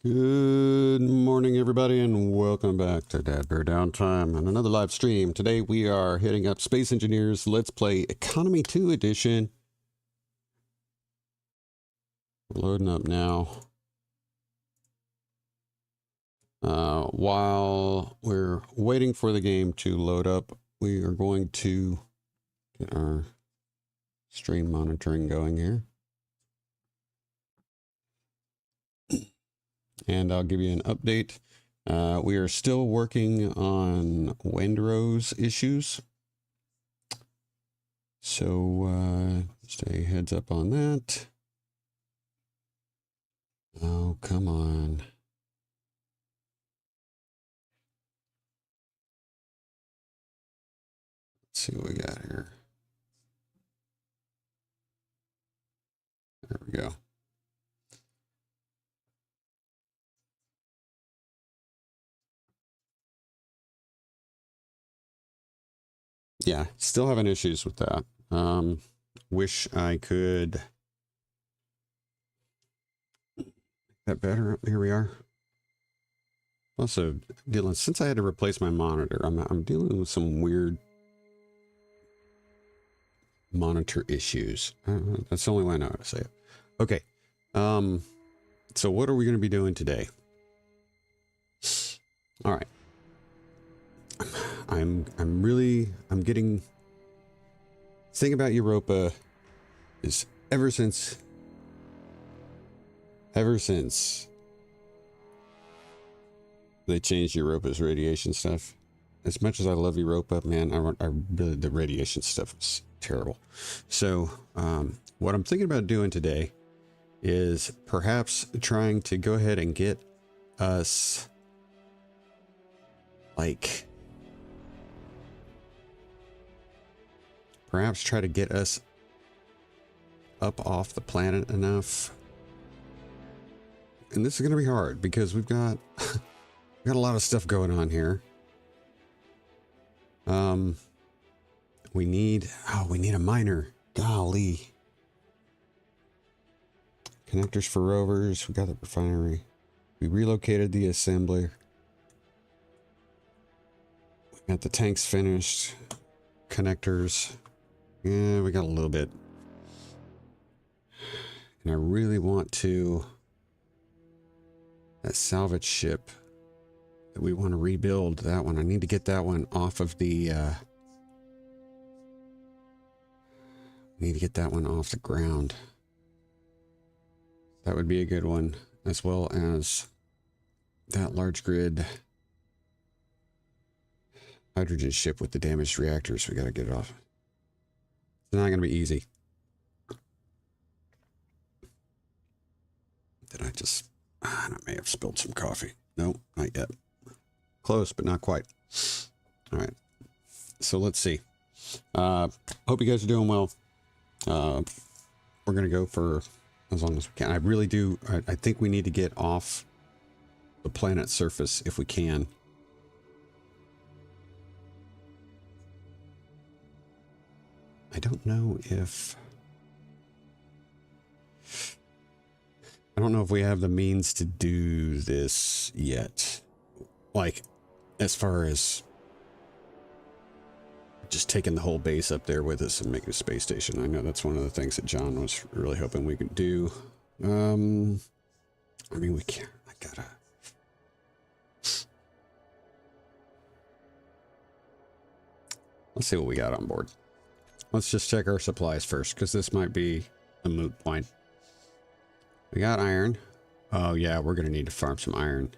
Good morning, everybody, and welcome back to DADBEAR.Downtime and another live stream. Today we are hitting up Space Engineers Let's Play Economy 2 Edition. We're loading up now. While we're waiting for the game to load up, we are going to get our stream monitoring going here. And I'll give you an update. We are still working on windrows issues. So stay heads up on that. Oh, come on. Let's see what we got here. There we go. Yeah, still having issues with that. Wish I could make that better. Here we are. Also dealing, since I had to replace my monitor, I'm dealing with some weird monitor issues. That's the only way I know how to say it. Okay. So what are we going to be doing today? All right. I'm getting, thing about Europa is ever since they changed Europa's radiation stuff, as much as I love Europa, man, I really, the radiation stuff is terrible. So what I'm thinking about doing today is perhaps trying to go ahead and get us like, perhaps try to get us up off the planet enough. And this is going to be hard because we've got a lot of stuff going on here. We need a miner. Golly. Connectors for rovers. We got the refinery. We relocated the assembly. We got the tanks finished. Connectors. Yeah, we got a little bit. And I really want to, that salvage ship that we want to rebuild, that one. I need to get that one off of the, need to get that one off the ground. That would be a good one, as well as that large grid hydrogen ship with the damaged reactors. We got to get it off. It's not going to be easy. Did I just, I may have spilled some coffee. No, not yet. Close, but not quite. All right. So let's see. Hope you guys are doing well. We're going to go for as long as we can. I really do. I think we need to get off the planet's surface if we can. I don't know if we have the means to do this yet. Like, as far as just taking the whole base up there with us and making a space station. I know that's one of the things that John was really hoping we could do. I mean, we can't. I gotta. Let's see what we got on board. Let's just check our supplies first, because this might be a moot point. We got iron. Oh yeah, we're gonna need to farm some iron.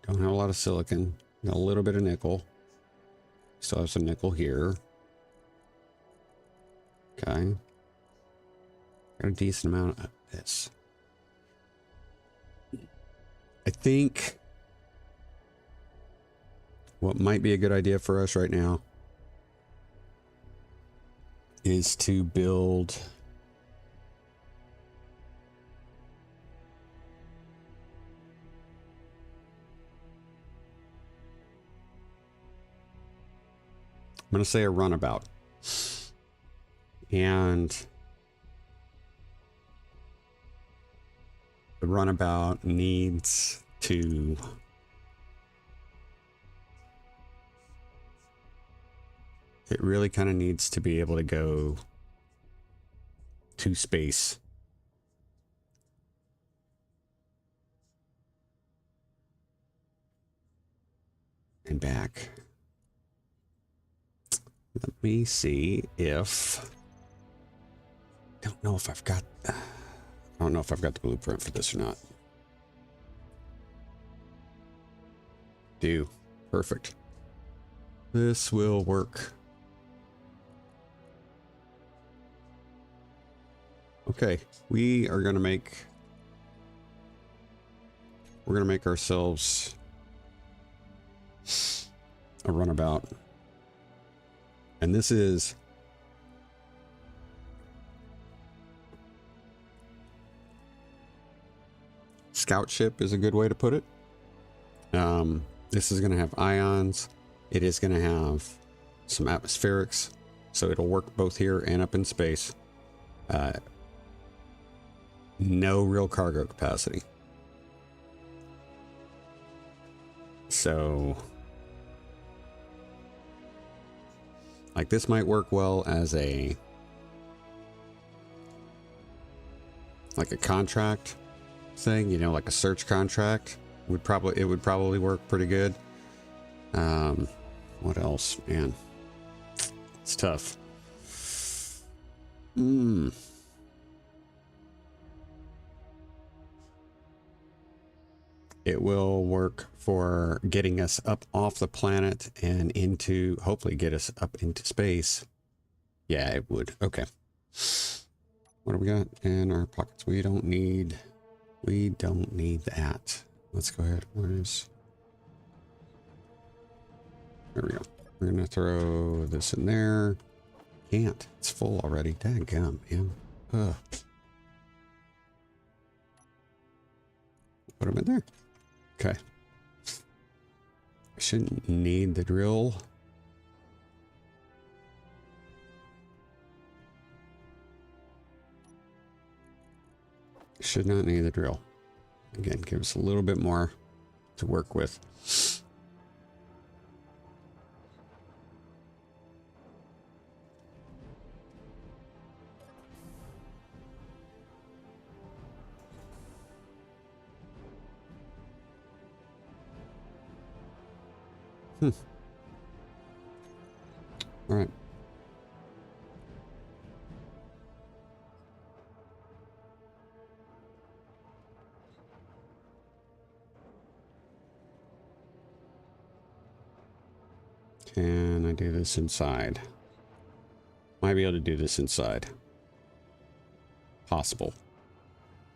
Don't have a lot of silicon. Got a little bit of nickel. Still have some nickel here. Okay. Got a decent amount of this. I think what might be a good idea for us right now is to build I'm going to say a runabout. And The runabout needs to... It really kind of needs to be able to go to space. And back. Let me see if... I don't know if I've got the blueprint for this or not. Do. Perfect. This will work. Okay, we're gonna make ourselves a runabout. And this is scout ship is a good way to put it. This is going to have ions. It is going to have some atmospherics, so it'll work both here and up in space. No real cargo capacity. So, like, this might work well as a contract thing, you know, like a search contract. It would probably work pretty good. What else, man? It's tough. It will work for getting us up off the planet and into, hopefully get us up into space. Yeah, it would. Okay. What do we got in our pockets? We don't need that. Let's go ahead. There we go. We're going to throw this in there. Can't. It's full already. Dadgum, man. Ugh. Put them in there. Okay. I shouldn't need the drill. Should not need the drill. Again, give us a little bit more to work with. All right. Can I do this inside? Might be able to do this inside. Possible.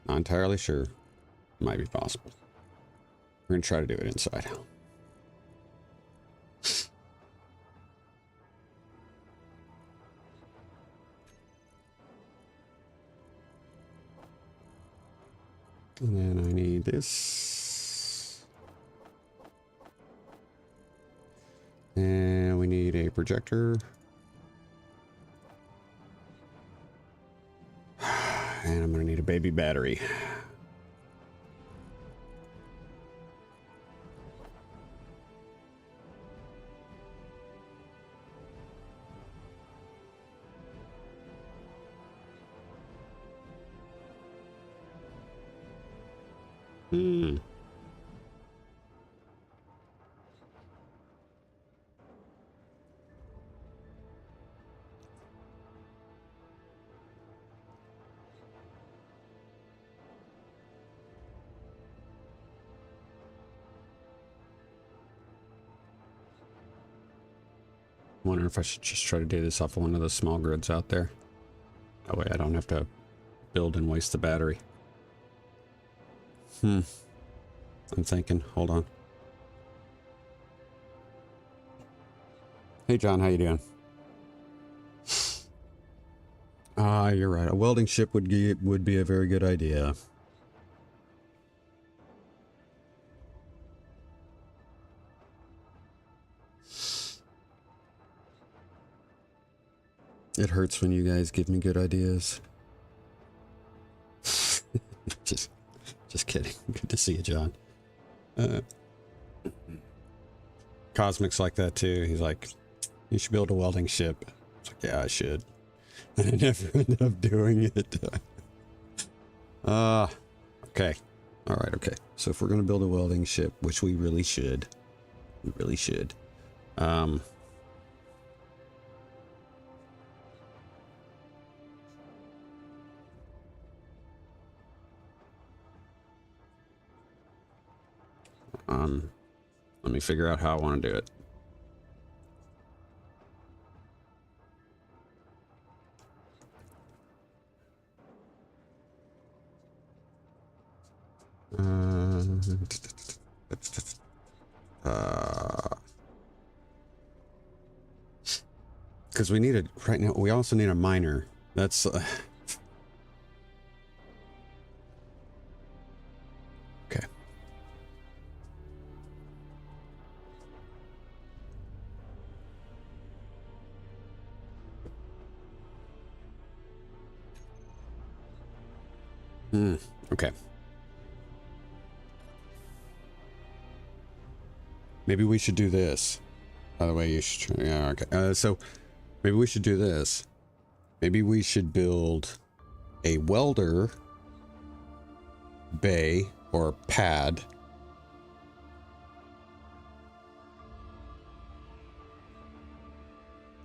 Not entirely sure. Might be possible. We're going to try to do it inside. And then I need this. And we need a projector. And I'm going to need a baby battery. Wonder if I should just try to do this off of one of the small grids out there. That way I don't have to build and waste the battery. I'm thinking. Hold on. Hey John, how you doing? Ah, you're right. A welding ship would be a very good idea. It hurts when you guys give me good ideas. Just Just kidding. Good to see you, John. Cosmic's like that too. He's like, you should build a welding ship. It's like, yeah, I should. And I never end up doing it. Okay. All right, okay. So if we're going to build a welding ship, which we really should. We really should. Let me figure out how I want to do it. Because we need it right now. We also need a miner. That's okay. Okay. Maybe we should do this. By the way, you should. Yeah. Okay. So maybe we should do this. Maybe we should build a welder bay or pad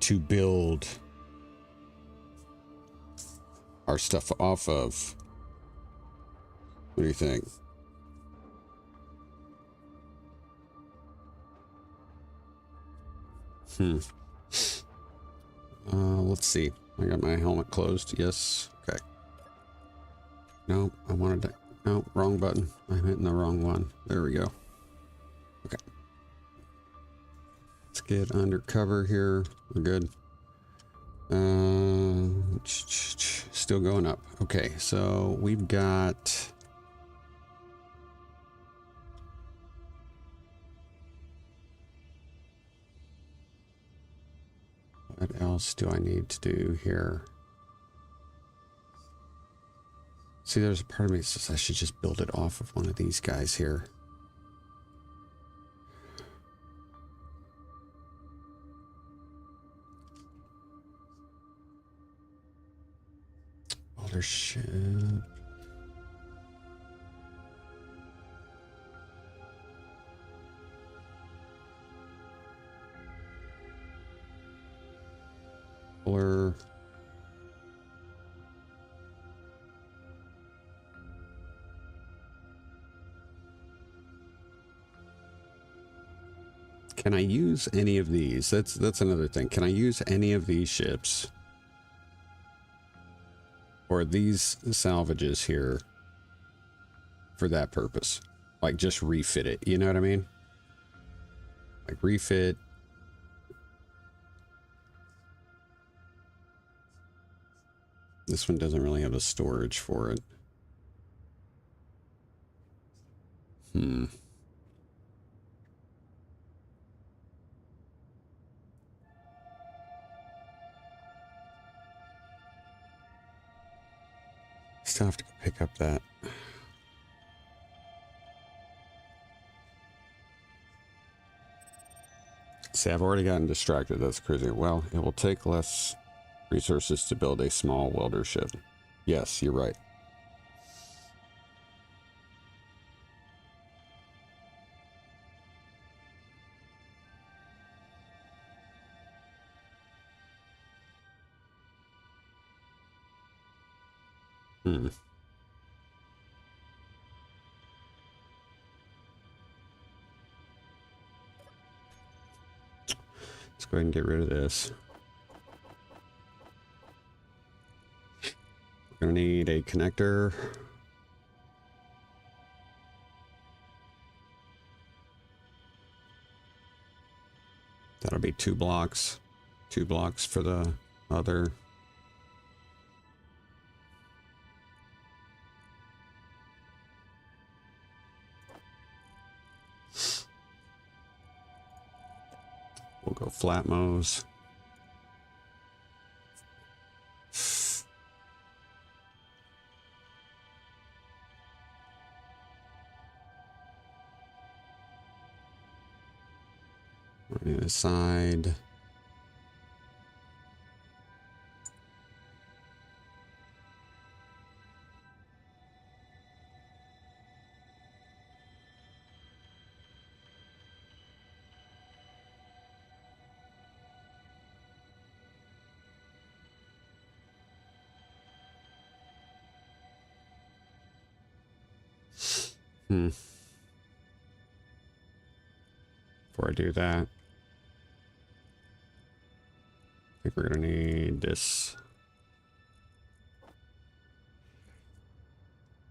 to build our stuff off of. What do you think? Let's see. I got my helmet closed. Yes. Okay. No, I wanted to. No, wrong button. I'm hitting the wrong one. There we go. Okay. Let's get under cover here. We're good. Still going up. Okay, so we've got. What else do I need to do here? See, there's a part of me that says I should just build it off of one of these guys here. Welder ship. Or can I use any of these? That's another thing. Can I use any of these ships or these salvages here for that purpose? Like just refit it, you know what I mean? Like refit. This one doesn't really have a storage for it. Still have to go pick up that. See, I've already gotten distracted. That's crazy. Well, it will take less resources to build a small welder ship. Yes, you're right. Let's go ahead and get rid of this. We're gonna need a connector. That'll be 2 blocks. 2 blocks for the other. We'll go flat mows. Aside. Before I do that, I think we're gonna need this.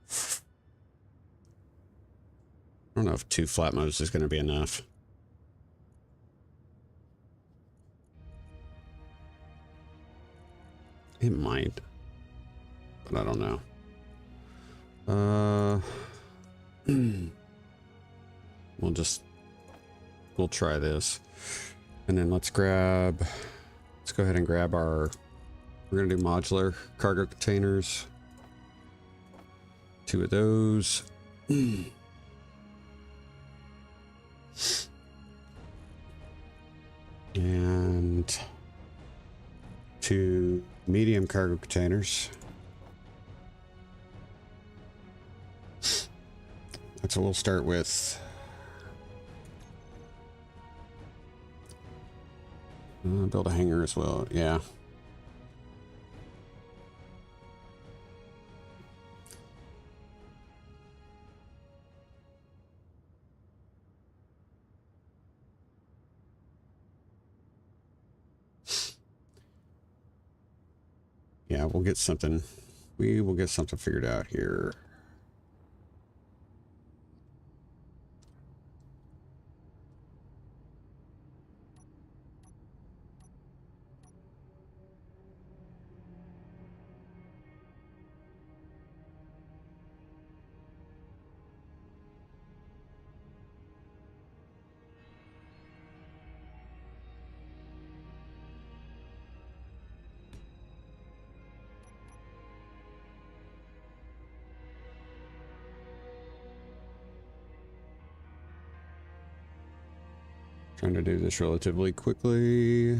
I don't know if 2 flat modes is gonna be enough. It might, but I don't know. We'll try this. And then let's go ahead and grab we're gonna do modular cargo containers. 2 of those. And 2 medium cargo containers. So we'll start with build a hangar as well. Yeah. Yeah, we'll get something. We will get something figured out here. Trying to do this relatively quickly.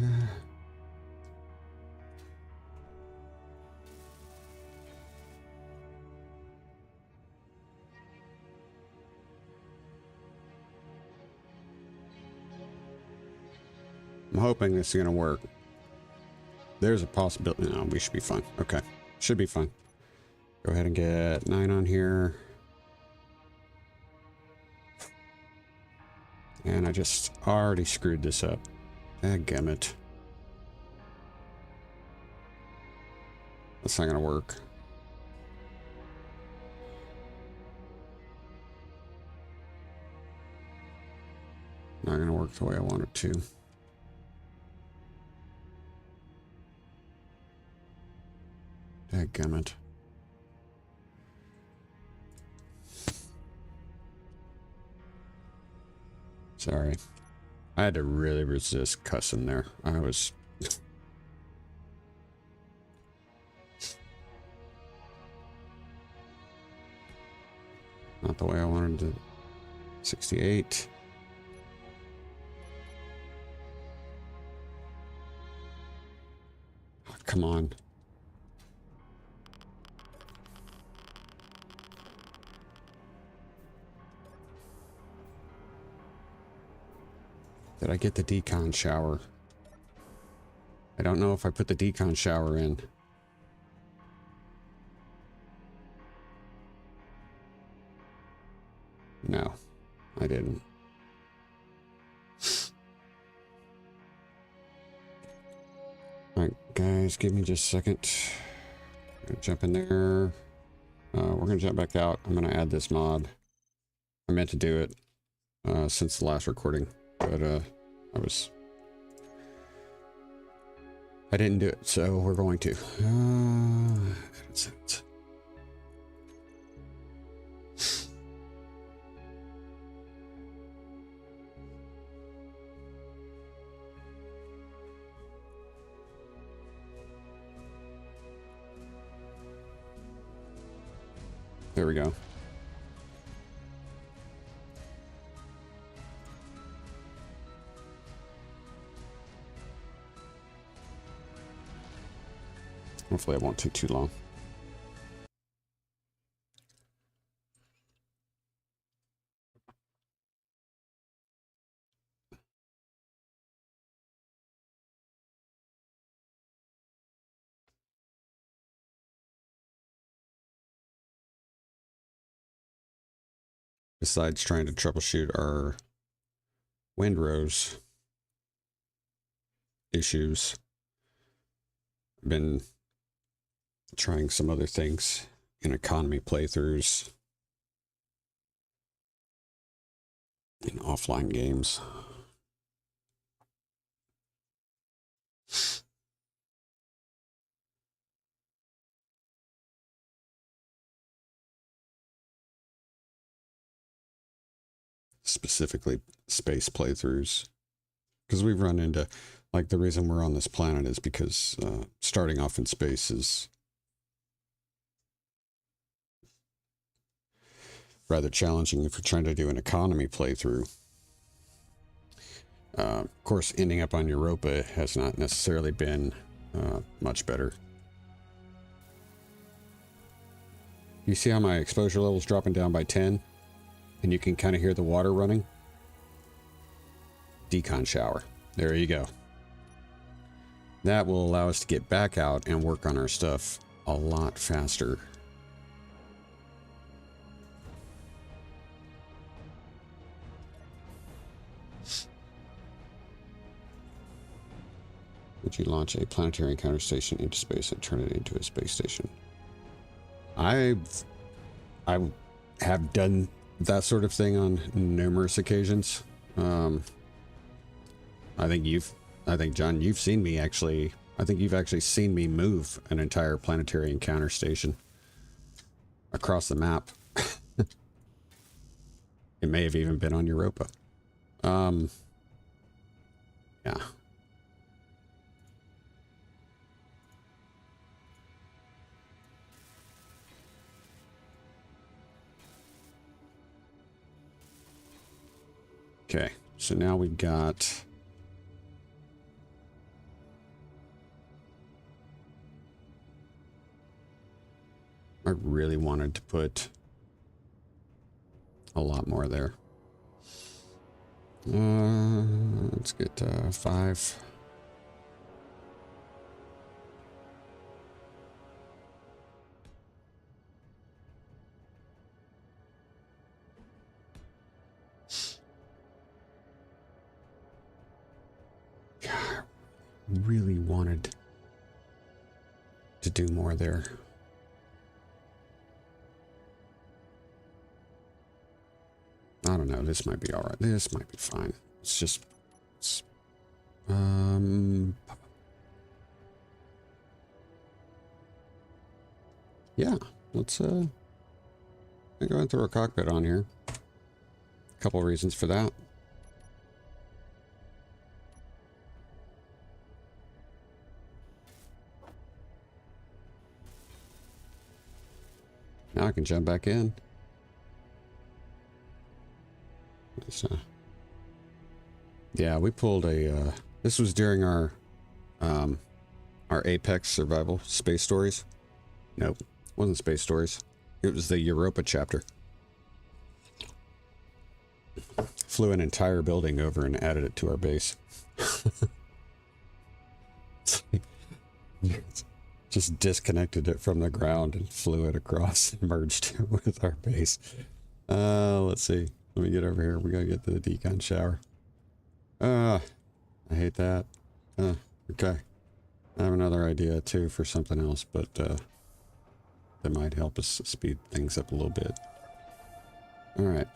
I'm hoping this is going to work. There's a possibility. No, we should be fine. Okay. Should be fine. Go ahead and get 9 on here. And I just already screwed this up. Dadgummit. That's not going to work. Not going to work the way I want it to. Dadgummit. Sorry. I had to really resist cussing there. I was... not the way I wanted to. 68. Oh, come on. Did I get the decon shower? I don't know if I put the decon shower in. No, I didn't. Alright, guys, give me just a second. I'm gonna jump in there. We're gonna jump back out. I'm gonna add this mod. I meant to do it since the last recording, but I didn't do it, so we're going to. That's it. There we go. Hopefully it won't take too long. Besides trying to troubleshoot our windrows issues, I've been trying some other things in economy playthroughs, in offline games. Specifically space playthroughs, because we've run into, like, the reason we're on this planet is because starting off in space is rather challenging if you're trying to do an economy playthrough. Of course, ending up on Europa has not necessarily been much better. You see how my exposure level is dropping down by 10? And you can kind of hear the water running? Decon shower. There you go. That will allow us to get back out and work on our stuff a lot faster. Would you launch a planetary encounter station into space and turn it into a space station? I have done that sort of thing on numerous occasions. I think John, you've seen me actually. I think you've actually seen me move an entire planetary encounter station across the map. It may have even been on Europa. Yeah. Okay, so now we've got... I really wanted to put a lot more there. Let's get 5. God, I really wanted to do more there. I don't know. This might be all right. This might be fine. It's just, yeah. Let's go and throw a cockpit on here. A couple of reasons for that. Now I can jump back in. Yeah, we pulled a, this was during our Apex survival space stories. Nope, wasn't space stories. It was the Europa chapter. Flew an entire building over and added it to our base. Just disconnected it from the ground and flew it across and merged it with our base. Let's see. Let me get over here. We gotta get to the decon shower. I hate that. Okay. I have another idea too for something else, but that might help us speed things up a little bit. All right.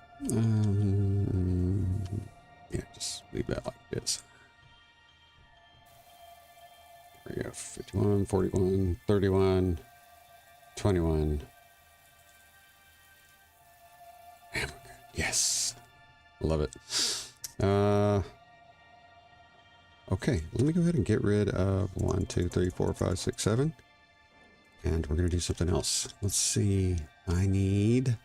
Yeah, just leave that like this. There we go. 51, 41, 31, 21. Yes. Love it. Okay, let me go ahead and get rid of 1, 2, 3, 4, 5, 6, 7. And we're going to do something else. Let's see. I need...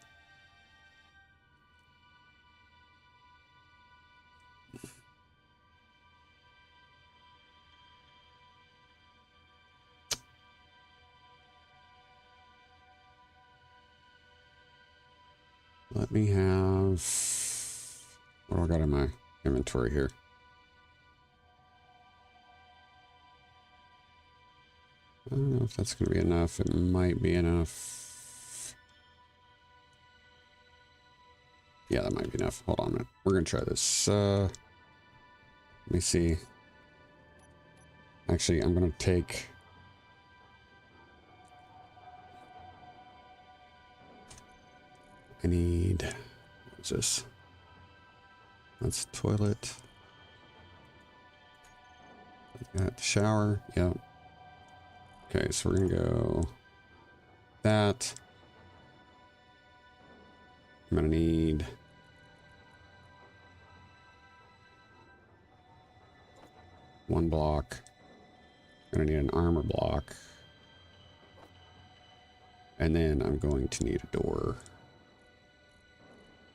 let me have, what do I got in my inventory here? I don't know if that's going to be enough. It might be enough. Yeah, that might be enough. Hold on a minute. We're going to try this. Let me see. Actually, I'm going to take... I need... What's this? That's toilet. Got the shower. Yep. Okay, so we're going to go... That. I'm going to need... one block. Gonna need an armor block. And then I'm going to need a door.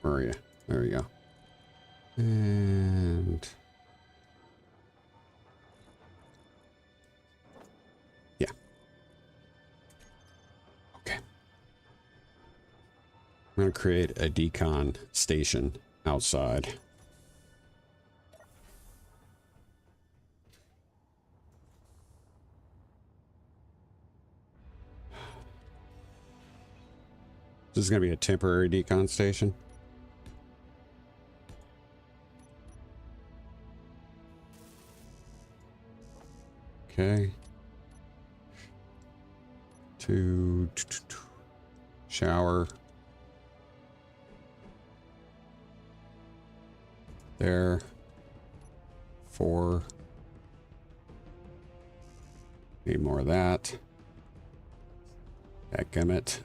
Where are you? There we go. And... yeah. Okay. I'm gonna create a decon station outside. This is going to be a temporary decon station. Okay. Two. Shower. There. 4. Need more of that. Dadgummit.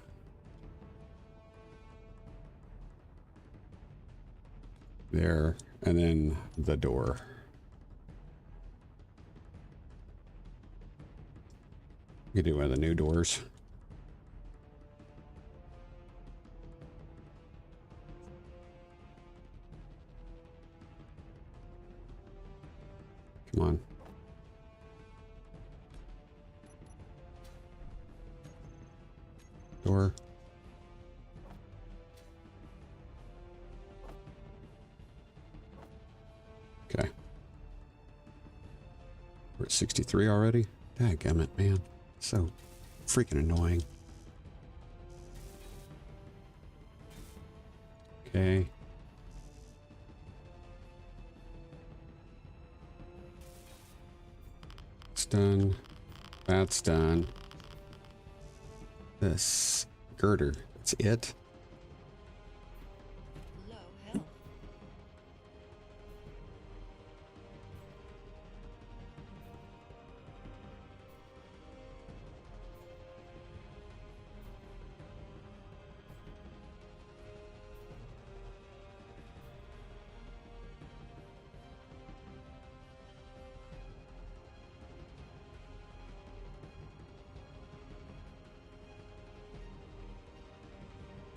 There, and then the door. You could do one of the new doors. Come on. Door. Okay. We're at 63 already? Dadgummit, man. So freaking annoying. Okay. It's done. That's done. This girder. That's it.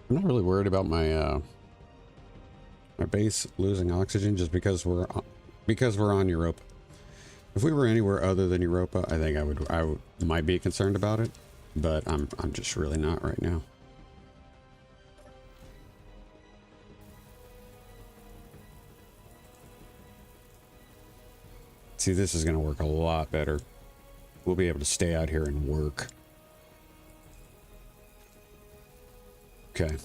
I'm not really worried about my my base losing oxygen just because we're on Europa. If we were anywhere other than Europa, I think I might be concerned about it, but I'm just really not right now. See, this is going to work a lot better. We'll be able to stay out here and work. Okay.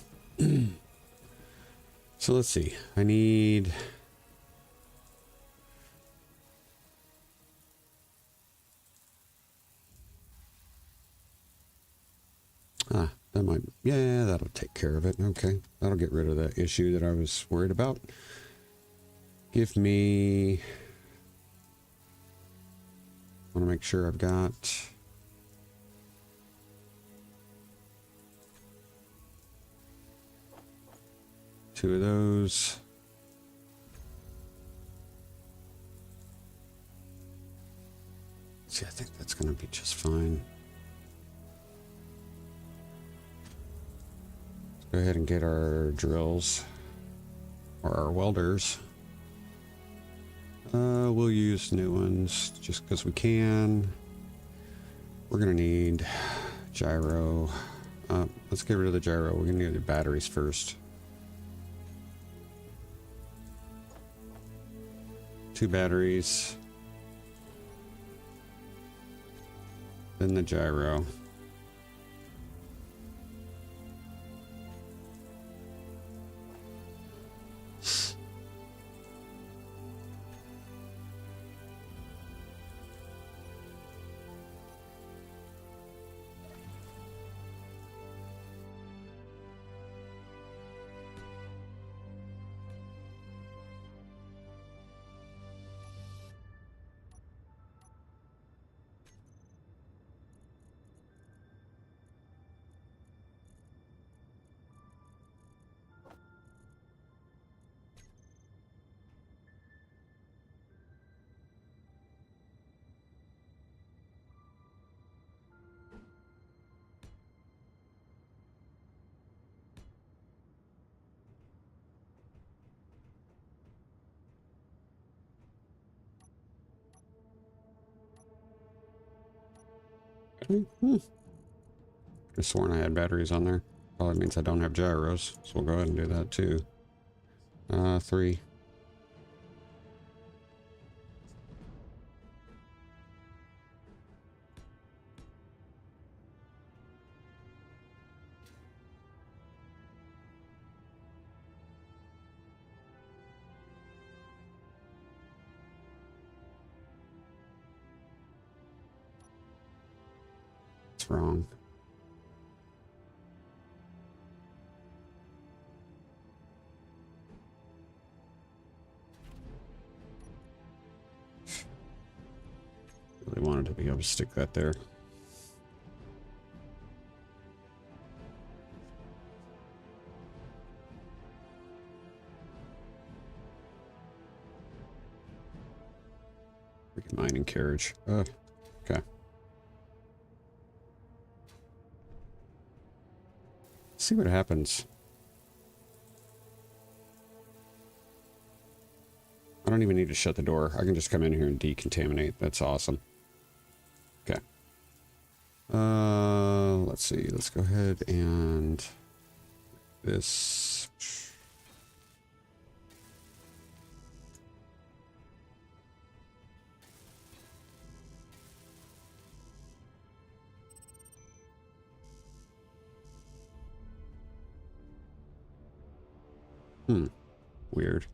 So let's see. I need... that might... yeah, that'll take care of it. Okay. That'll get rid of that issue that I was worried about. Give me... I want to make sure I've got... two of those. See, I think that's going to be just fine. Let's go ahead and get our drills or our welders. We'll use new ones just because we can. We're going to need gyro. Let's get rid of the gyro. We're going to need the batteries first. 2 batteries. Then the gyro. I sworn I had batteries on there. Probably means I don't have gyros, so we'll go ahead and do that too. 3. What's wrong? Really wanted to be able to stick that there. Freaking mining carriage. Okay. Let's see what happens. I don't even need to shut the door. I can just come in here and decontaminate. That's awesome. Okay. Let's see. Let's go ahead and this. Weird.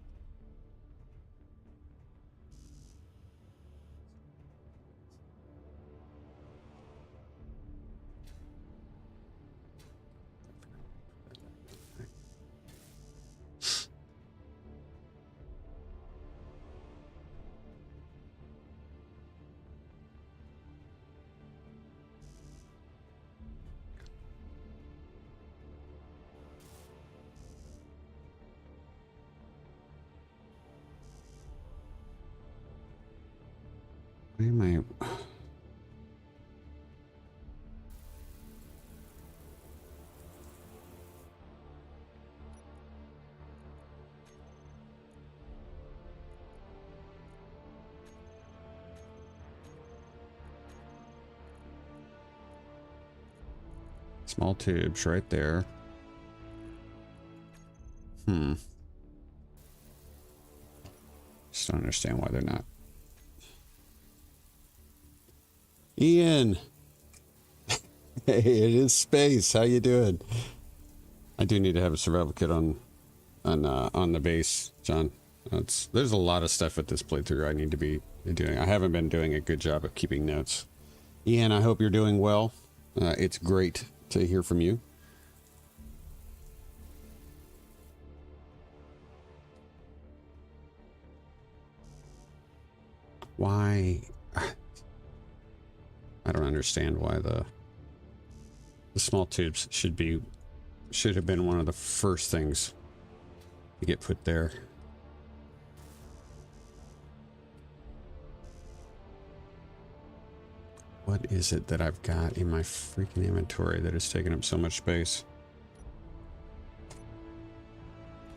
Why am I... Small tubes right there. Just don't understand why they're not. Ian! Hey, it is Space. How you doing? I do need to have a survival kit on the base, John. There's a lot of stuff with this playthrough I need to be doing. I haven't been doing a good job of keeping notes. Ian, I hope you're doing well. It's great to hear from you. Why? I don't understand why the small tubes should have been one of the first things to get put there. What is it that I've got in my freaking inventory that is taking up so much space?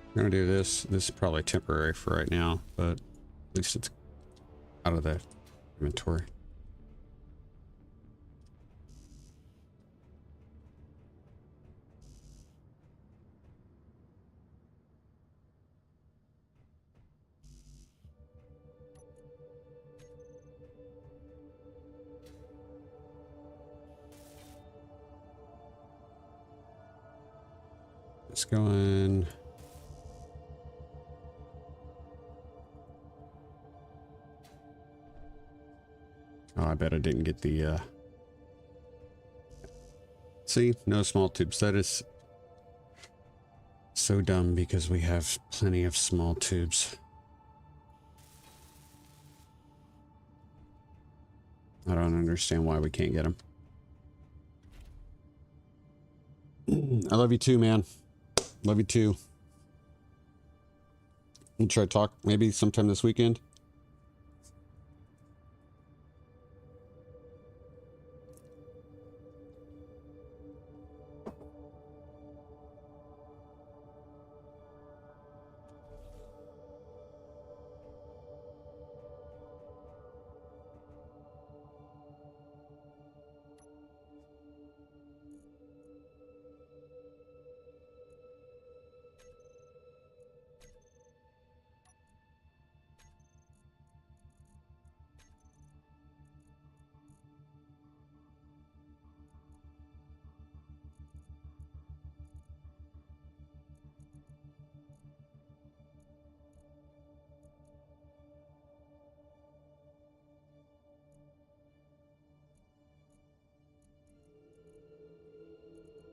I'm gonna do this. This is probably temporary for right now, but at least it's out of the inventory. It's going. Oh, I bet I didn't get the, see, no small tubes. That is so dumb because we have plenty of small tubes. I don't understand why we can't get them. I love you too, man. Love you too. We'll try to talk maybe sometime this weekend.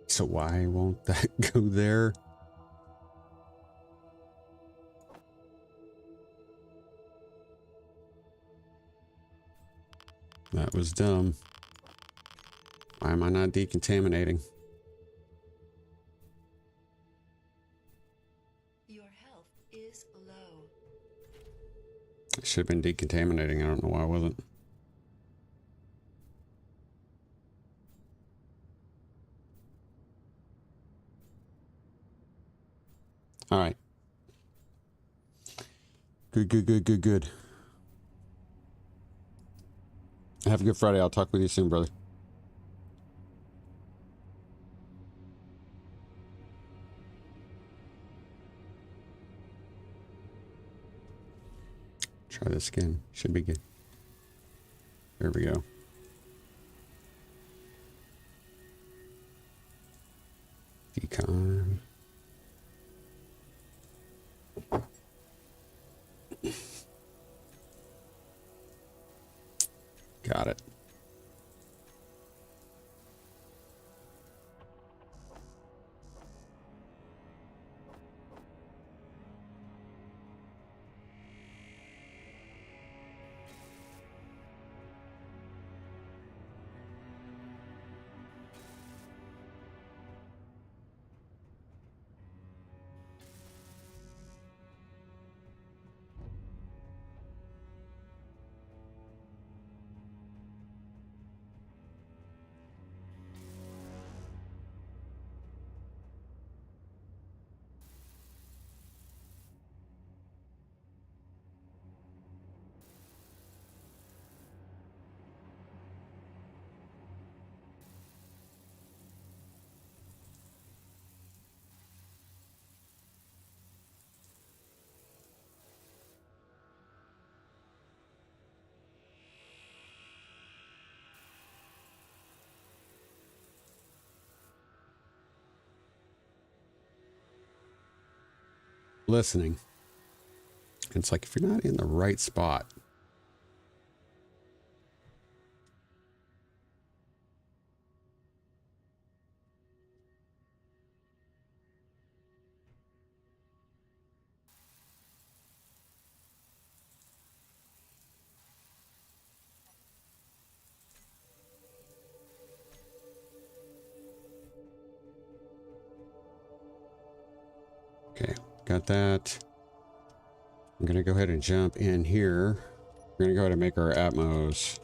So why won't that go there? That was dumb. Why am I not decontaminating? Your health is low. I should have been decontaminating. I don't know why I wasn't. All right. Good. Have a good Friday. I'll talk with you soon, brother. Try this again. Should be good. There we go. Decon. Got it. Listening. It's like if you're not in the right spot. Okay, got that. I'm gonna go ahead and jump in here. We're gonna go ahead and make our Atmos.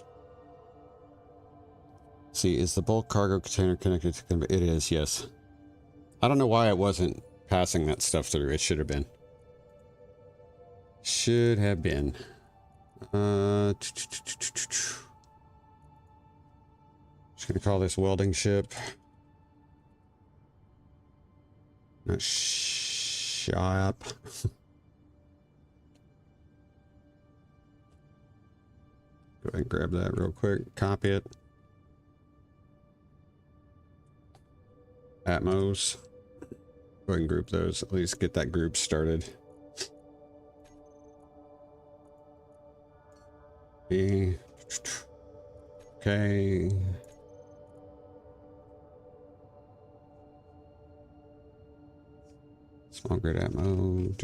See, is the bulk cargo container connected to it is, yes. I don't know why it wasn't passing that stuff through. It should have been. Should have been. Just gonna call this welding ship. Not shop. Go ahead and grab that real quick. Copy it. Atmos. Go ahead and group those. At least get that group started. Okay. Small grid ammo.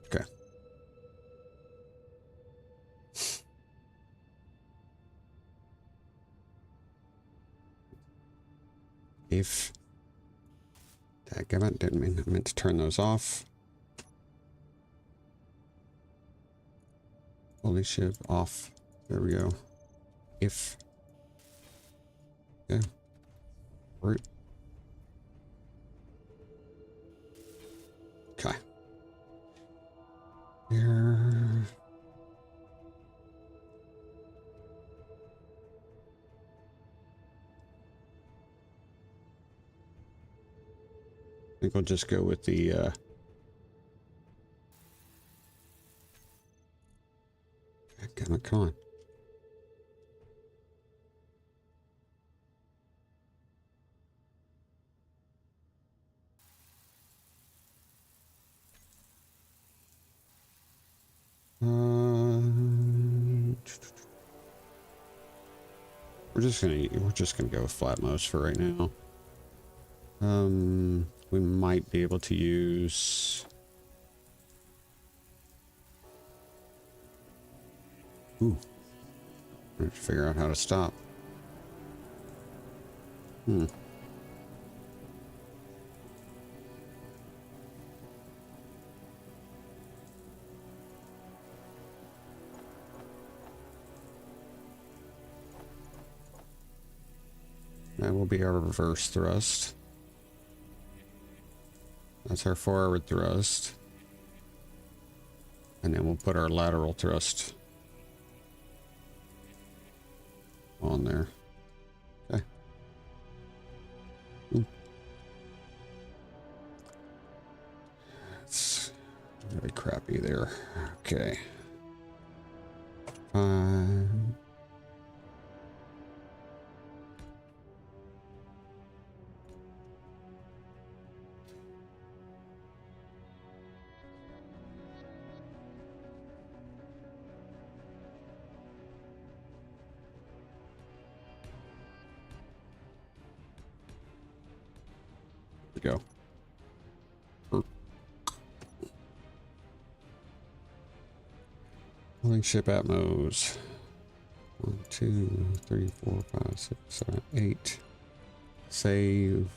Okay. If dadgummit, didn't mean I meant to turn those off. Holy ship off. There we go. If okay. Root. Okay. Here. I think I'll just go with the come on. We're just gonna go with flatmost for right now. We might be able to use. Ooh. I have to figure out how to stop. That will be our reverse thrust. That's our forward thrust. And then we'll put our lateral thrust on there. Okay. Ooh. That's really crappy there. Okay. Fine. Go. Holding ship atmos. 1, 2, 3, 4, 5, 6, 7, 8. Save.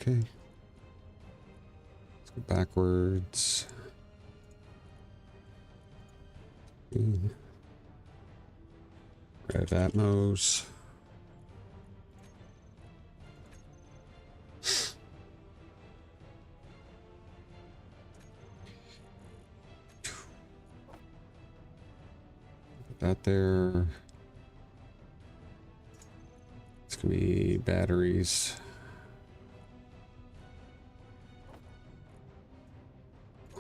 Okay. Let's go backwards. Red atmos. Put that there. It's gonna be batteries.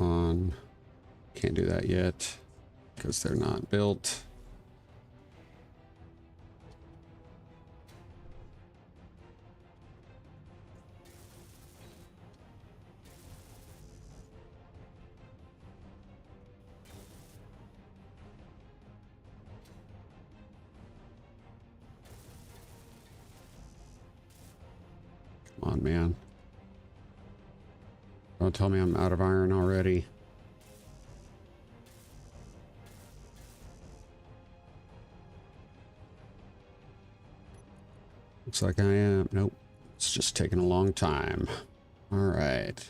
On. Can't do that yet because they're not built. Come on, man. Don't tell me I'm out of iron already. Looks like I am. Nope. It's just taking a long time. All right.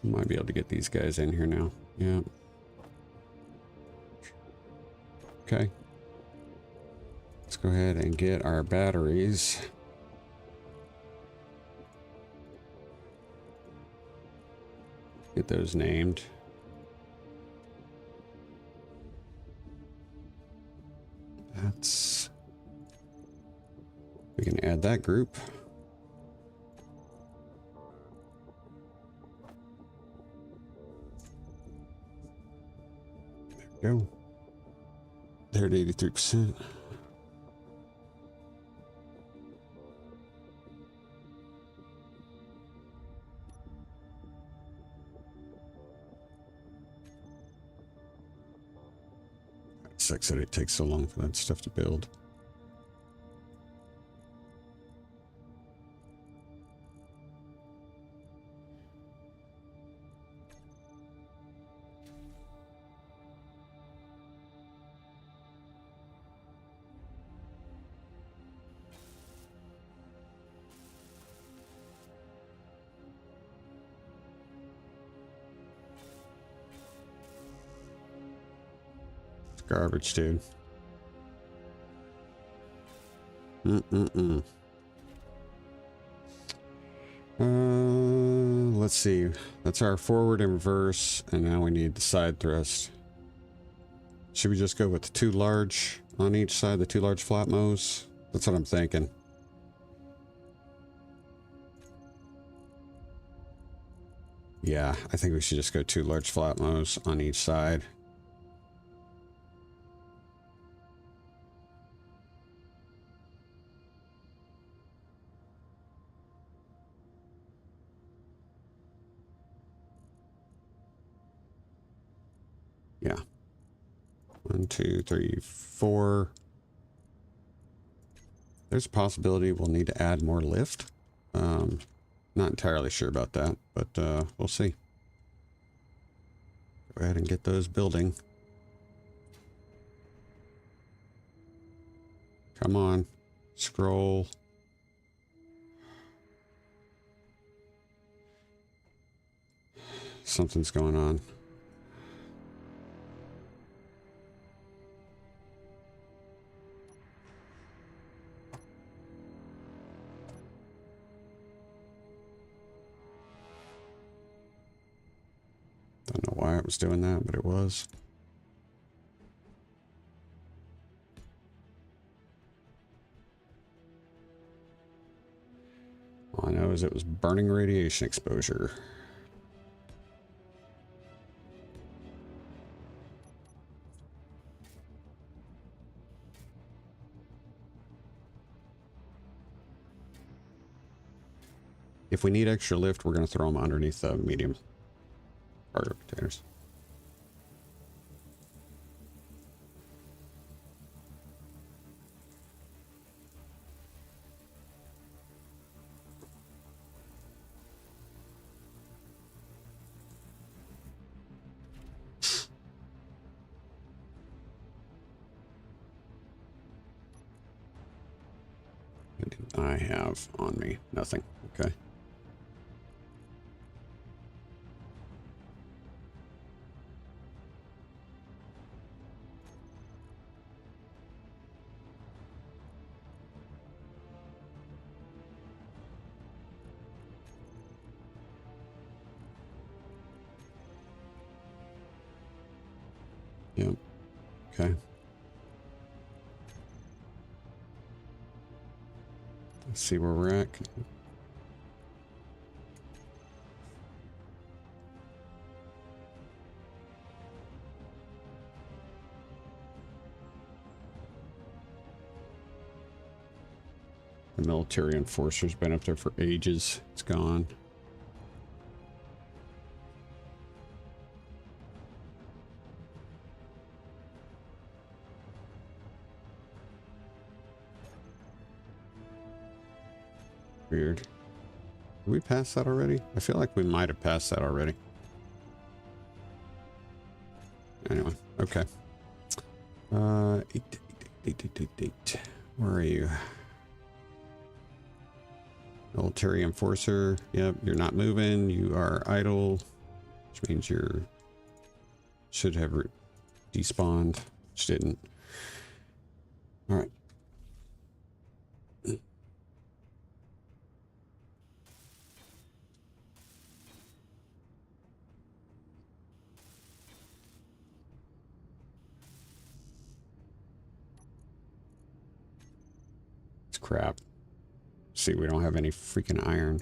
Might be able to get these guys in here now. Yeah. Okay. Let's go ahead and get our batteries. Get those named. That's We can add that group. There we go. They're at 83%. It sucks that it takes so long for that stuff to build. Garbage, dude. Let's see. That's our forward and reverse, and now we need the side thrust. Should we just go with the 2 large on each side, the 2 large flat mows? That's what I'm thinking. Yeah, I think we should just go 2 large flat mows on each side. Yeah. 1, 2, 3, 4. There's a possibility we'll need to add more lift. Not entirely sure about that, but we'll see. Go ahead and get those building. Come on. Scroll. Something's going on. Don't know why it was doing that, but it was. All I know is it was burning radiation exposure. If we need extra lift, we're going to throw them underneath the medium cargo containers. What did I have on me? Nothing. Okay. Yep. Okay. Let's see where we're at. The military enforcer's been up there for ages. It's gone. Weird. Did we pass that already? I feel like we might have passed that already. Anyway, okay. Eight. Where are you? Military enforcer. Yep, you're not moving. You are idle, which means you're should have despawned, which didn't. All right. It's crap. See, we don't have any freaking iron.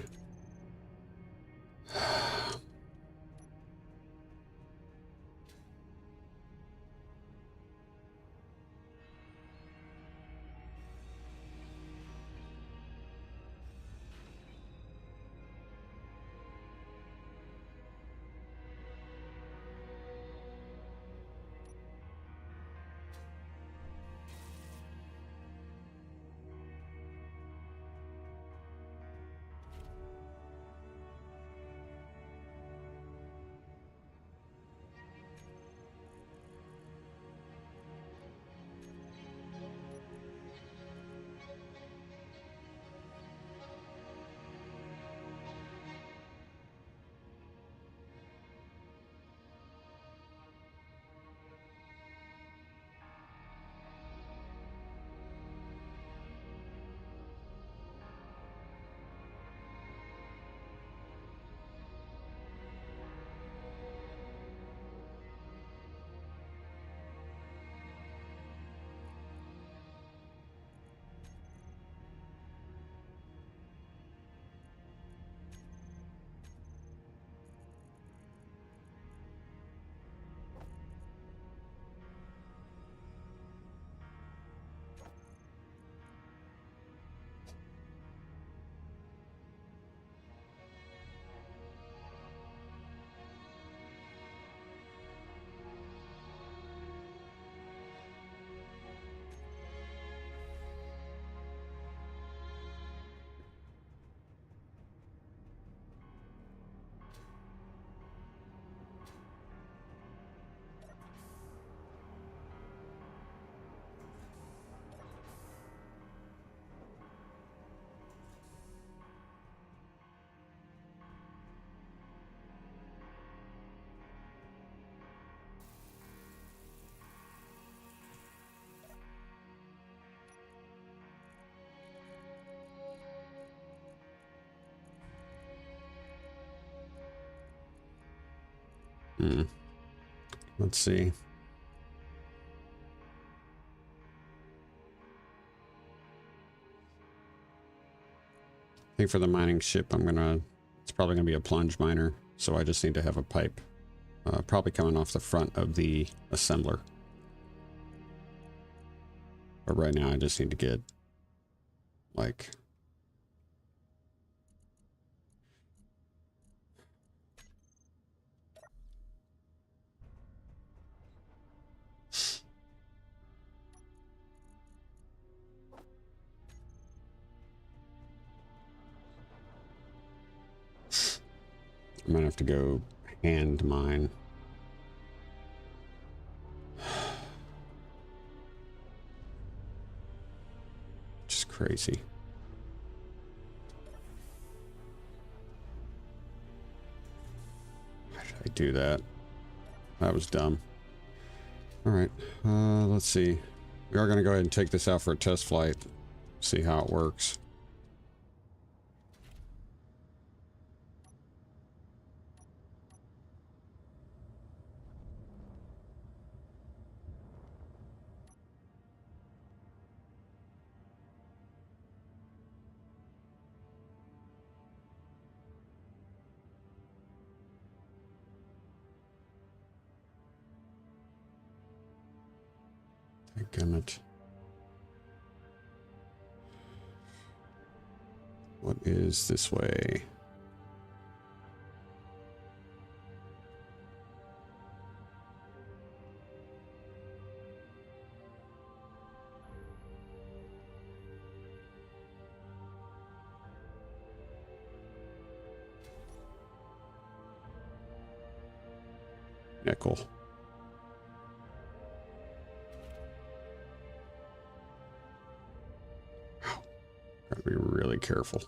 Let's see. I think for the mining ship, it's probably gonna be a plunge miner. So I just need to have a pipe, probably coming off the front of the assembler. But right now I just need to get like I'm gonna have to go hand mine. Just crazy. Why did I do that? That was dumb. All right, let's see. We are gonna go ahead and take this out for a test flight. See how it works. Damn it. What is this way? Yeah, cool. Gotta be really careful.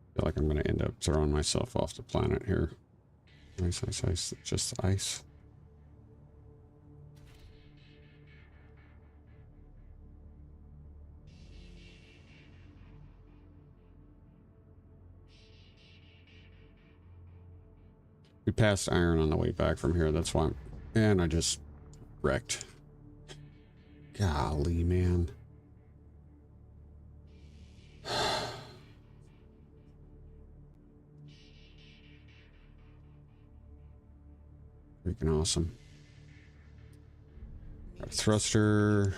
I feel like I'm gonna end up throwing myself off the planet here. Ice, ice, ice, just ice. We passed iron on the way back from here. That's why and I just wrecked. Golly, man. Freaking awesome. Got a thruster.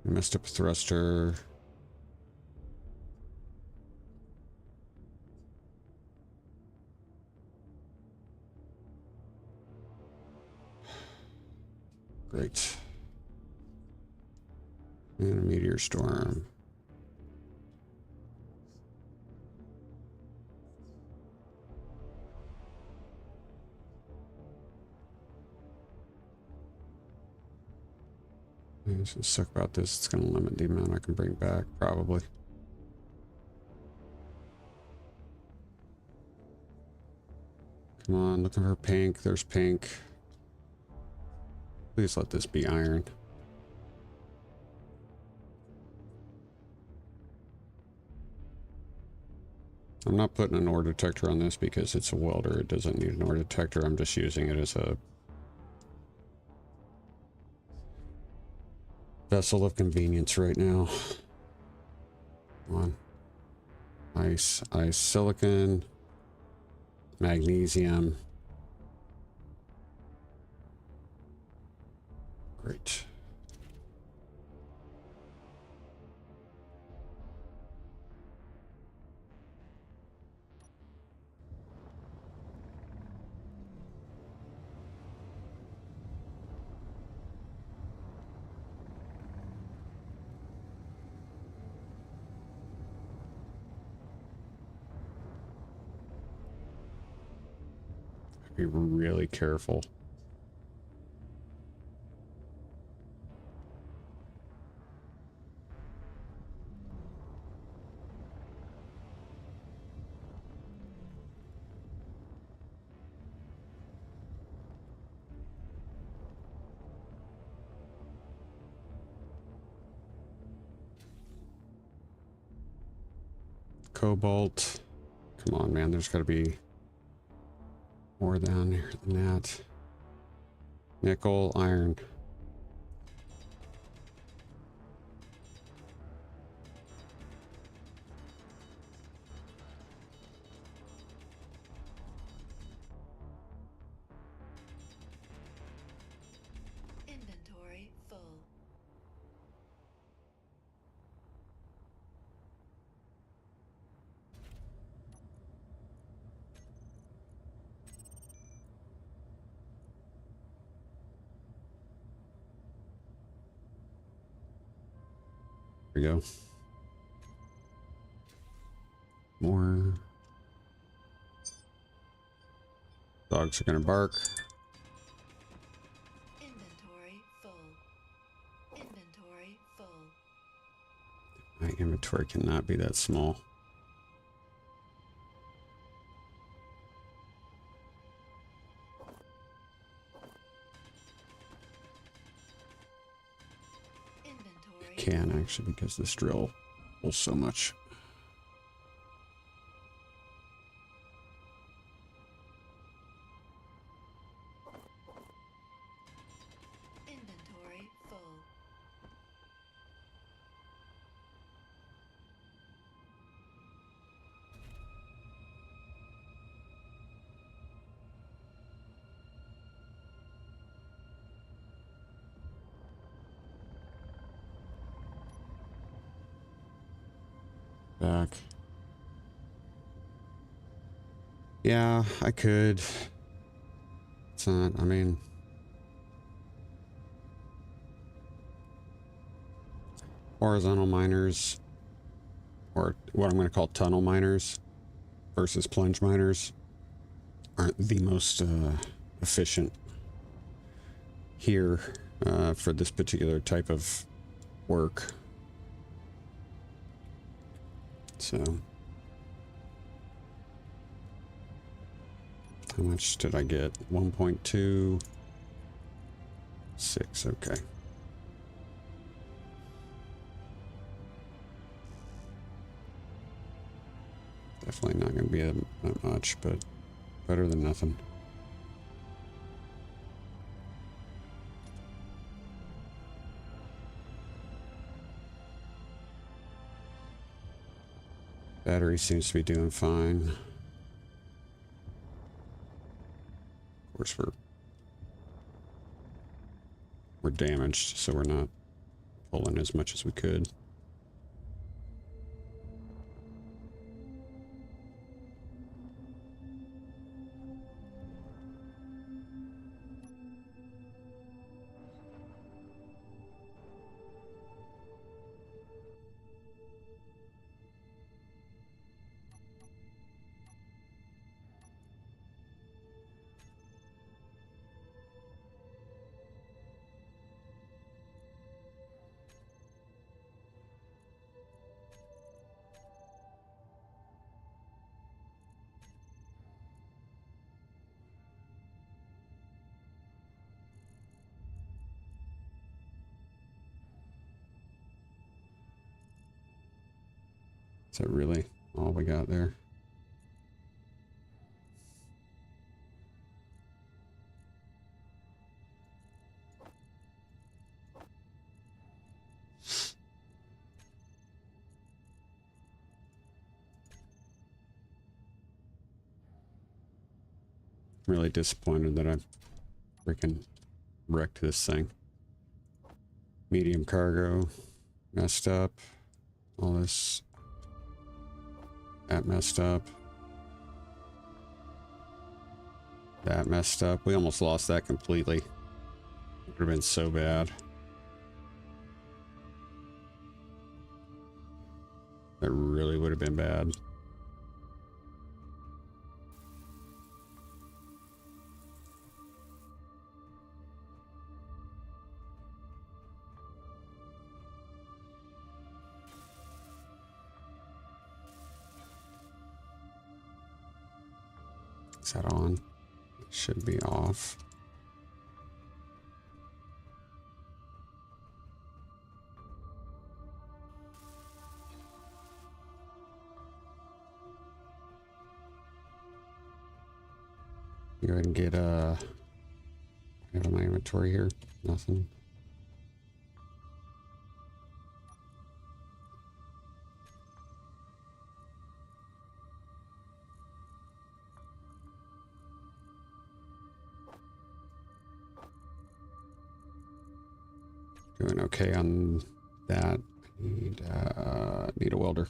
I messed up a thruster. Great. And a meteor storm. I'm just gonna suck about this. It's gonna limit the amount I can bring back, probably. Come on, looking for pink. There's pink. Please let this be iron. I'm not putting an ore detector on this because it's a welder. It doesn't need an ore detector. I'm just using it as a vessel of convenience right now. Come on. Ice, silicon, magnesium. Great. Be really careful. Cobalt. Come on, man. There's got to be more down here than that. Nickel, iron. Inventory full. Here we go. More. Dogs are gonna bark. Inventory full. Inventory full. My inventory cannot be that small. Inventory. Can actually, because this drill pulls so much. Inventory full. Back. Yeah, I could. It's not, I mean, horizontal miners, or what I'm going to call tunnel miners versus plunge miners, aren't the most efficient here for this particular type of work. So, how much did I get? 1.26. Okay. Definitely not going to be that much, but better than nothing. Battery seems to be doing fine. Of course, we're damaged, so we're not pulling as much as we could. Is that really all we got there? I'm really disappointed that I freaking wrecked this thing. Medium cargo messed up. All this. That messed up. That messed up. We almost lost that completely. It would have been so bad. That really would have been bad. Is that on? It should be off. Go ahead and get I have my inventory here. Nothing. Doing okay on that. Need a welder.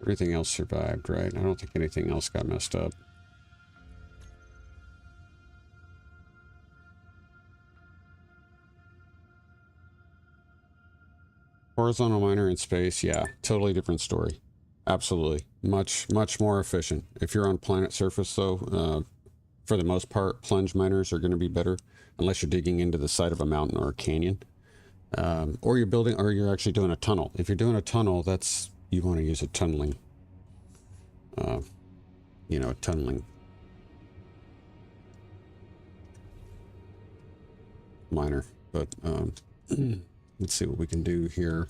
Everything else survived, right? I don't think anything else got messed up. Horizontal miner in space, yeah, totally different story. Absolutely. Much more efficient. If you're on planet surface, though, for the most part, plunge miners are going to be better, unless you're digging into the side of a mountain or a canyon. Or you're building, or you're actually doing a tunnel. If you're doing a tunnel, you want to use a tunneling. A tunneling miner. But let's see what we can do here.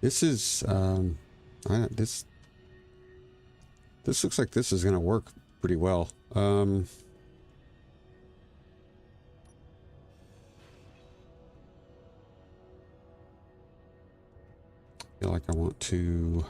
This is this looks like this is going to work pretty well. I feel like I want to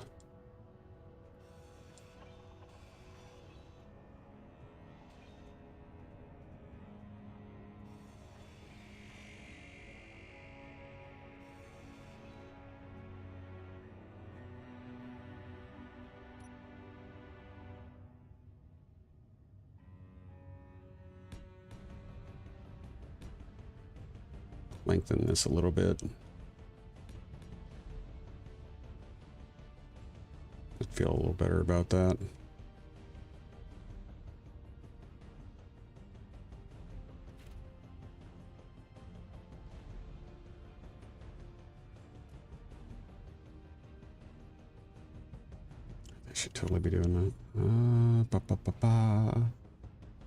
lengthen this a little bit. I feel a little better about that. should totally be doing that.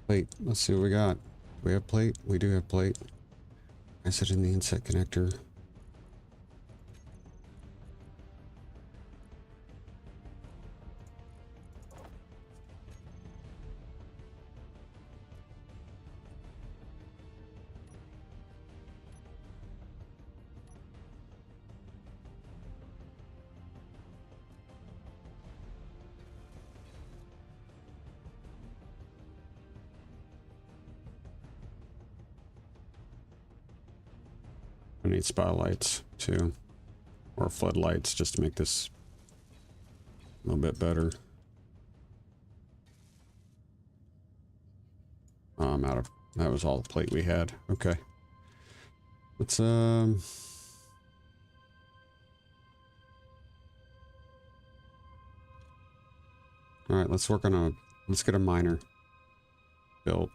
Plate. Let's see what we got. Do we have plate? We do have plate. Is it in the inset connector? I need spotlights too, or floodlights just to make this a little bit better. I'm out of, that was all the plate we had. Okay. Let's, all right, let's work on let's get a miner built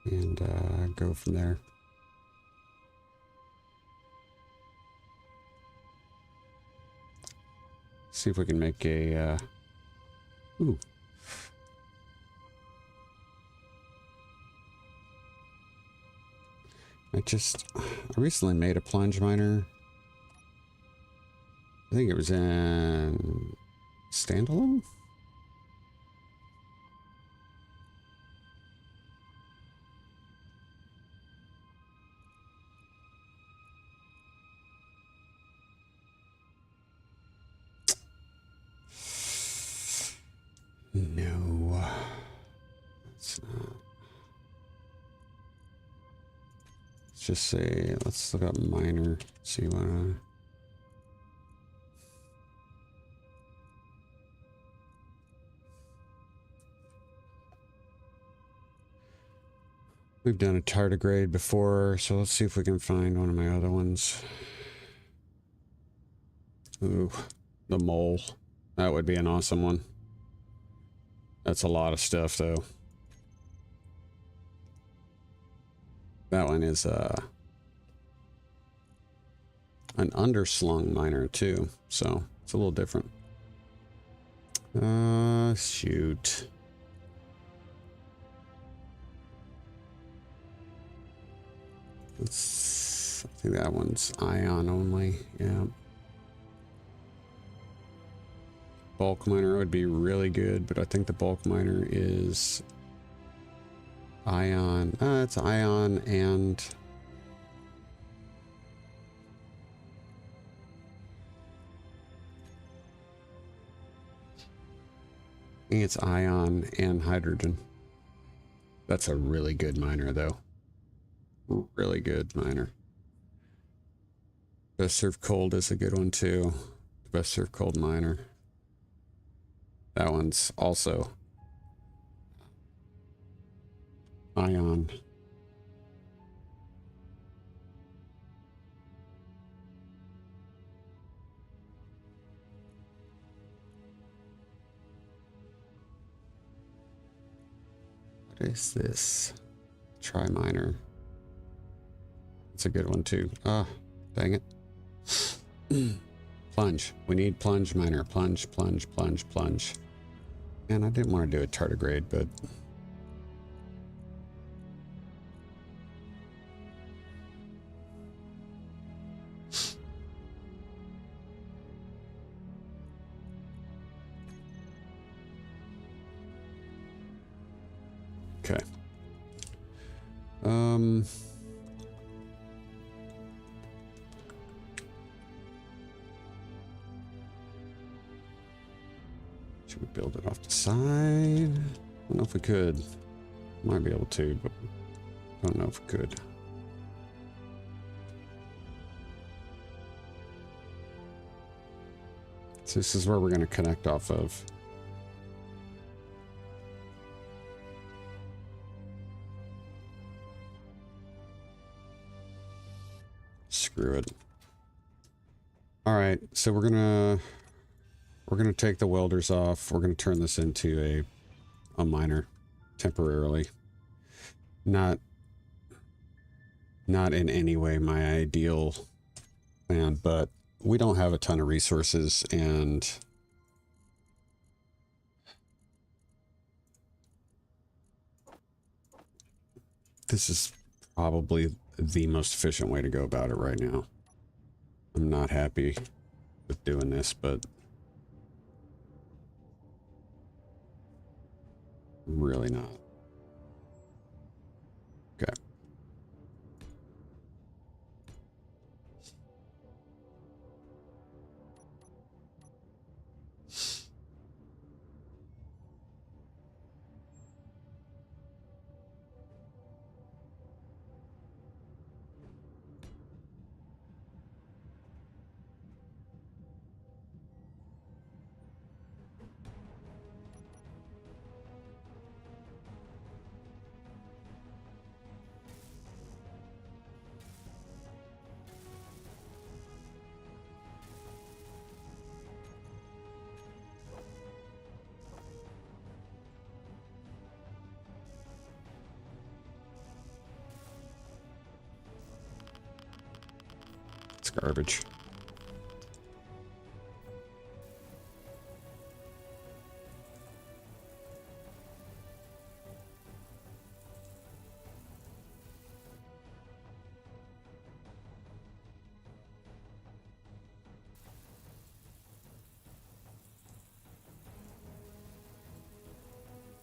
and go from there. See if we can make a, ooh. I recently made a plunge miner. I think it was in standalone? No, it's not. Let's just say, let's look up miner, see what we've done a tardigrade before, so let's see if we can find one of my other ones. Ooh, the mole. That would be an awesome one. That's a lot of stuff, though. That one is an underslung miner, too, so it's a little different. Shoot. I think that one's ion only, yeah. Bulk miner would be really good, but I think the bulk miner is ion. It's ion and I think it's ion and hydrogen. That's a really good miner, though. Really good miner. Best served cold is a good one, too. Best served cold miner. That one's also ion. What is this? Try miner. It's a good one too. Ah, dang it. Plunge. We need plunge miner. Plunge, plunge, plunge, plunge. And I didn't want to do a tardigrade, but okay. Should we build it off the side? I don't know if we could. Might be able to, but I don't know if we could. So this is where we're going to connect off of. Screw it. All right, so we're gonna take the welders off. We're gonna turn this into a miner temporarily. Not in any way my ideal plan, but we don't have a ton of resources, and This is probably the most efficient way to go about it right now. I'm not happy with doing this, but I'm really not. Okay. It's garbage.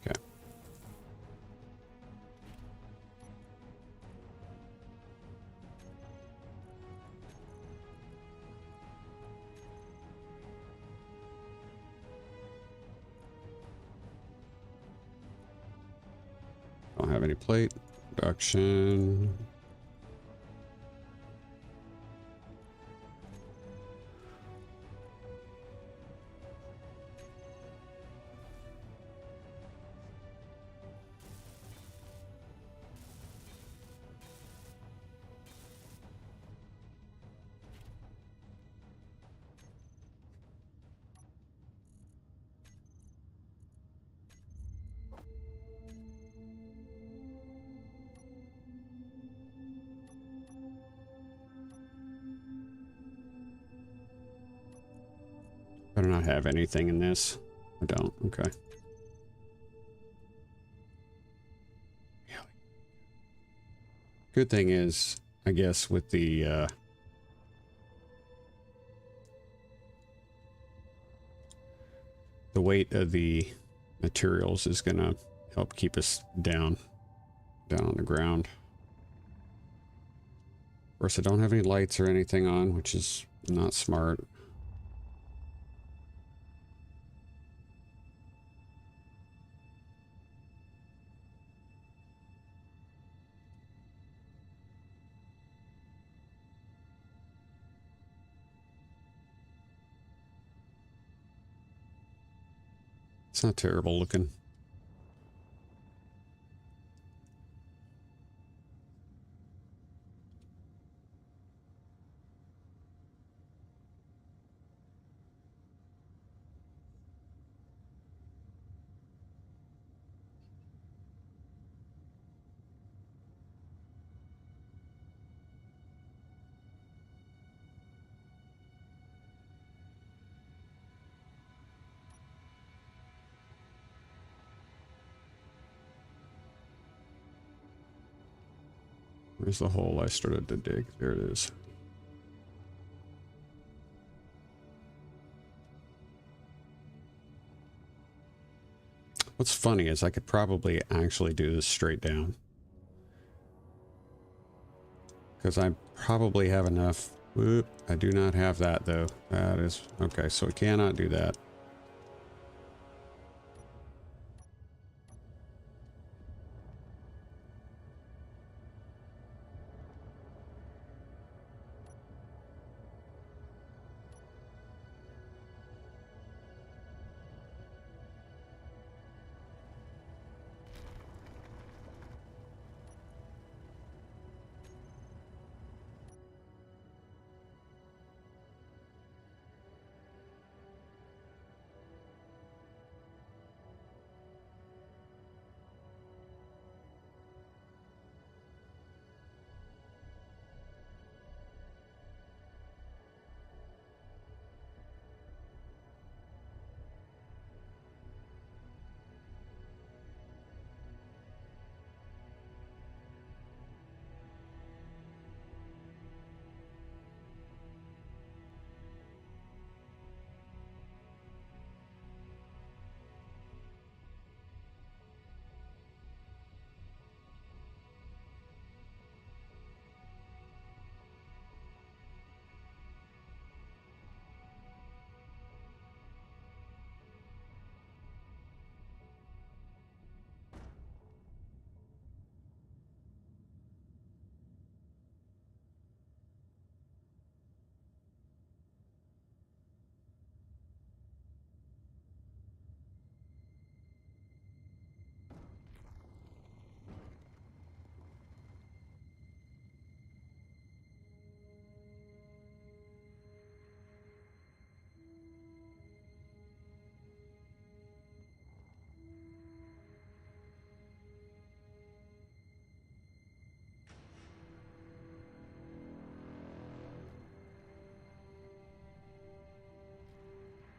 Okay. Don't have any plate. Production. Better not have anything in this. I don't. Okay. Good thing is, I guess, with the weight of the materials is gonna help keep us down on the ground. Of course, I don't have any lights or anything on, which is not smart. It's not terrible looking. Where's the hole I started to dig? There it is. What's funny is I could probably actually do this straight down. Because I probably have enough. Whoop, I do not have that though. That is, okay, so I cannot do that.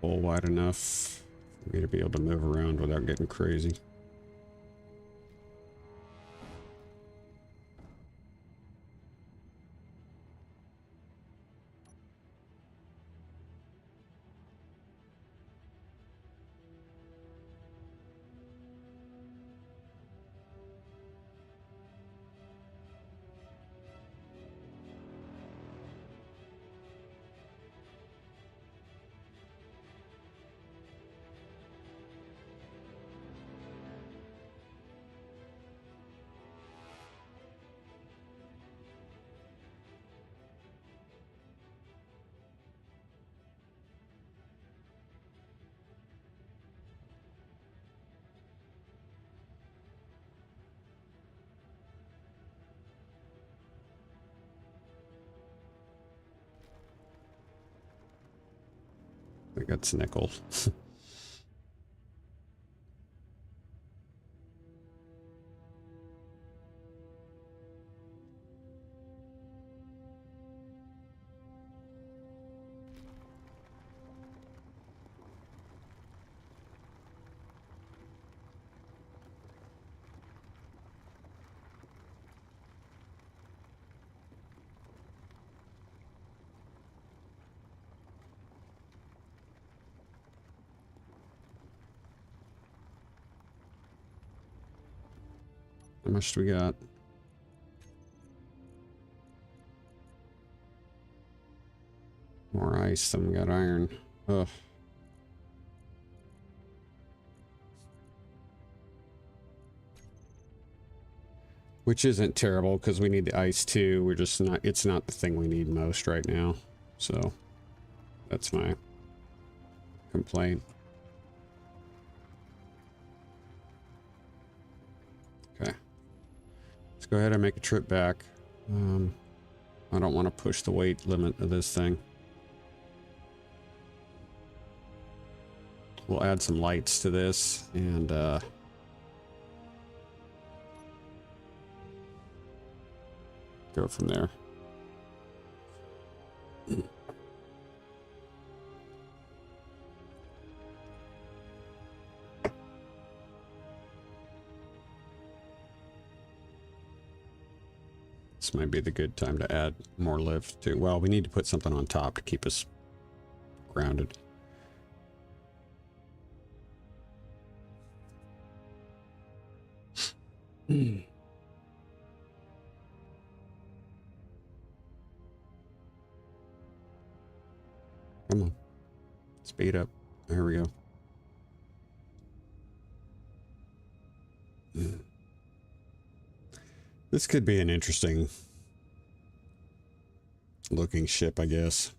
hole wide enough for me to be able to move around without getting crazy. I think that's nickel. How much do we got? More ice than we got iron. Ugh. Which isn't terrible because we need the ice too. We're just not, it's not the thing we need most right now. So that's my complaint. Okay. Let's go ahead and make a trip back. I don't want to push the weight limit of this thing. We'll add some lights to this and go from there. This might be the good time to add more lift to. Well, we need to put something on top to keep us grounded. Come on. Speed up. There we go. This could be an interesting looking ship, I guess.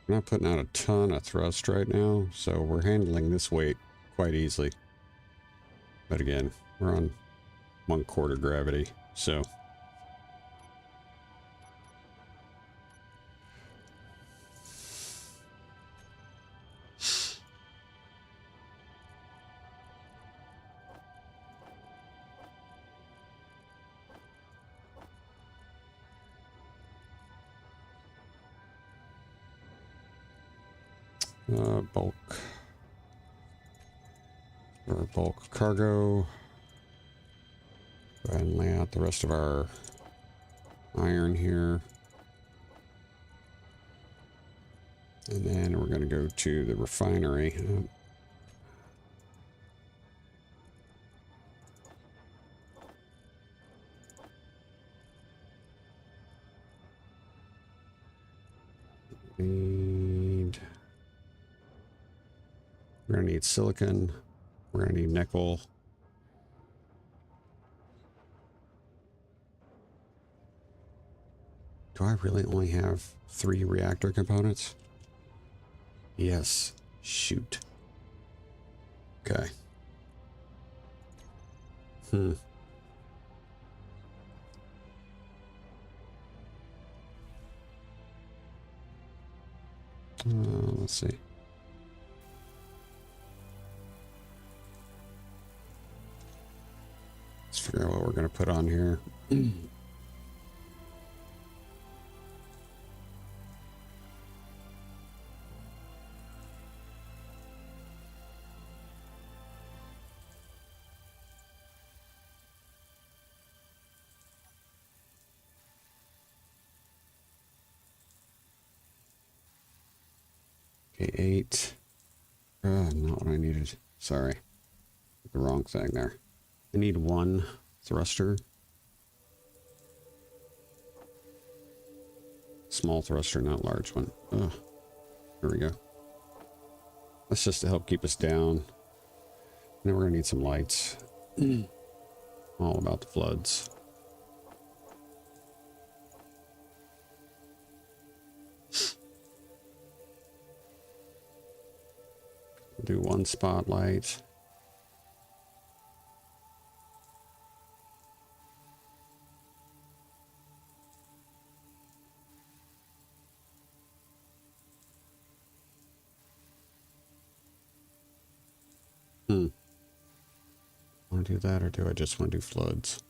We're not putting out a ton of thrust right now, so we're handling this weight quite easily. But again, we're on 1/4 gravity, so bulk or bulk cargo. Go ahead and lay out the rest of our iron here. And then we're going to go to the refinery. We're going to need silicon. We're going to need nickel. Do I really only have 3 reactor components? Yes. Shoot. Okay. Let's see. Let's figure out what we're going to put on here. Okay, 8. Not what I needed. Sorry. The wrong thing there. I need 1 thruster. Small thruster, not large one. Oh, there we go. That's just to help keep us down. And then we're going to need some lights. All about the floods. Do 1 spotlight. Want to do that, or do I just want to do floods?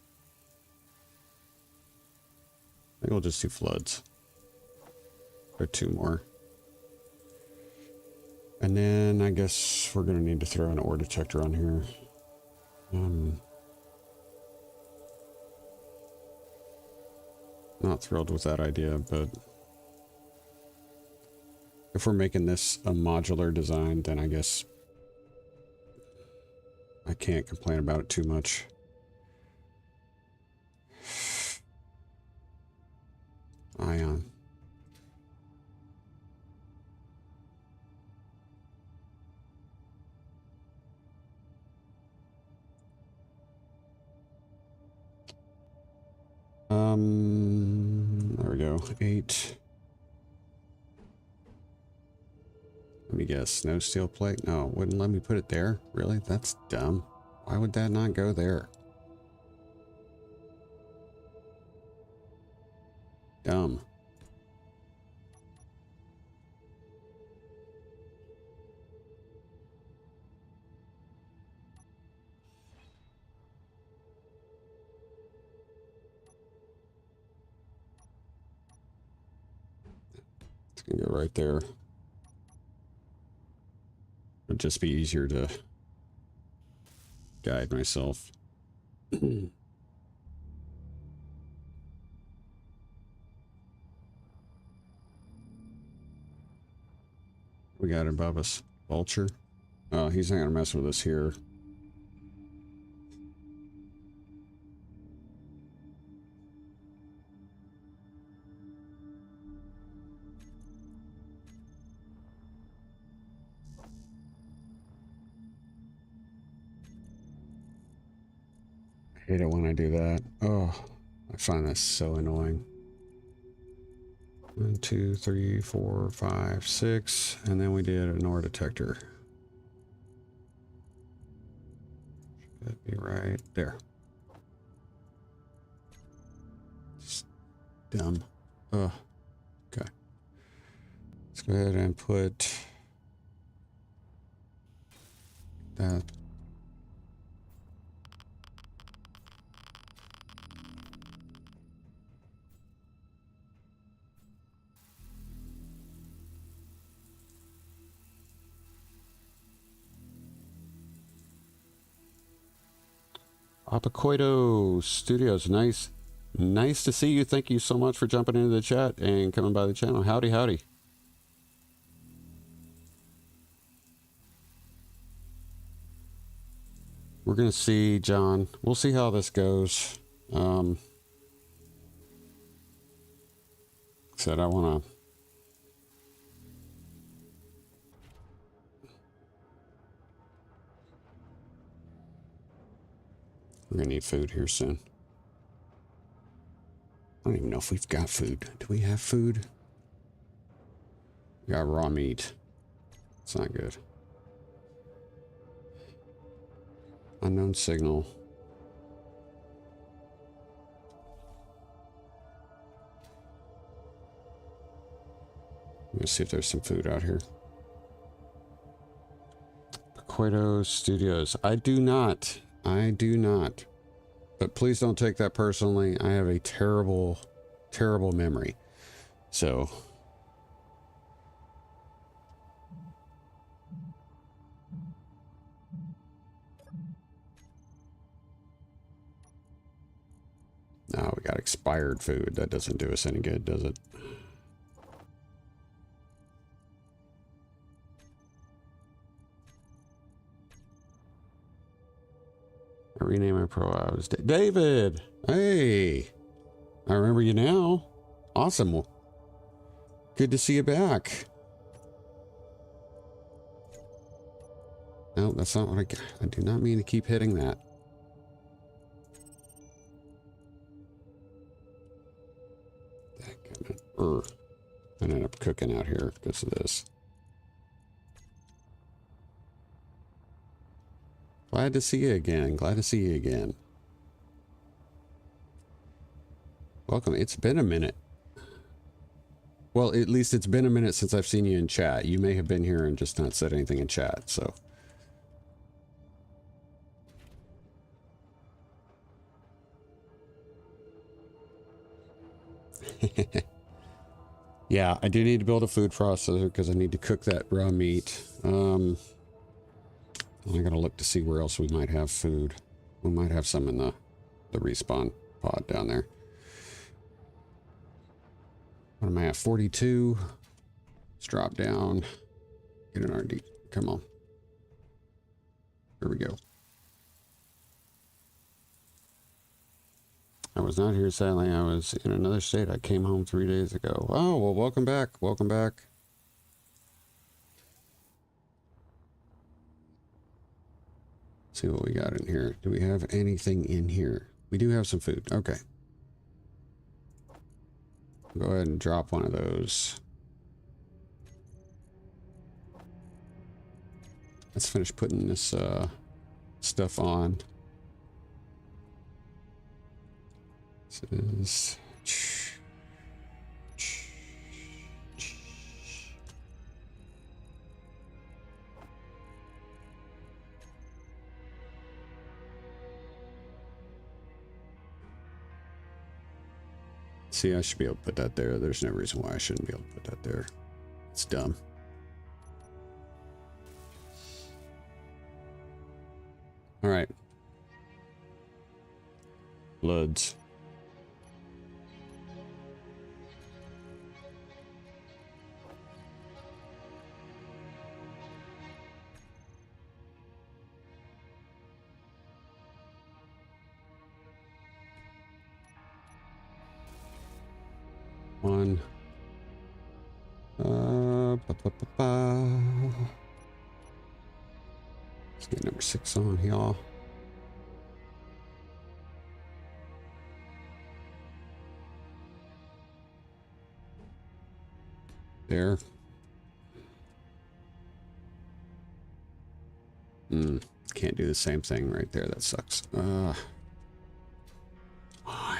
I think we'll just do floods. Or 2 more. And then I guess we're going to need to throw an ore detector on here. Not thrilled with that idea, but if we're making this a modular design, then I guess I can't complain about it too much. Ion. There we go. 8. Let me guess. No steel plate? No, it wouldn't let me put it there. Really? That's dumb. Why would that not go there? Dumb. It's gonna go right there. It'd just be easier to guide myself. We got above us. Vulture. Oh, he's not gonna mess with us here. I hate it when I do that. Oh, I find that so annoying. 1, 2, 3, 4, 5, 6, and then we did an ore detector. Should be right there. Just dumb. Oh, okay. Let's go ahead and put that. Apacoido Studios, nice Nice to see you. Thank you so much for jumping into the chat and coming by the channel. Howdy, howdy. We're going to see, John. We'll see how this goes. Said I want to... We're going to need food here soon. I don't even know if we've got food. Do we have food? We got raw meat. It's not good. Unknown signal. Let's see if there's some food out here. Quato Studios. I do not. I do not. But please don't take that personally. I have a terrible, terrible memory. So... No, we got expired food. That doesn't do us any good, does it? I rename my profile. David! Hey! I remember you now. Awesome. Good to see you back. No, that's not what I do not mean to keep hitting that. I ended up cooking out here because of this. Glad to see you again. Glad to see you again. Welcome. It's been a minute. Well, at least it's been a minute since I've seen you in chat. You may have been here and just not said anything in chat, so. Yeah, I do need to build a food processor because I need to cook that raw meat. I gotta look to see where else we might have food. We might have some in the respawn pod down there. What am I at? 42. Let's drop down. Get an RD. Come on. Here we go. I was not here, sadly. I was in another state. I came home 3 days ago. Oh, well, welcome back. Welcome back. See what we got in here. Do we have anything in here? We do have some food. Okay. Go ahead and drop one of those. Let's finish putting this stuff on. This is... See, I should be able to put that there. There's no reason why I shouldn't be able to put that there. It's dumb. All right. Bloods. One. Let's get number 6 on, y'all. There. Can't do the same thing right there. That sucks. Come on.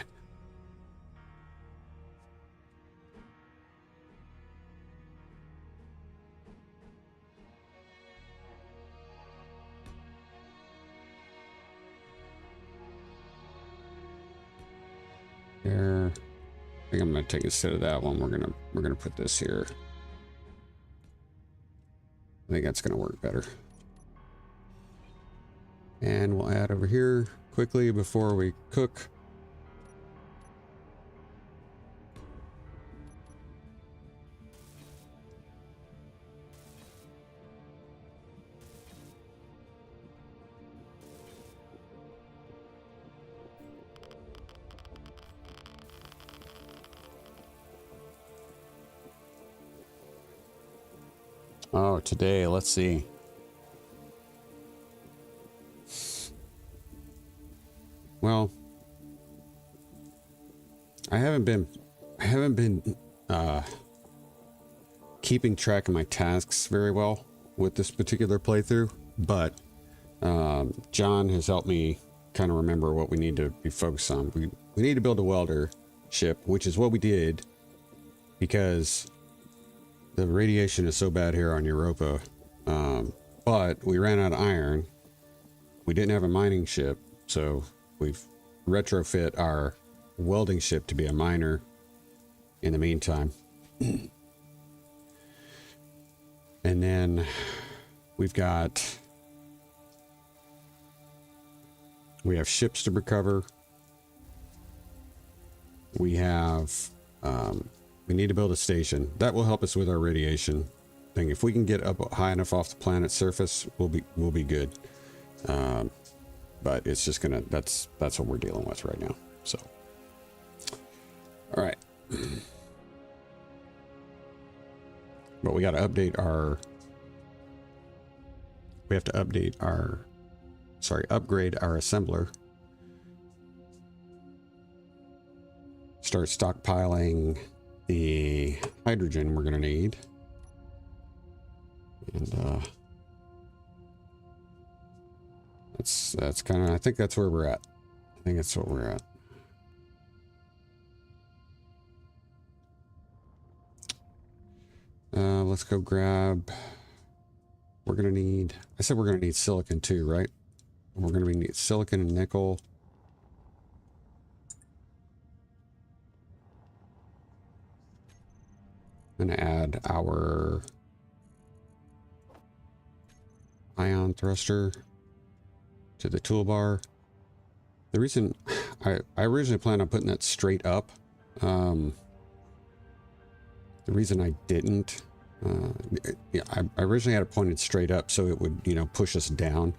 There. I think I'm gonna take instead of that one. We're gonna put this here. I think that's gonna work better. And we'll add over here quickly before we cook. Oh, today, let's see. Well, I haven't been keeping track of my tasks very well with this particular playthrough, but John has helped me kind of remember what we need to be focused on. We need to build a welder ship, which is what we did, because the radiation is so bad here on Europa. But we ran out of iron. We didn't have a mining ship, so we've retrofit our welding ship to be a miner in the meantime. And then we have ships to recover. We need to build a station that will help us with our radiation thing. If we can get up high enough off the planet's surface, we'll be good. But it's just that's what we're dealing with right now. So, all right. But we got to upgrade our assembler. Start stockpiling the hydrogen we're going to need. And that's kind of, I think that's where we're at. I think that's what we're at. Let's go grab, we're going to need, I said we're going to need silicon too, right? We're going to need silicon and nickel. I'm going to add our ion thruster to the toolbar. The reason I originally planned on putting that straight up. The reason I didn't, I originally had it pointed straight up so it would, push us down.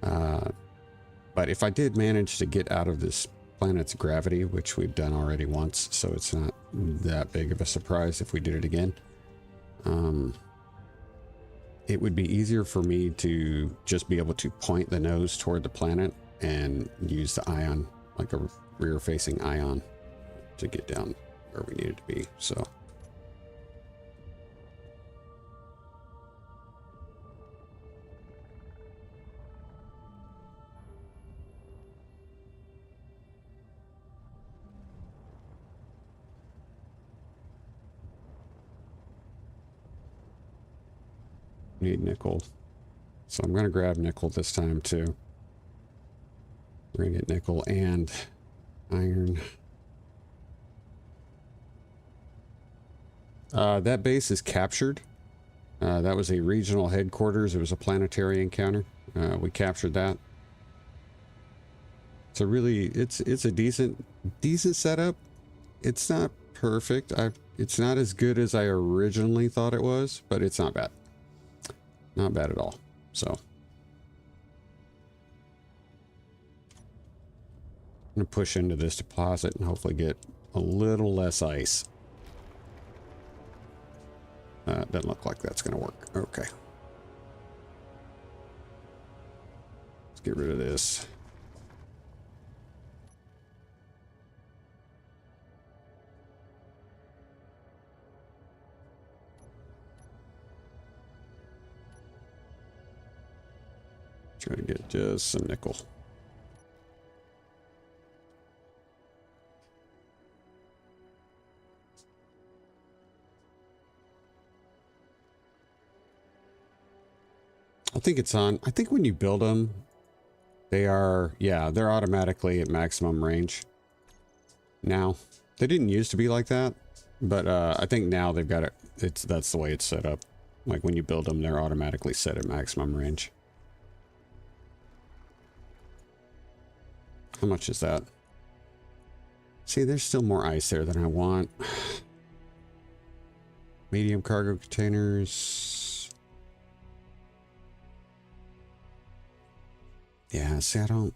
But if I did manage to get out of this planet's gravity, which we've done already once, so it's not that big of a surprise if we did it again, it would be easier for me to just be able to point the nose toward the planet and use the ion, like a rear-facing ion, to get down where we needed to be. So need nickel, so I'm going to grab nickel this time too. We're going to get nickel and iron. That base is captured. That was a regional headquarters. It was a planetary encounter. We captured that. So really, it's a decent setup. It's not perfect. It's not as good as I originally thought it was, but it's not bad. Not bad at all. So I'm going to push into this deposit and hopefully get a little less ice. Doesn't look like that's going to work. Okay. Let's get rid of this. Try to get just some nickel. I think it's on. I think when you build them, they're automatically at maximum range. Now, they didn't used to be like that, but I think now they've got it. That's the way it's set up. Like when you build them, they're automatically set at maximum range. How much is that? See, there's still more ice there than I want. Medium cargo containers. Yeah, see, I don't...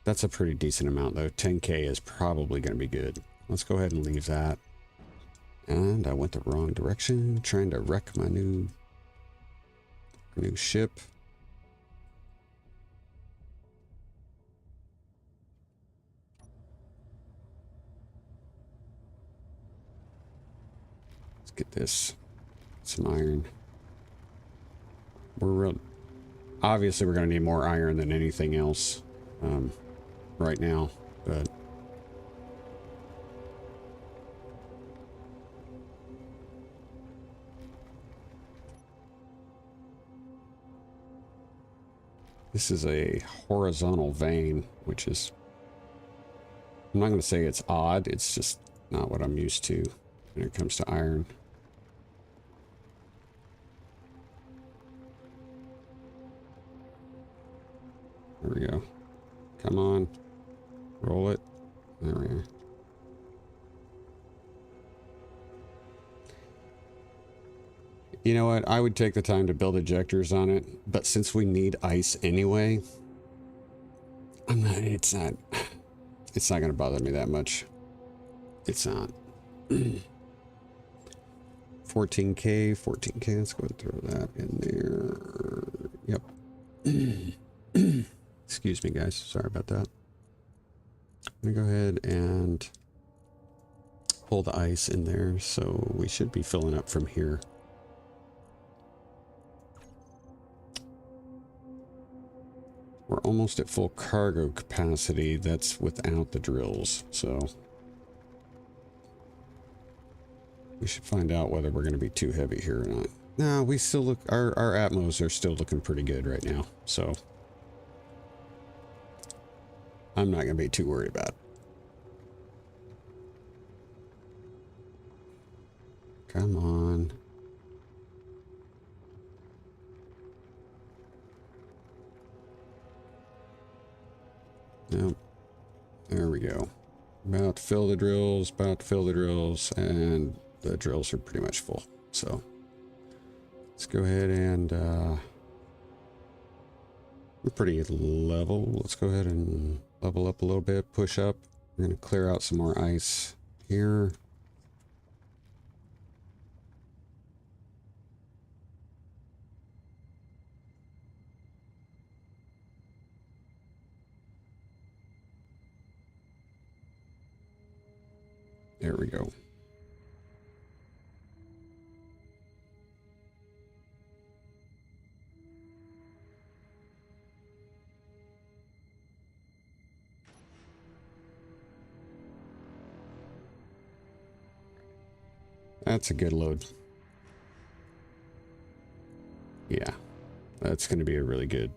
That's a pretty decent amount, though. 10K is probably going to be good. Let's go ahead and leave that. And I went the wrong direction, trying to wreck my new ship. Let's get this. Some iron. Obviously we're going to need more iron than anything else right now, but this is a horizontal vein, which is, I'm not going to say it's odd, it's just not what I'm used to when it comes to iron. There we go. Come on. Roll it. There we are. You know what? I would take the time to build ejectors on it, but since we need ice anyway, it's not going to bother me that much. It's not. 14K, 14K. Let's go ahead and throw that in there. Yep. Excuse me, guys. Sorry about that. I'm going to go ahead and pull the ice in there, so we should be filling up from here. We're almost at full cargo capacity. That's without the drills, so we should find out whether we're going to be too heavy here or not. No, we still look, our atmos are still looking pretty good right now, so I'm not going to be too worried about it. Come on. Nope. There we go. About to fill the drills, and the drills are pretty much full. So let's go ahead and we're pretty level. Let's go ahead and level up a little bit, push up. We're going to clear out some more ice here. There we go. That's a good load. Yeah, that's going to be a really good.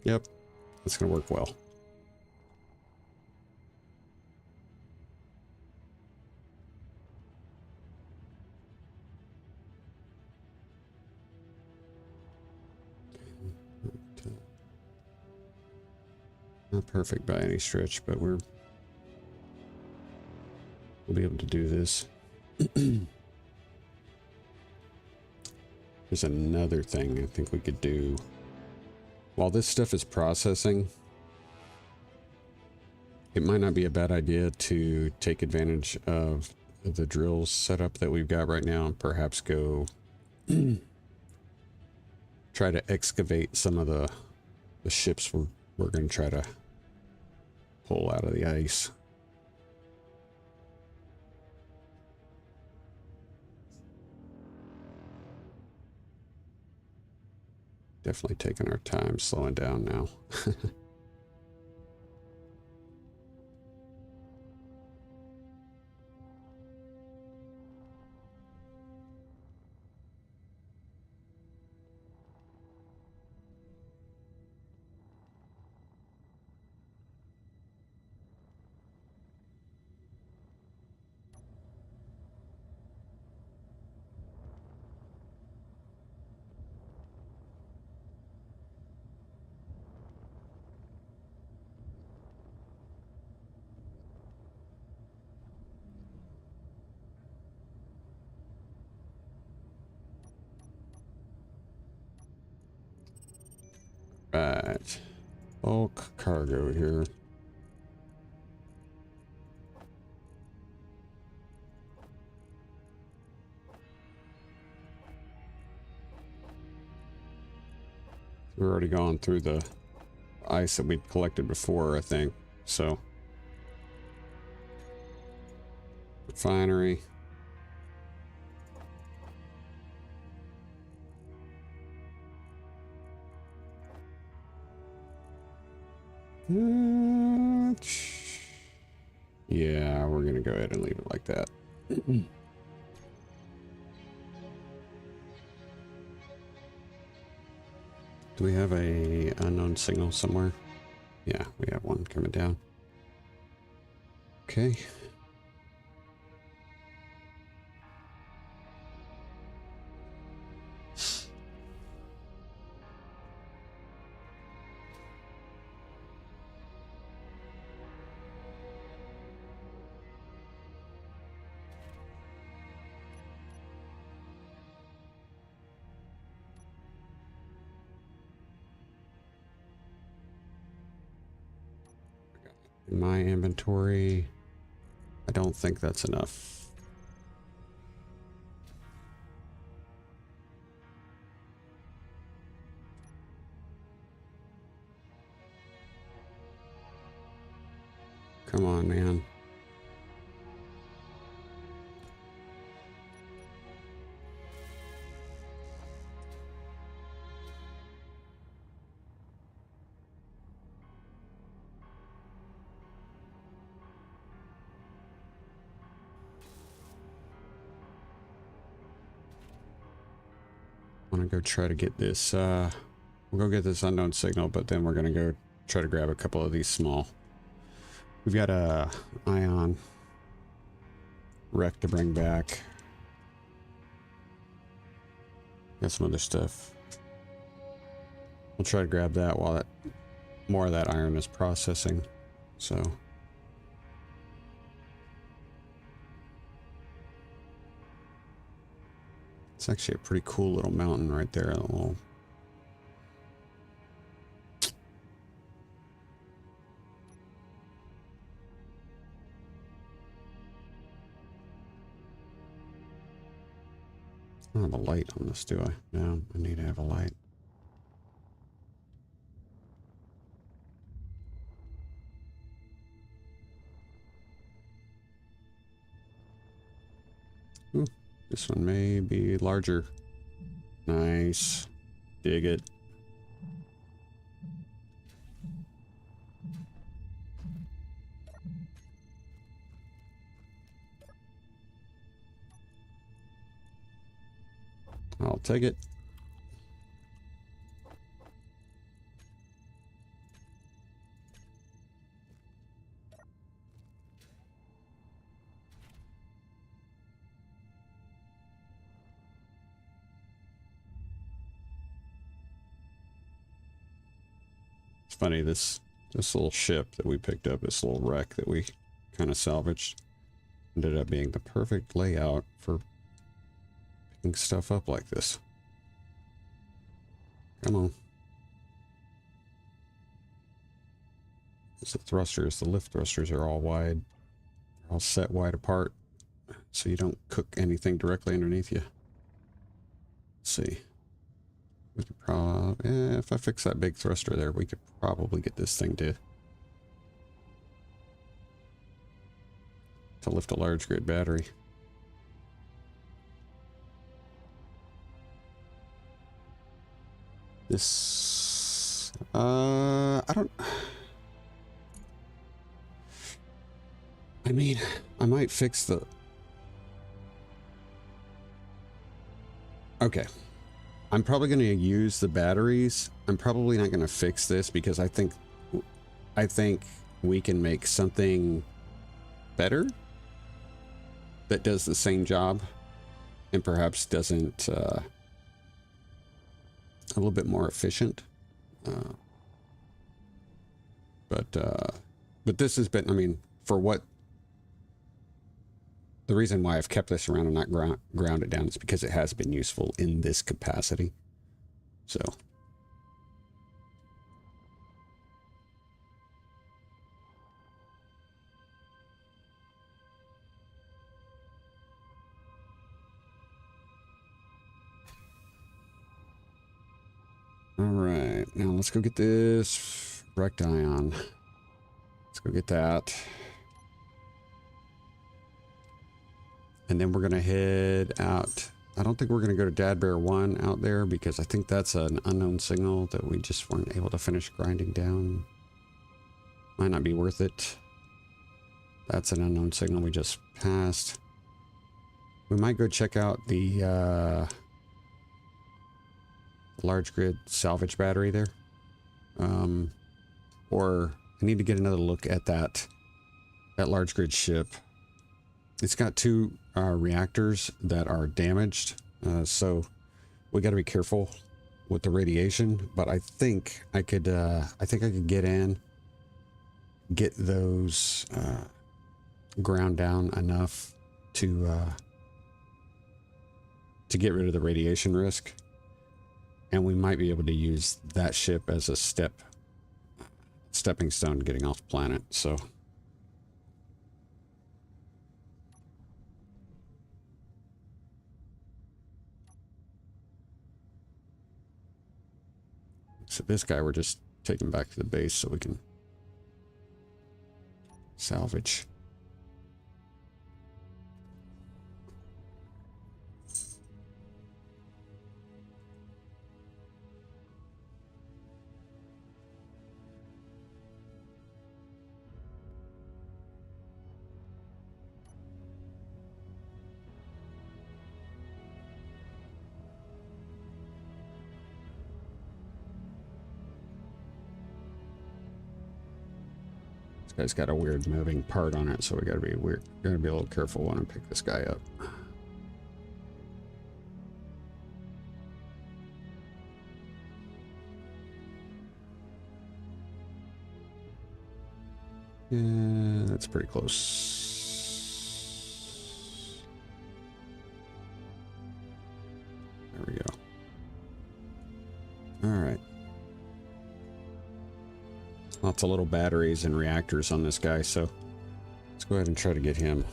Yep, that's going to work well. Not perfect by any stretch, but we'll be able to do this. There's another thing I think we could do. While this stuff is processing, it might not be a bad idea to take advantage of the drills setup that we've got right now and perhaps go try to excavate some of the ships we're going to try to pull out of the ice. Definitely taking our time, slowing down now. Right. Bulk cargo here. We're already gone through the ice that we'd collected before, I think. So, refinery. Yeah, we're gonna go ahead and leave it like that. Do we have a unknown signal somewhere? Yeah, we have one coming down. Okay. In my inventory, I don't think that's enough. Come on, man. I want to go try to get this, we'll go get this unknown signal, but then we're going to go try to grab a couple of these small. We've got a ion wreck to bring back. Got some other stuff. We'll try to grab that while that more of that iron is processing. So it's actually a pretty cool little mountain right there. A little I don't have a light on this, do I? No, I need to have a light. Ooh, this one may be larger. Nice. Dig it. I'll take it. It's funny, this little ship that we picked up, this little wreck that we kind of salvaged, ended up being the perfect layout for picking stuff up like this. Come on. The thrusters, the lift thrusters are all wide. They're all set wide apart, so you don't cook anything directly underneath you. Let's see. We could probably, if I fix that big thruster there, we could probably get this thing to lift a large grid battery. This, I don't, I mean, I might fix the, okay. I'm probably going to use the batteries. I'm probably not going to fix this because I think we can make something better that does the same job and perhaps doesn't, a little bit more efficient. But this has been, I mean, for what, the reason why I've kept this around and not ground it down is because it has been useful in this capacity. So. All right. now let's go get this wrecked ion. Let's go get that. And then we're going to head out. I don't think we're going to go to DADBEAR 1 out there because I think that's an unknown signal that we just weren't able to finish grinding down. Might not be worth it. That's an unknown signal we just passed. We might go check out the large grid salvage battery there. Or I need to get another look at that large grid ship. It's got two reactors that are damaged, so we got to be careful with the radiation. But I think I could get in, get those ground down enough to get rid of the radiation risk, and we might be able to use that ship as a stepping stone getting off the planet. So. So this guy we're just taking back to the base so we can salvage. Guy's got a weird moving part on it, so we gotta be a little careful when I pick this guy up. Yeah, that's pretty close. There we go. All right. Lots of little batteries and reactors on this guy, so let's go ahead and try to get him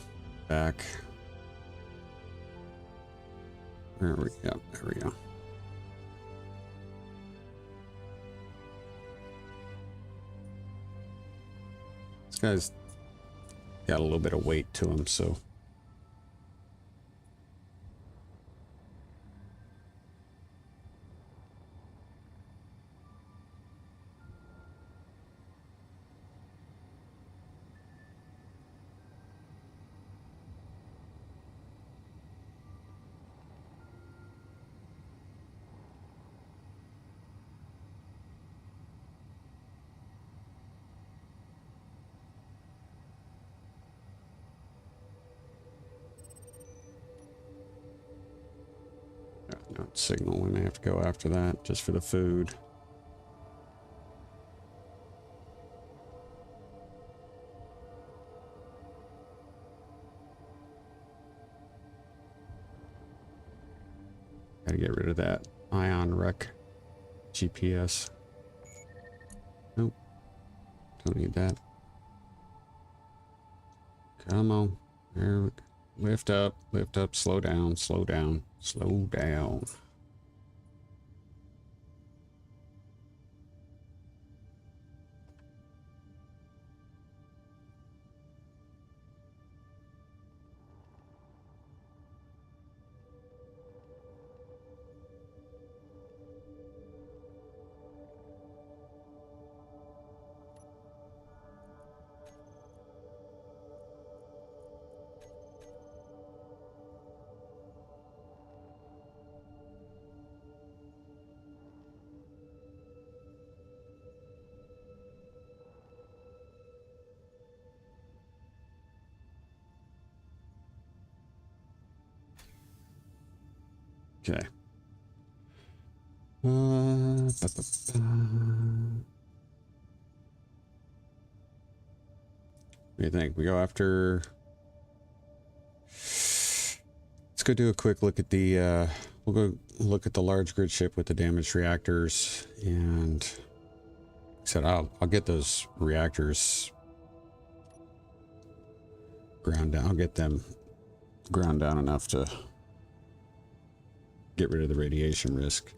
back. There we go. This guy's got a little bit of weight to him, so no signal. We may have to go after that just for the food. Gotta get rid of that ion wreck GPS. Nope, don't need that. Come on, there we go. Lift up, slow down, slow down, slow down. Okay. What do you think? We go after... Let's go do a quick look at the... we'll go look at the large grid ship with the damaged reactors, and... Like I said, I'll get those reactors ground down. I'll get them ground down enough to get rid of the radiation risk.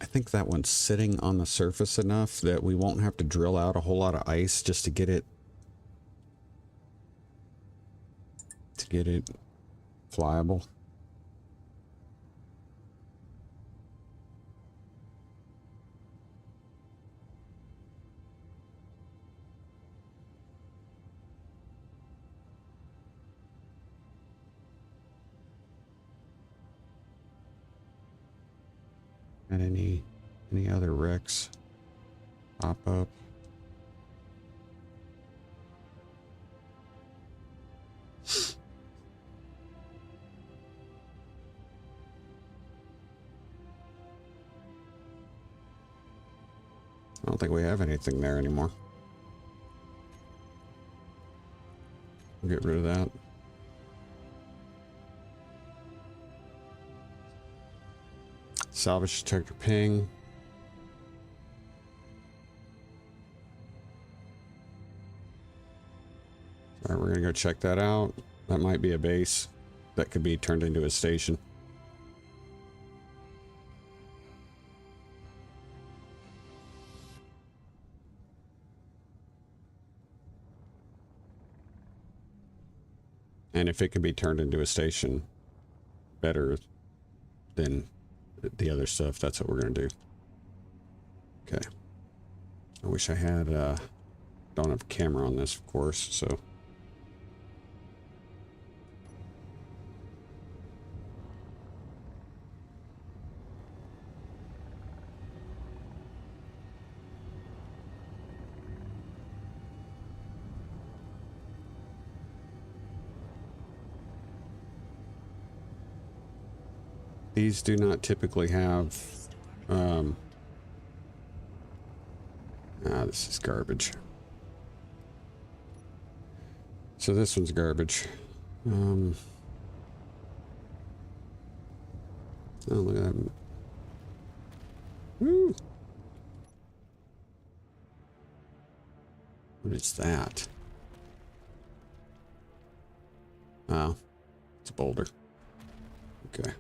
I think that one's sitting on the surface enough that we won't have to drill out a whole lot of ice just to get it flyable. And any other wrecks pop up? I don't think we have anything there anymore. We'll get rid of that. Salvage detector ping. All right, we're gonna go check that out. That might be a base that could be turned into a station. And if it can be turned into a station better than the other stuff, that's what we're going to do. Okay. I wish I had, don't have a camera on this, of course, so. These do not typically have, this is garbage. So this one's garbage. Oh, look at that. Woo! What is that? Oh, it's a boulder. Okay.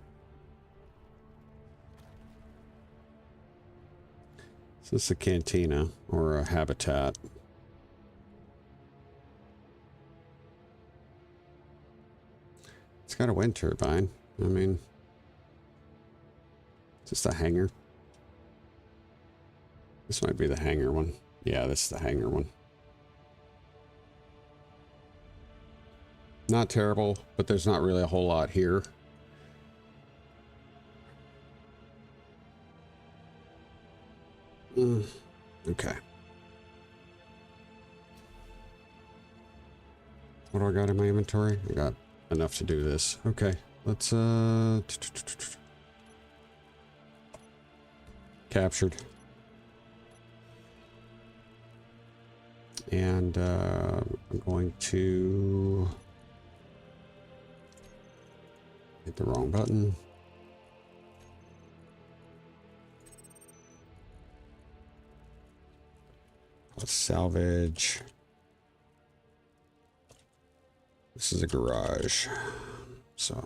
So this is a cantina or a habitat. It's got a wind turbine. I mean, is this the hangar? This might be the hangar one. Yeah, this is the hangar one. Not terrible, but there's not really a whole lot here. Okay. What do I got in my inventory? I got enough to do this. Okay, let's captured. And I'm going to hit the wrong button. Let's salvage. This is a garage, so.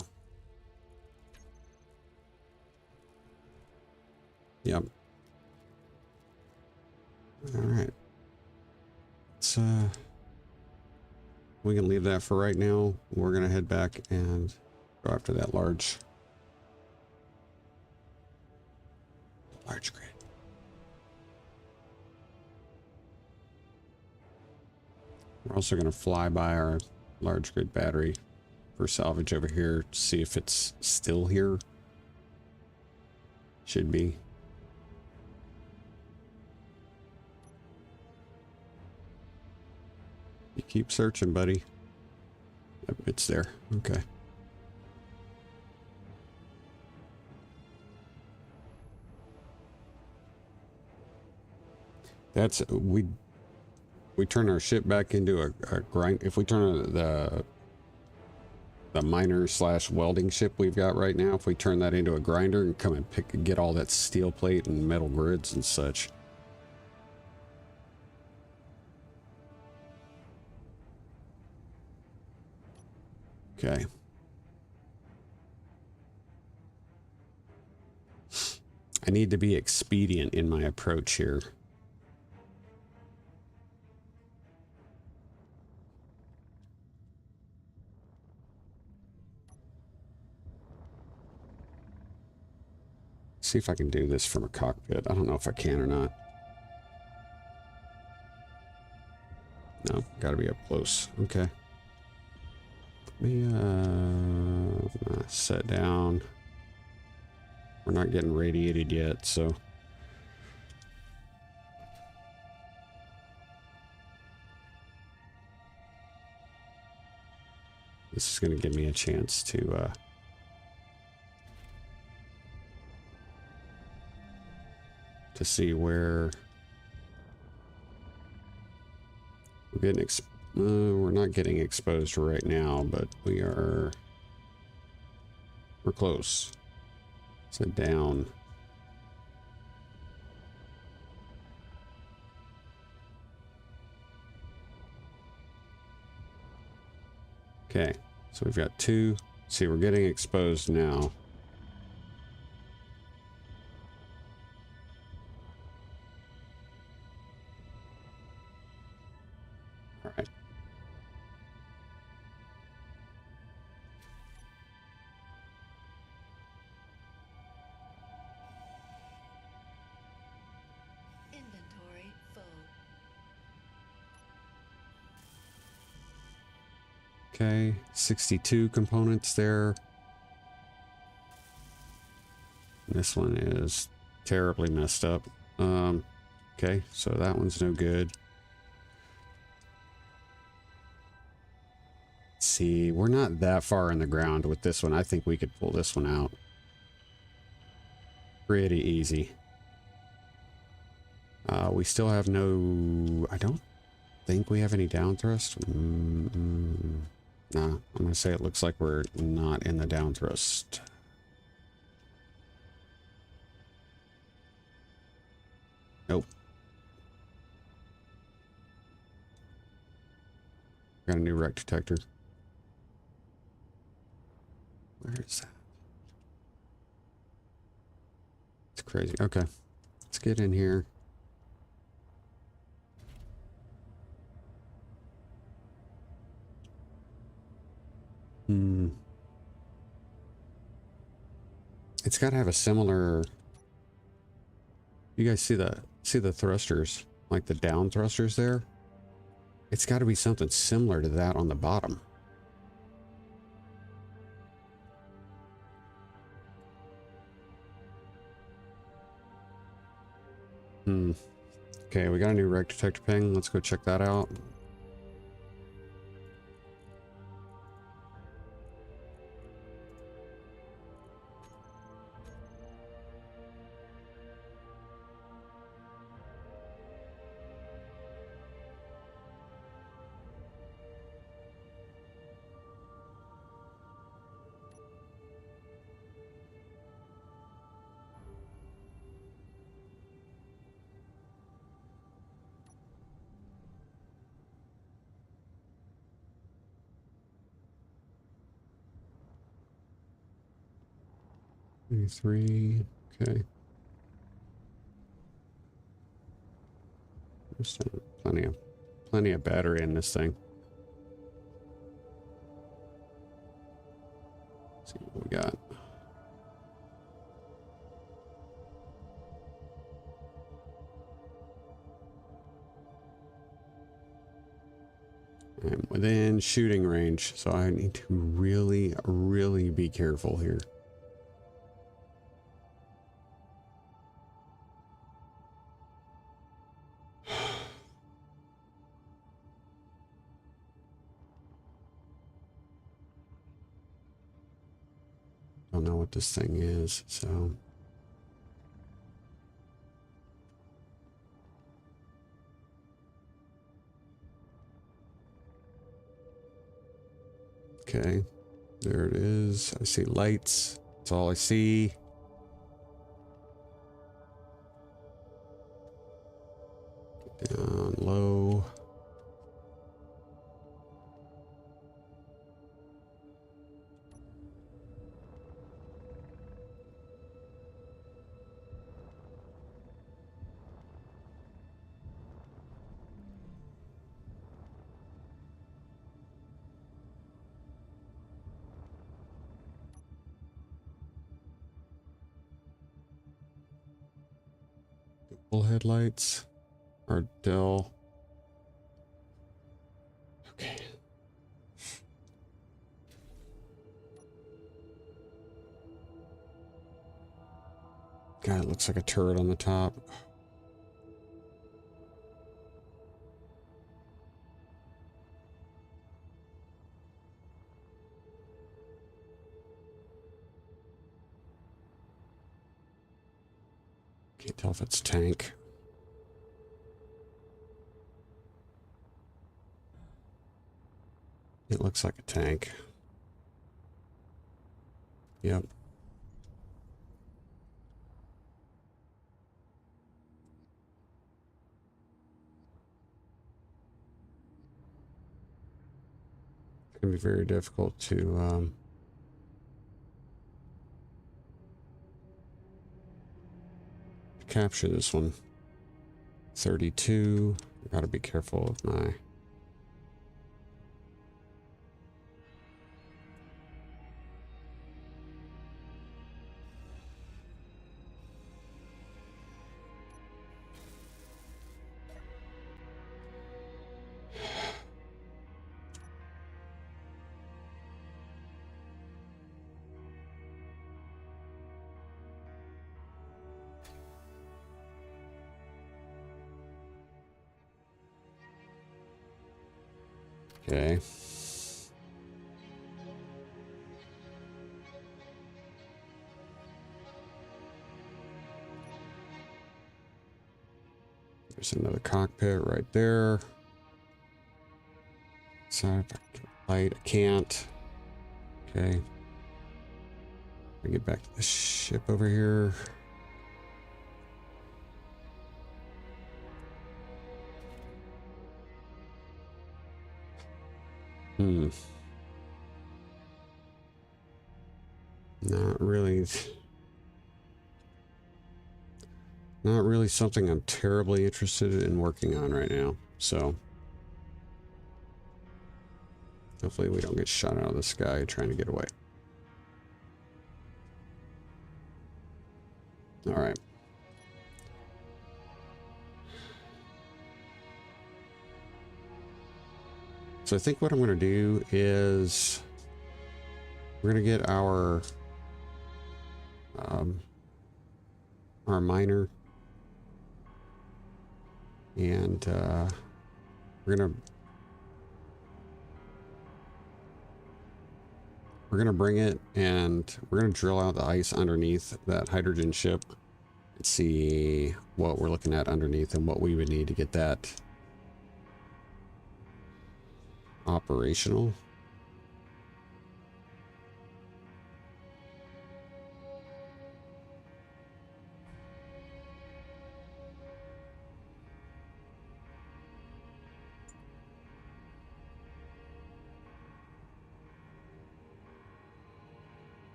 Yep. All right. Let's, we can leave that for right now. We're gonna head back and go after that large grid. We're also going to fly by our large grid battery for salvage over here to see if it's still here. Should be. You keep searching, buddy. Yep, it's there. Okay. That's we turn our ship back into a grind. If we turn the miner / welding ship we've got right now, if we turn that into a grinder and come and get all that steel plate and metal grids and such. Okay. I need to be expedient in my approach here. See if I can do this from a cockpit. I don't know if I can or not. No, gotta be up close. Okay. Let me set down. We're not getting radiated yet, so. This is gonna give me a chance to see where we're getting we're not getting exposed right now, but we're close. So down. Okay, so we've got two. See, we're getting exposed now. All right. Inventory full. Okay, 62 components there. This one is terribly messed up. Okay, so that one's no good. Let's see, we're not that far in the ground with this one. I think we could pull this one out pretty easy. We still have no... I don't think we have any down thrust. Nah, I'm gonna say it looks like we're not in the down thrust. Nope. Got a new wreck detector. Where is that? It's crazy. Okay. Let's get in here. It's got to have a similar... You guys see the thrusters, like the down thrusters there? It's got to be something similar to that on the bottom. Okay, we got a new wreck detector ping. Let's go check that out. Three. Okay. There's plenty of battery in this thing. Let's see what we got. I'm within shooting range, so I need to really, really be careful here. Don't know what this thing is, so... Okay, there it is. I see lights. That's all I see. Down low. Full headlights. Or Dell. Okay. God, it looks like a turret on the top. Can't tell if it's tank. It looks like a tank. Yep. It's gonna be very difficult to capture this one. 32. I gotta be careful of my. Okay. There's another cockpit right there. Sorry if I can light. I can't. Okay. I get back to the ship over here. Not really. Not really something I'm terribly interested in working on right now. So hopefully we don't get shot out of the sky trying to get away. All right. So I think what I'm going to do is we're going to get our miner, and we're gonna bring it, and we're gonna drill out the ice underneath that hydrogen ship and see what we're looking at underneath and what we would need to get that operational.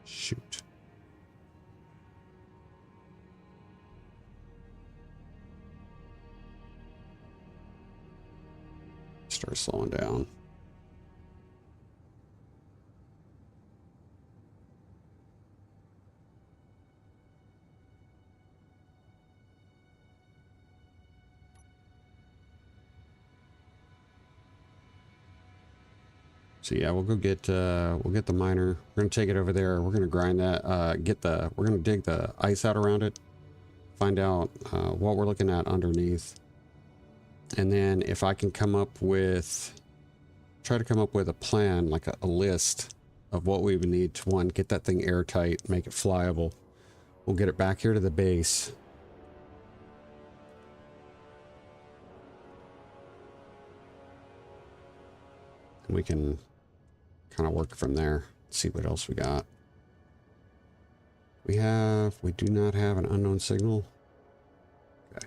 Shoot. Start slowing down. So yeah, we'll go get we'll get the miner. We're gonna take it over there. We're gonna grind that. We're gonna dig the ice out around it. Find out what we're looking at underneath, and then if I can come up with, try to come up with a plan, like a list of what we would need to, one, get that thing airtight, make it flyable. We'll get it back here to the base. And we can kind of work from there. See what else we got. We do not have an unknown signal. Okay.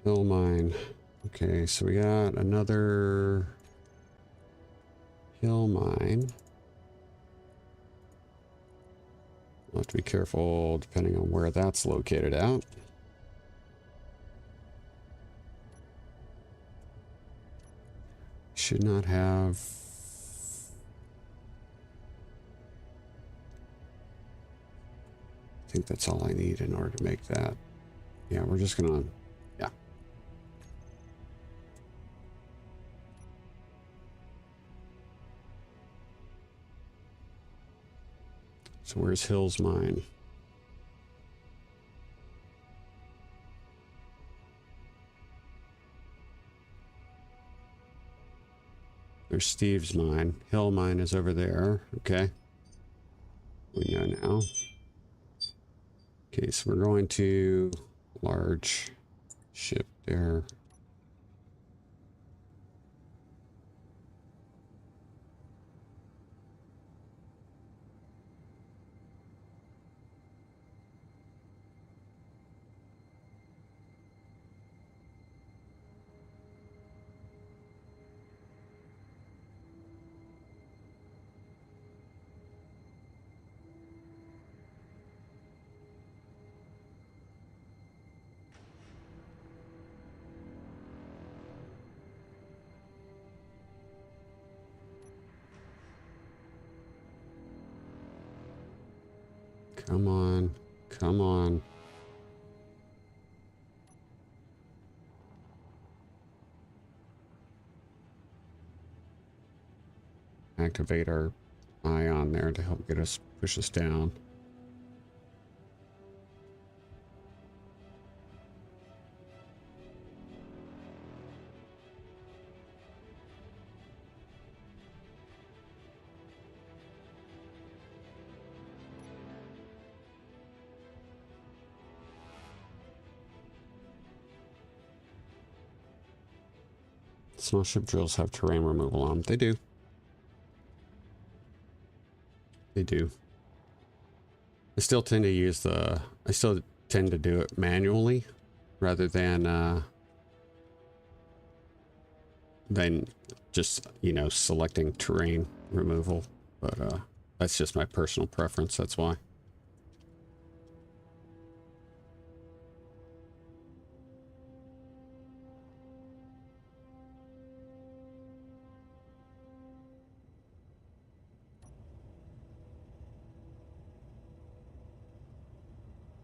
Hill mine. Okay, so we got another hill mine. We'll have to be careful depending on where that's located at. should not have... I think that's all I need in order to make that. Yeah, we're just gonna... Yeah. So where's Hill's mine? There's Steve's mine. Hill mine is over there. Okay. We know now. Okay, so we're going to large ship there. Come on. Come on. Activate our ion there to help get us, push us down. Small ship drills have terrain removal on them. They do. They do. I still tend to use the... I still tend to do it manually rather than just, you know, selecting terrain removal. But that's just my personal preference. That's why.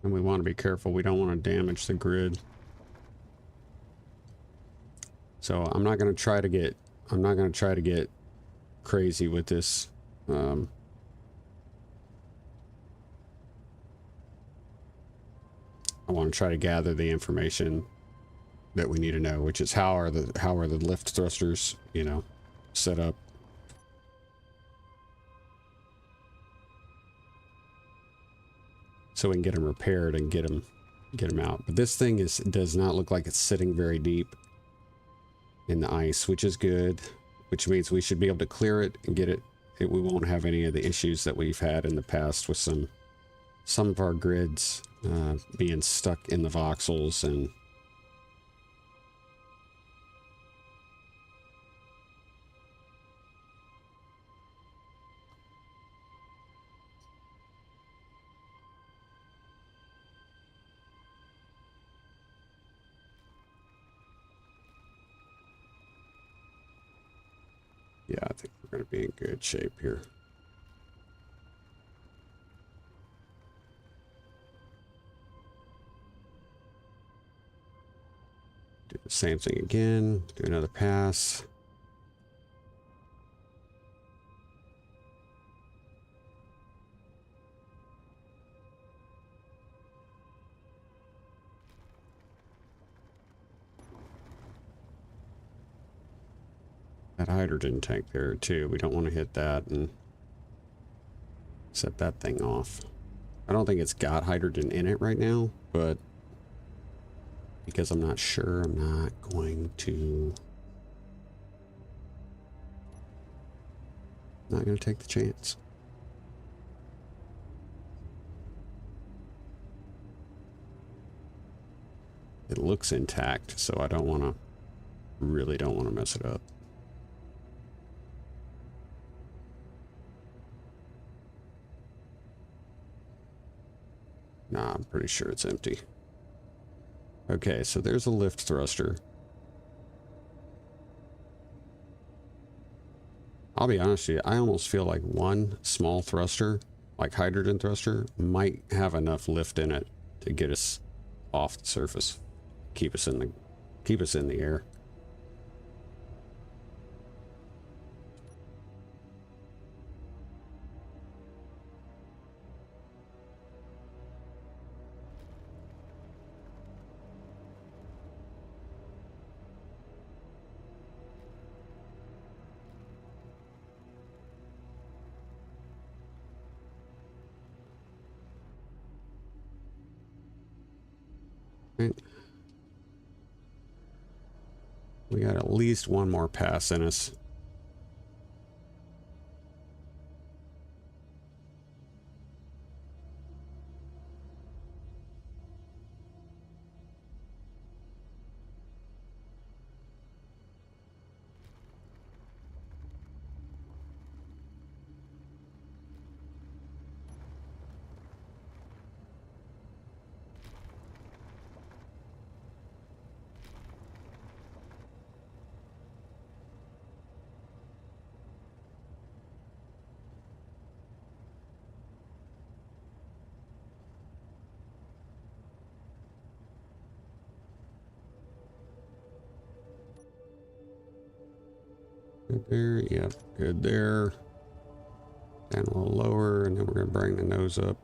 And we want to be careful. We don't want to damage the grid. So I'm not going to try to get crazy with this. I want to try to gather the information that we need to know, which is how are the lift thrusters, you know, set up. So we can get them repaired and get them out. But this thing does not look like it's sitting very deep in the ice, which is good, which means we should be able to clear it and get it. We won't have any of the issues that we've had in the past with some of our grids being stuck in the voxels and yeah, I think we're going to be in good shape here. Do the same thing again. Do another pass. That hydrogen tank there too. We don't want to hit that and set that thing off. I don't think it's got hydrogen in it right now, but because I'm not sure, I'm not going to take the chance. It looks intact, so I really don't want to mess it up. Nah, I'm pretty sure it's empty. Okay, so there's a lift thruster. I'll be honest with you, I almost feel like one small thruster, like hydrogen thruster, might have enough lift in it to get us off the surface, keep us in the air. Right. We got at least one more pass in us. Good there, yep, good there. Down a little lower, and then we're going to bring the nose up.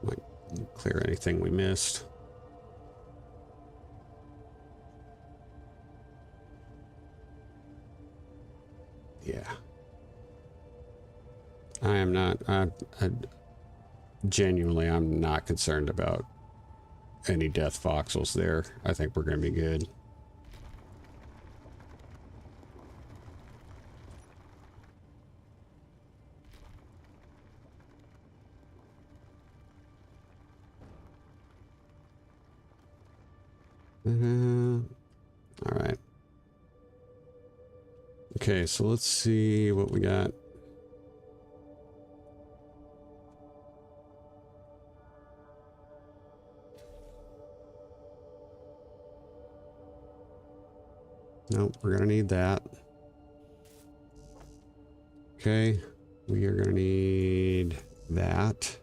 Might clear anything we missed. Yeah. I am not, genuinely, I'm not concerned about any death voxels there. I think we're going to be good. All right. Okay, so let's see what we got. Nope, we're gonna need that. Okay, we are gonna need that.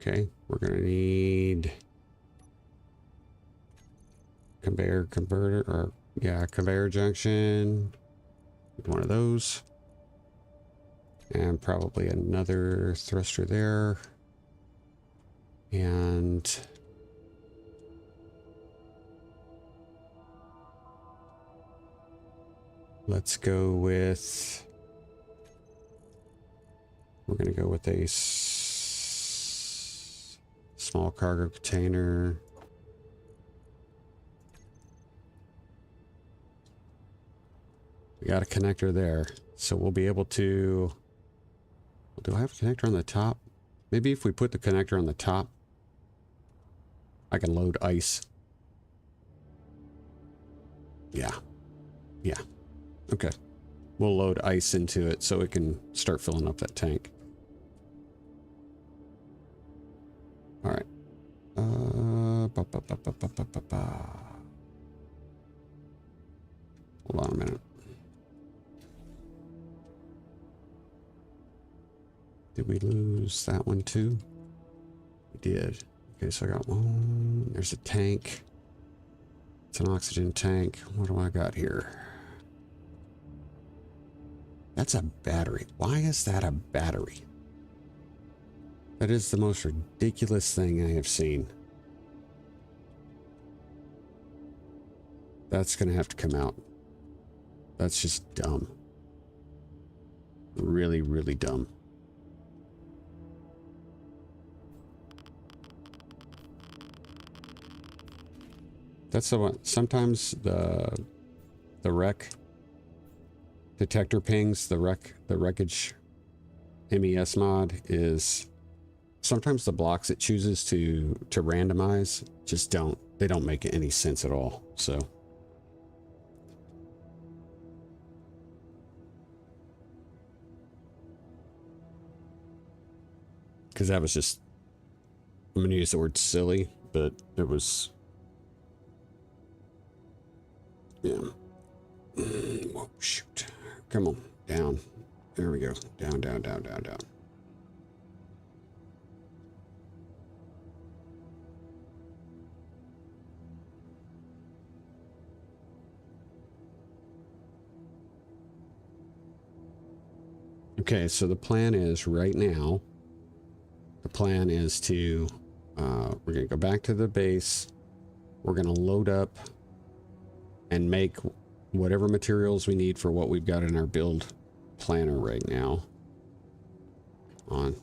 Okay, we're gonna need conveyor converter, or yeah, conveyor junction. One of those. And probably another thruster there. And let's go with, we're going to go with a small cargo container. We got a connector there, so we'll be able to, do I have a connector on the top? Maybe if we put the connector on the top, I can load ice. Yeah. Yeah. Okay. We'll load ice into it so it can start filling up that tank. All right. Hold on a minute. Did we lose that one too? We did. Okay, so I got one. There's a tank. It's an oxygen tank. What do I got here? That's a battery. Why is that a battery? That is the most ridiculous thing I have seen. That's gonna have to come out. That's just dumb. Really, really dumb. That's the one. Sometimes the wreck detector pings, the wreckage MES mod is, sometimes the blocks it chooses to randomize just don't make any sense at all. So because that was just I'm going to use the word silly, but it was, yeah. Whoa, shoot. Come on, down. There we go. Down, down, down, down, down. Okay, so the plan is right now, the plan is to, we're going to go back to the base. We're going to load up and make whatever materials we need for what we've got in our build planner right now. On.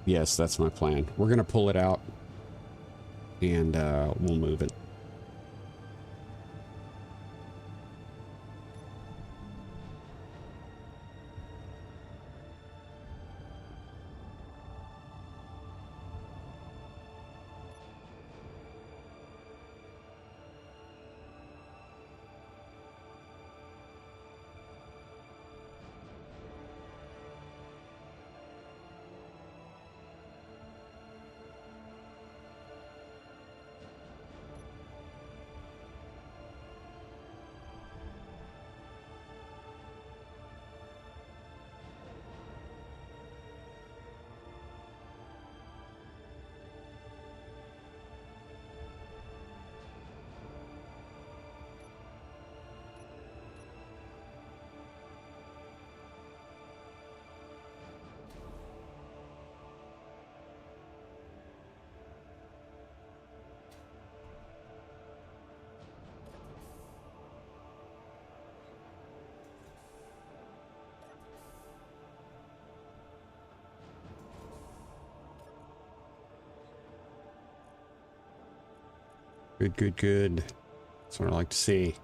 Yes, that's my plan. We're going to pull it out and we'll move it. Good, good, good. That's what I like to see.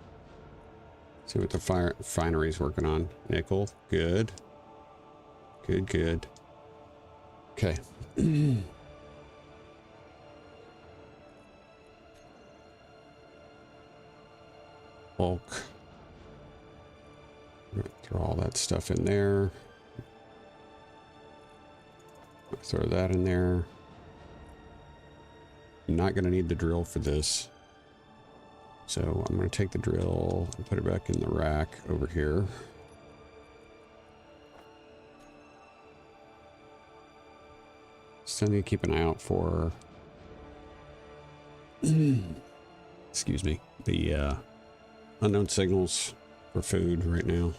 See what the refinery's working on. Nickel, good. Good, good. Okay. Bulk. Throw all that stuff in there. Throw that in there. I'm not going to need the drill for this. So I'm going to take the drill and put it back in the rack over here. Still need to keep an eye out for, excuse me, the unknown signals for food right now.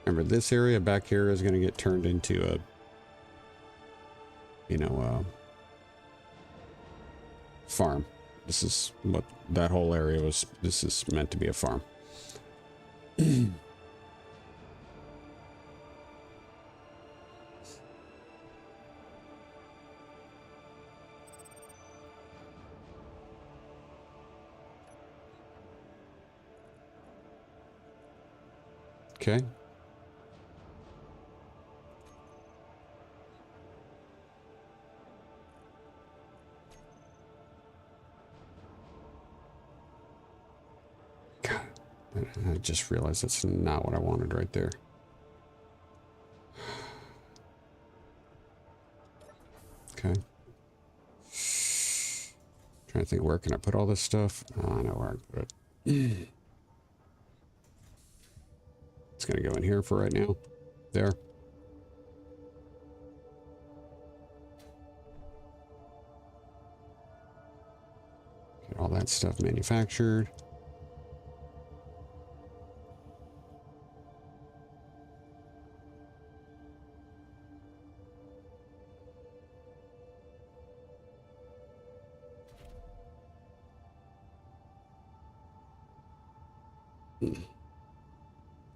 Remember, this area back here is going to get turned into a, you know, farm. This is what that whole area was. This is meant to be a farm. Okay. God, I just realized that's not what I wanted right there. Okay. Trying to think, where can I put all this stuff? Oh, I know where I can put it. It's going to go in here for right now. There. Get all that stuff manufactured.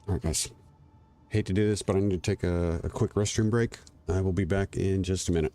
All right, guys. Hate to do this, but I need to take a quick restroom break. I will be back in just a minute.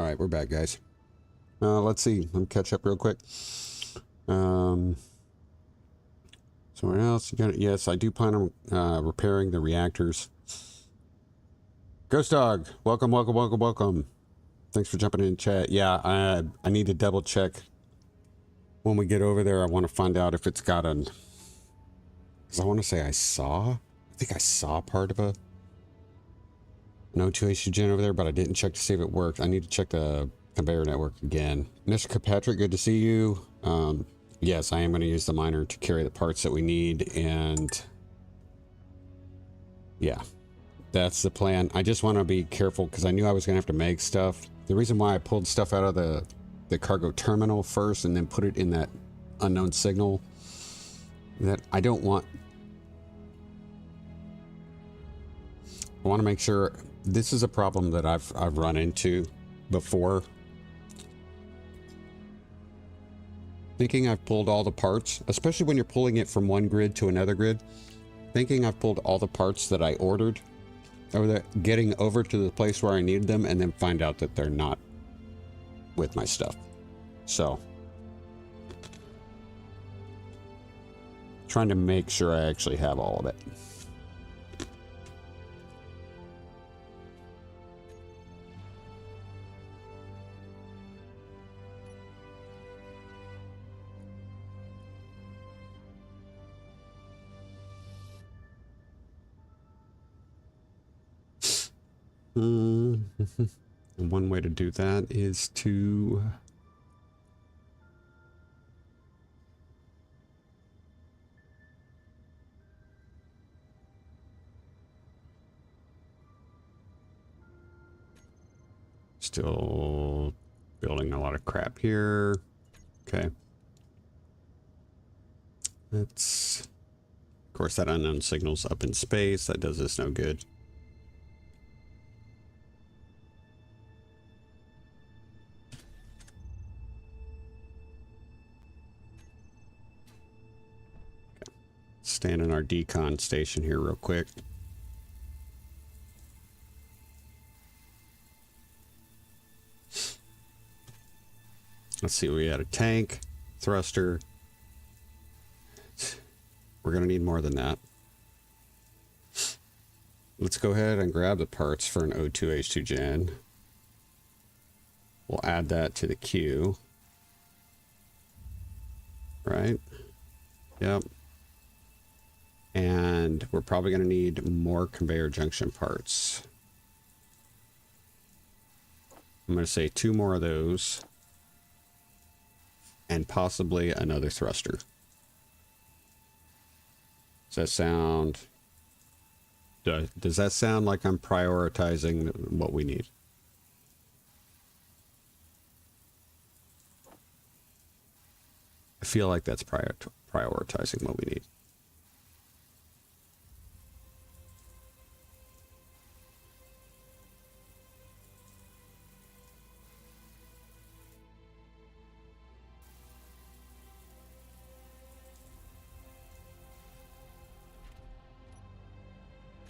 right, we're back, guys. Let's see. Let me catch up real quick. Somewhere else? Yes, I do plan on repairing the reactors. Ghost Dog, welcome, welcome, welcome, welcome. Thanks for jumping in chat. Yeah, I need to double check when we get over there. I want to find out if it's got an... Because I want to say I think I saw part of an O2H2 gen over there, but I didn't check to see if it worked. I need to check the conveyor network again. Mr. Kirkpatrick, good to see you. Yes, I am going to use the miner to carry the parts that we need, and yeah, that's the plan. I just want to be careful because I knew I was going to have to make stuff. The reason why I pulled stuff out of the cargo terminal first and then put it in that unknown signal, that I don't want... I want to make sure... This is a problem that I've run into before. Thinking I've pulled all the parts, especially when you're pulling it from one grid to another grid, thinking I've pulled all the parts that I ordered, or getting over to the place where I needed them, and then find out that they're not with my stuff. So, trying to make sure I actually have all of it. And one way to do that is to still building a lot of crap here. Okay. That's, of course, that unknown signal's up in space. That does us no good. Stand in our decon station here real quick. Let's see, we had a tank, thruster. We're going to need more than that. Let's go ahead and grab the parts for an O2H2 gen. We'll add that to the queue. Right? Yep. And we're probably going to need more conveyor junction parts. I'm going to say 2 more of those. And possibly another thruster. Does that sound... Does that sound like I'm prioritizing what we need? I feel like that's prioritizing what we need.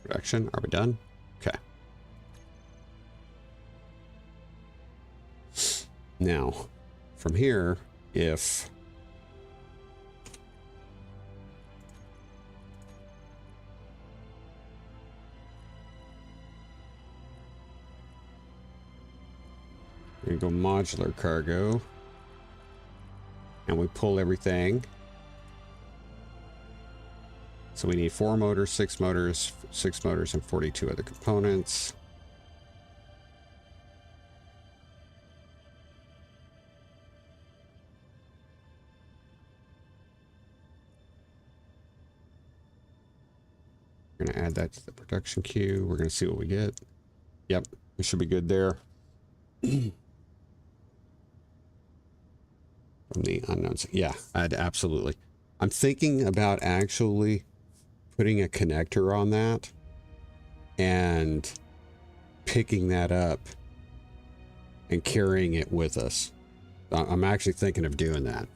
Production, are we done? Okay. Now, from here, if we go modular cargo and we pull everything. So we need 4 motors, 6 motors, 6 motors, and 42 other components. We're going to add that to the production queue. We're going to see what we get. Yep, we should be good there. From the unknowns. Yeah, absolutely. I'm thinking about actually putting a connector on that and picking that up and carrying it with us. I'm actually thinking of doing that.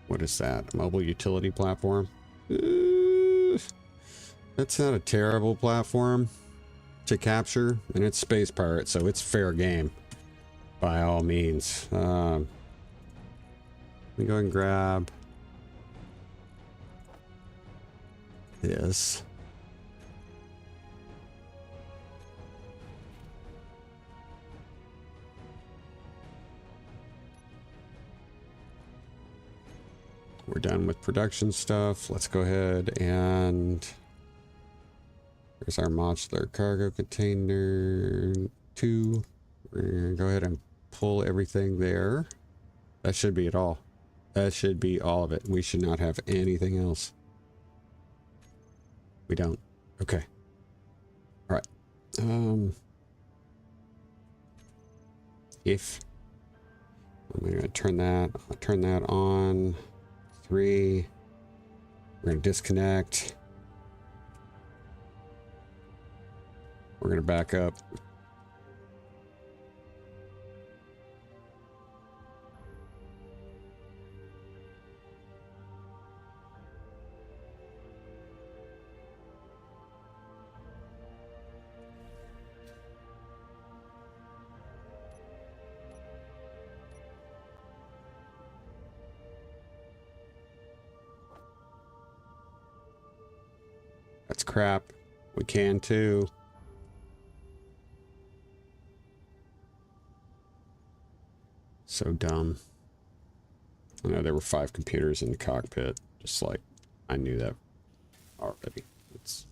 What is that? Mobile utility platform? That's not a terrible platform to capture, and it's Space Pirate, so it's fair game by all means. Let me go ahead and grab this. We're done with production stuff. Let's go ahead and there's our modular cargo container 2. We're gonna go ahead and pull everything there. That should be it all. That should be all of it. We should not have anything else. We don't. Okay. All right. If I'm gonna turn that on. 3. We're gonna disconnect. We're gonna back up. That's crap. We can too. So dumb. I know there were 5 computers in the cockpit. Just like, I knew that already. It's...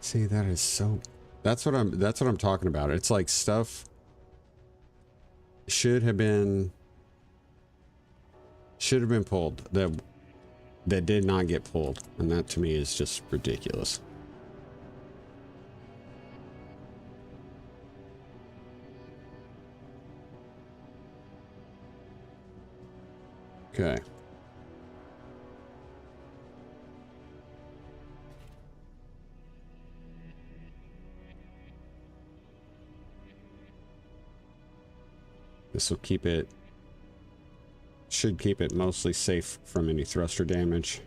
See, that is so... That's what I'm talking about. It's like stuff should have been pulled that did not get pulled, and that to me is just ridiculous. Okay. This will keep it, should keep it mostly safe from any thruster damage.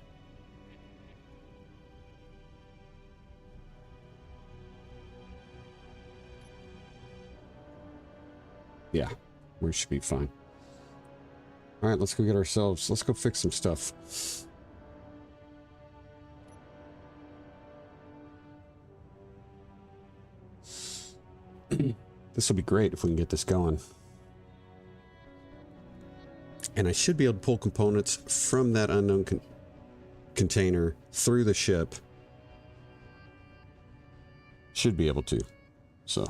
Yeah, we should be fine. All right, let's go let's go fix some stuff. This will be great if we can get this going. And I should be able to pull components from that unknown container through the ship. Should be able to. So.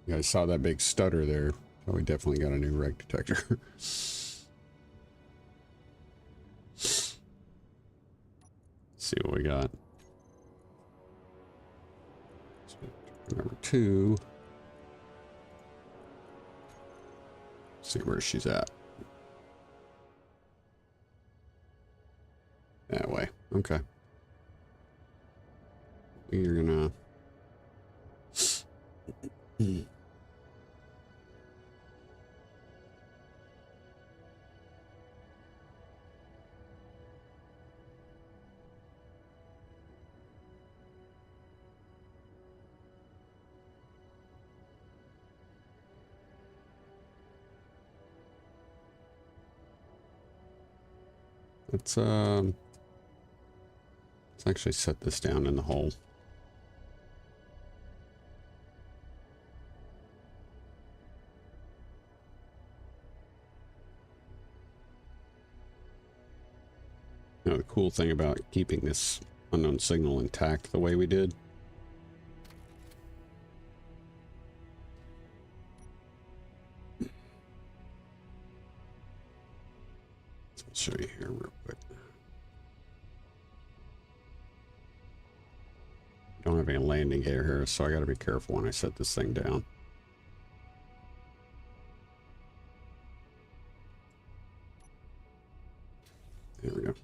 You guys saw that big stutter there. Oh, we definitely got a new wreck detector. See what we got. So, number 2. See where she's at. That way. Okay. You're gonna... let's actually set this down in the hole. You know, the cool thing about keeping this unknown signal intact the way we did. So I'll show you here real quick. Don't have any landing gear here, so I got to be careful when I set this thing down. There we go.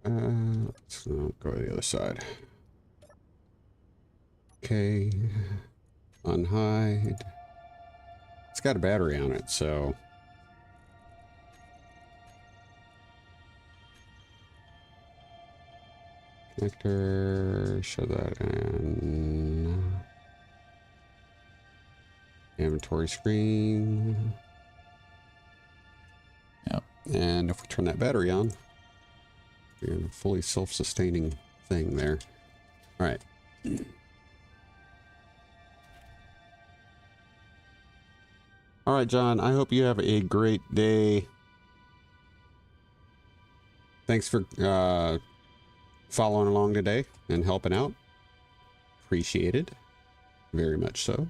Let's go to the other side. Okay. Unhide. It's got a battery on it, so... Connector, show that in inventory screen. Yep. And if we turn that battery on, we're in a fully self-sustaining thing there. All right. All right, John, I hope you have a great day. Thanks for following along today and helping out. Appreciated. Very much so.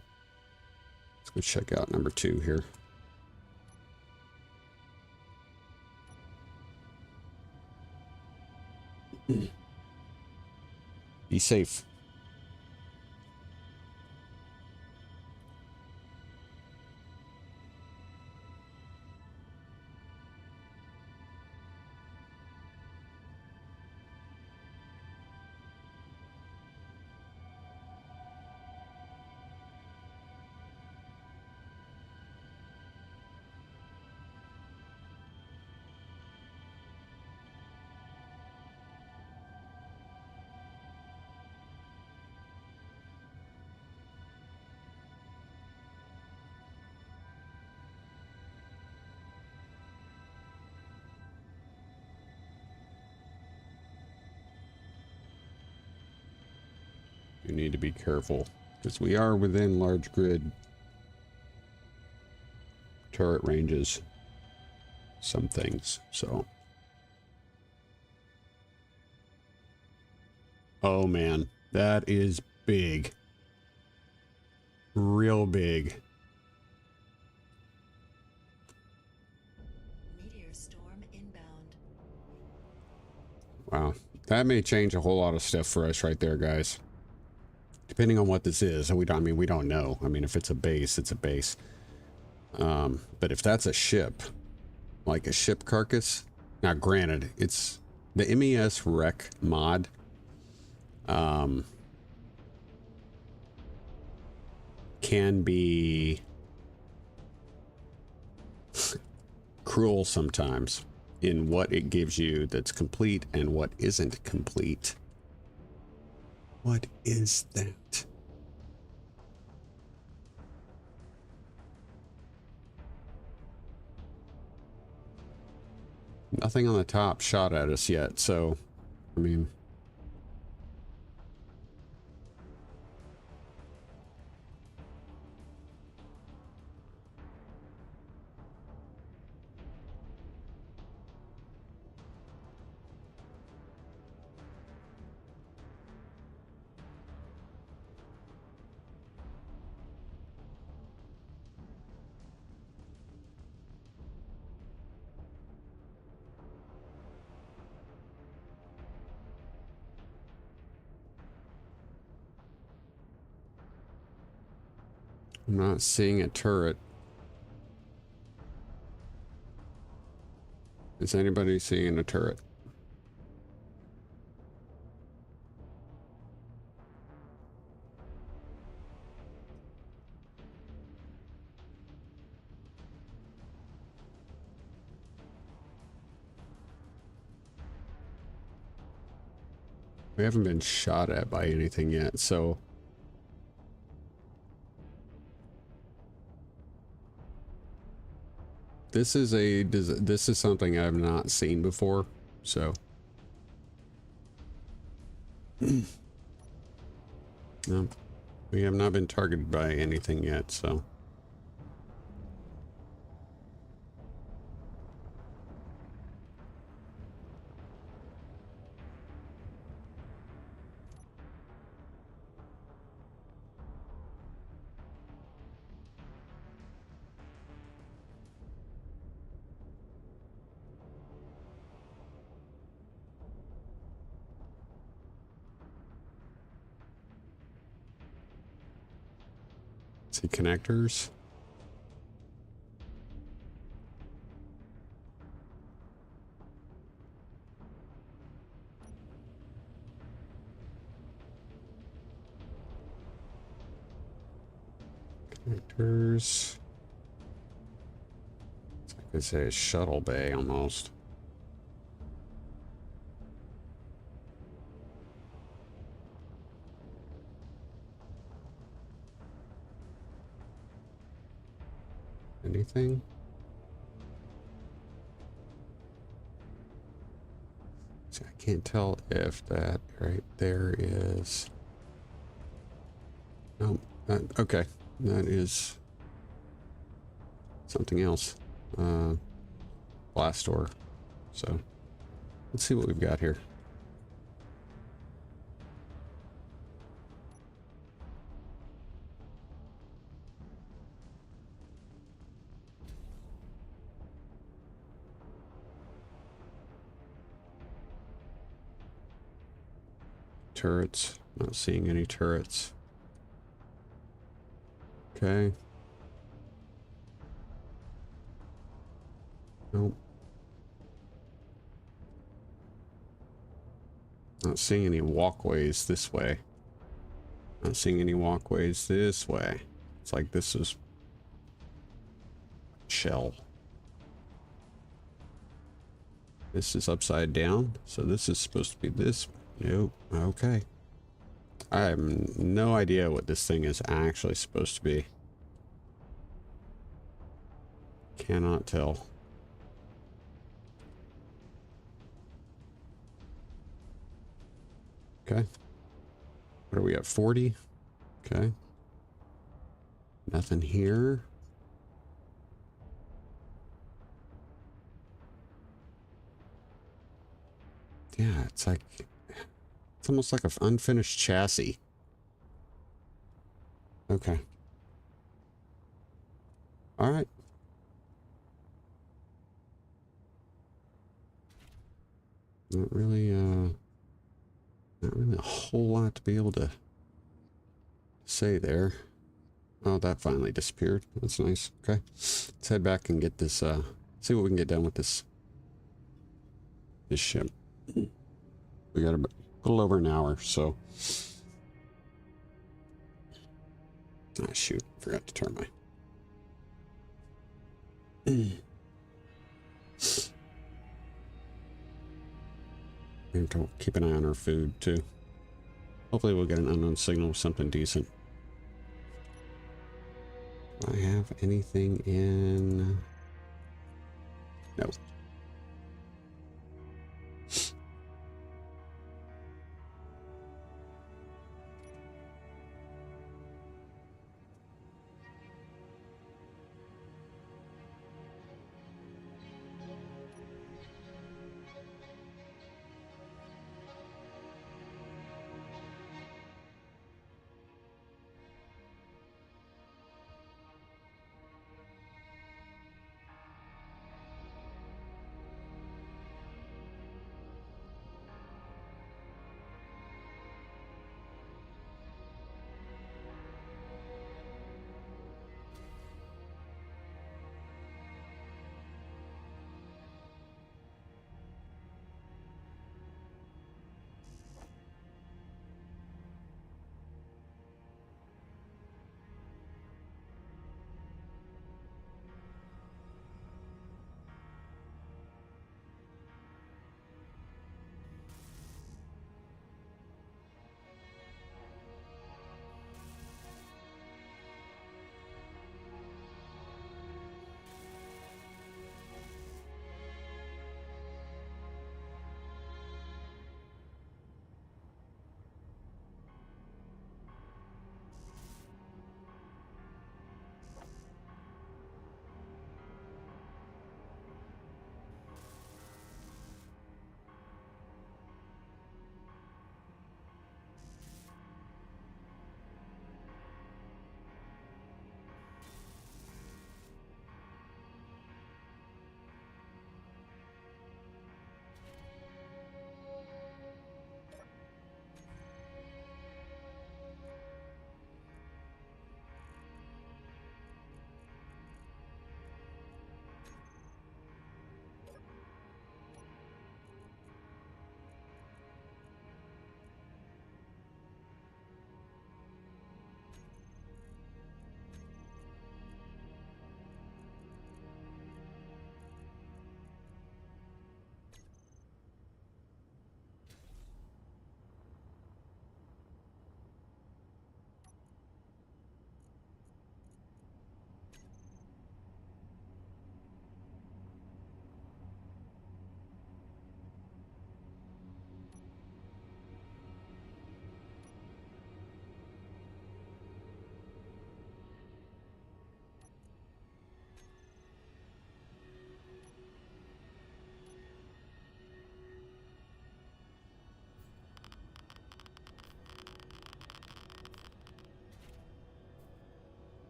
Let's go check out number 2 here. Be safe. You need to be careful because we are within large grid turret ranges. Some things, so. Oh man, that is big. Real big. Meteor storm inbound. Wow, that may change a whole lot of stuff for us right there, guys. Depending on what this is, we don't know. I mean, if it's a base, it's a base. But if that's a ship, like a ship carcass, now granted, it's the MES wreck mod. Can be cruel sometimes in what it gives you that's complete and what isn't complete. What is that? Nothing on the top shot at us yet, so, I mean... I'm not seeing a turret. Is anybody seeing a turret? We haven't been shot at by anything yet, so this is something I've not seen before, so no, we have not been targeted by anything yet, so see connectors. Connectors. It's like it's a shuttle bay almost. Anything? See, I can't tell if that right there is. No, okay. That is something else. Blast door. So let's see what we've got here. Turrets. Not seeing any turrets. Okay. Nope. Not seeing any walkways this way. Not seeing any walkways this way. It's like this is shell. This is upside down, so this is supposed to be this. Nope. Okay. I have no idea what this thing is actually supposed to be. Cannot tell. Okay. What are we at? 40? Okay. Nothing here. Yeah, it's like, it's almost like an unfinished chassis. Okay. All right. Not really a whole lot to be able to say there. Oh, that finally disappeared. That's nice. Okay. Let's head back and get this, see what we can get done with this ship. We got a little over an hour, so. Ah, shoot. Forgot to turn my. We have to keep an eye on our food, too. Hopefully we'll get an unknown signal with something decent. Do I have anything in? No.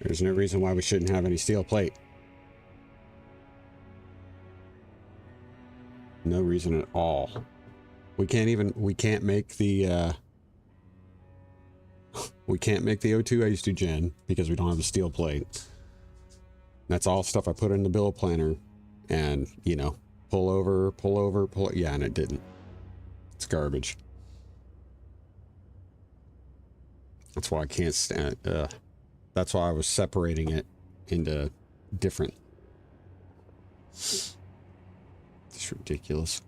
There's no reason why we shouldn't have any steel plate. No reason at all. We can't make the we can't make the O2 H2 gen because we don't have a steel plate. That's all stuff I put in the build planner and, you know, pull over, yeah, and it didn't. It's garbage. That's why I can't stand that's why I was separating it into different. It's ridiculous.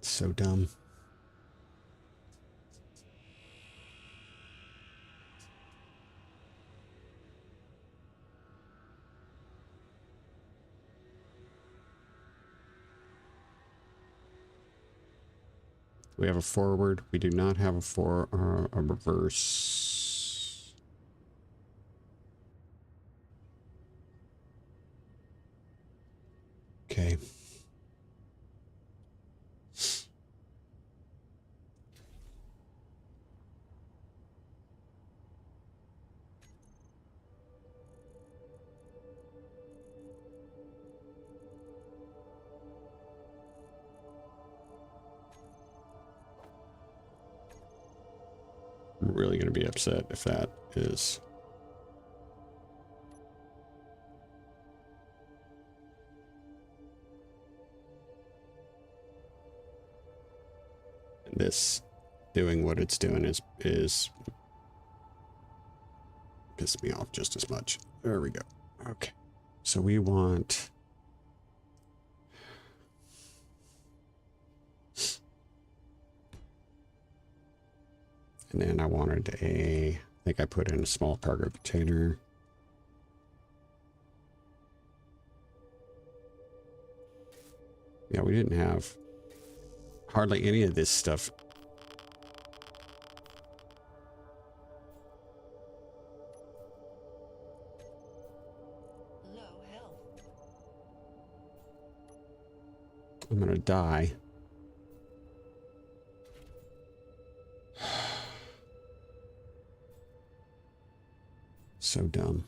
So dumb. We have a forward. We do not have a reverse. Okay. I'm really going to be upset if that is. This doing what it's doing is pissed me off just as much. There we go. Okay. So we want. And then I wanted I think I put in a small cargo container. Yeah, we didn't have hardly any of this stuff. Low health. I'm gonna die. So dumb.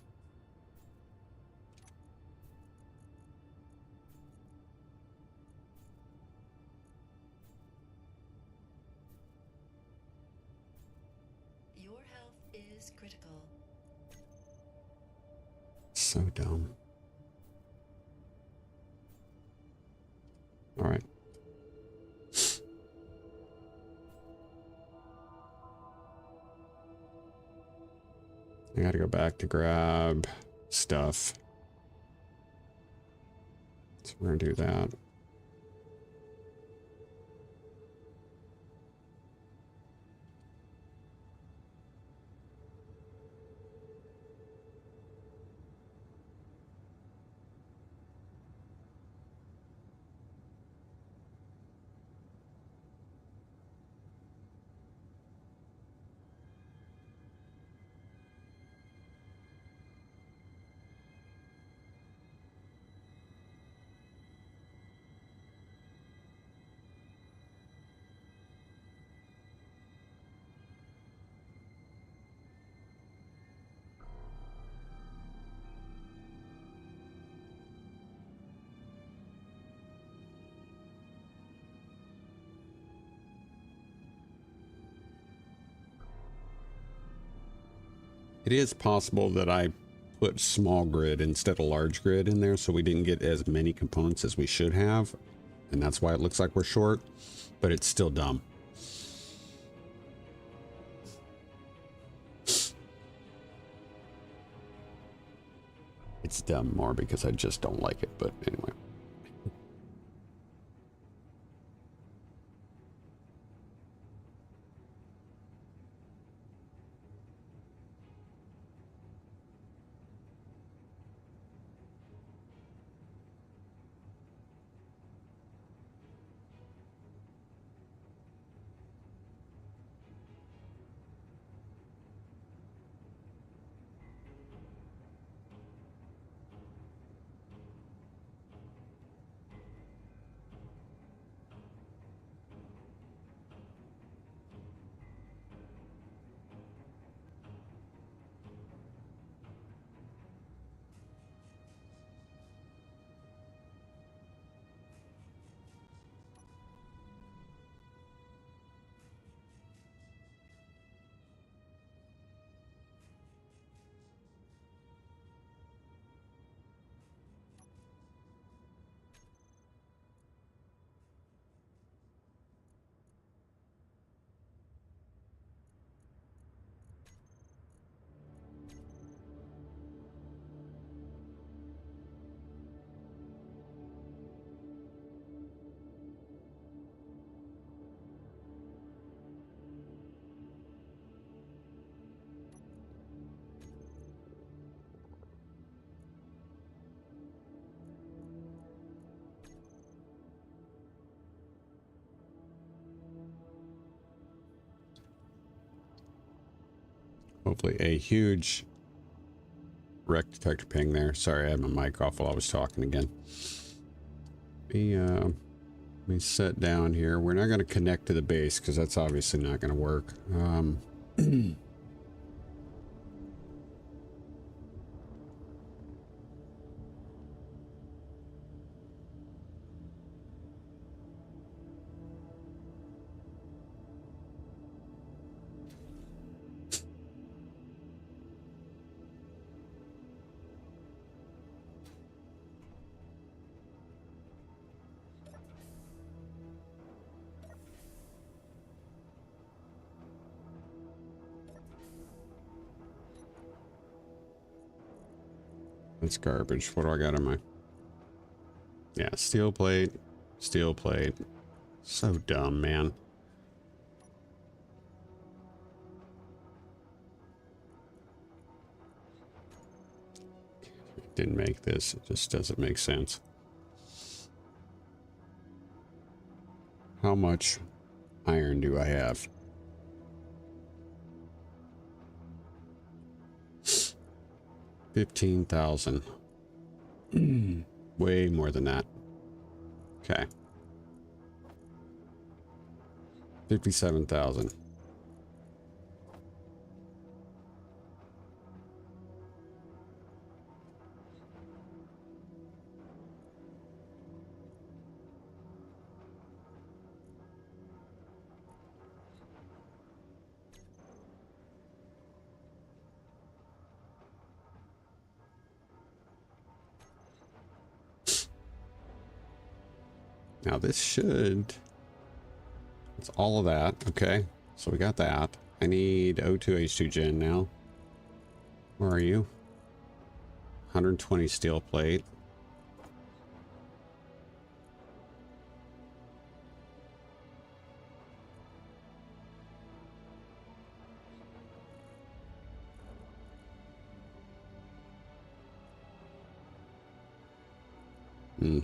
Your health is critical. So dumb. All right. I gotta go back to grab stuff. So we're gonna do that. It is possible that I put small grid instead of large grid in there, so we didn't get as many components as we should have, and that's why it looks like we're short, but it's still dumb. It's dumb more because I just don't like it, but anyway. Hopefully a huge wreck detector ping there. Sorry, I had my mic off while I was talking again. Let me sit down here. We're not going to connect to the base because that's obviously not going to work. That's garbage. What do I got on my... Yeah, steel plate. Steel plate. So dumb, man. Didn't make this. It just doesn't make sense. How much iron do I have? $15,000. Way more than that. Okay. 57,000. Now this should... It's all of that. Okay. So we got that. I need O2H2 gen now. Where are you? 120 steel plate. Hmm.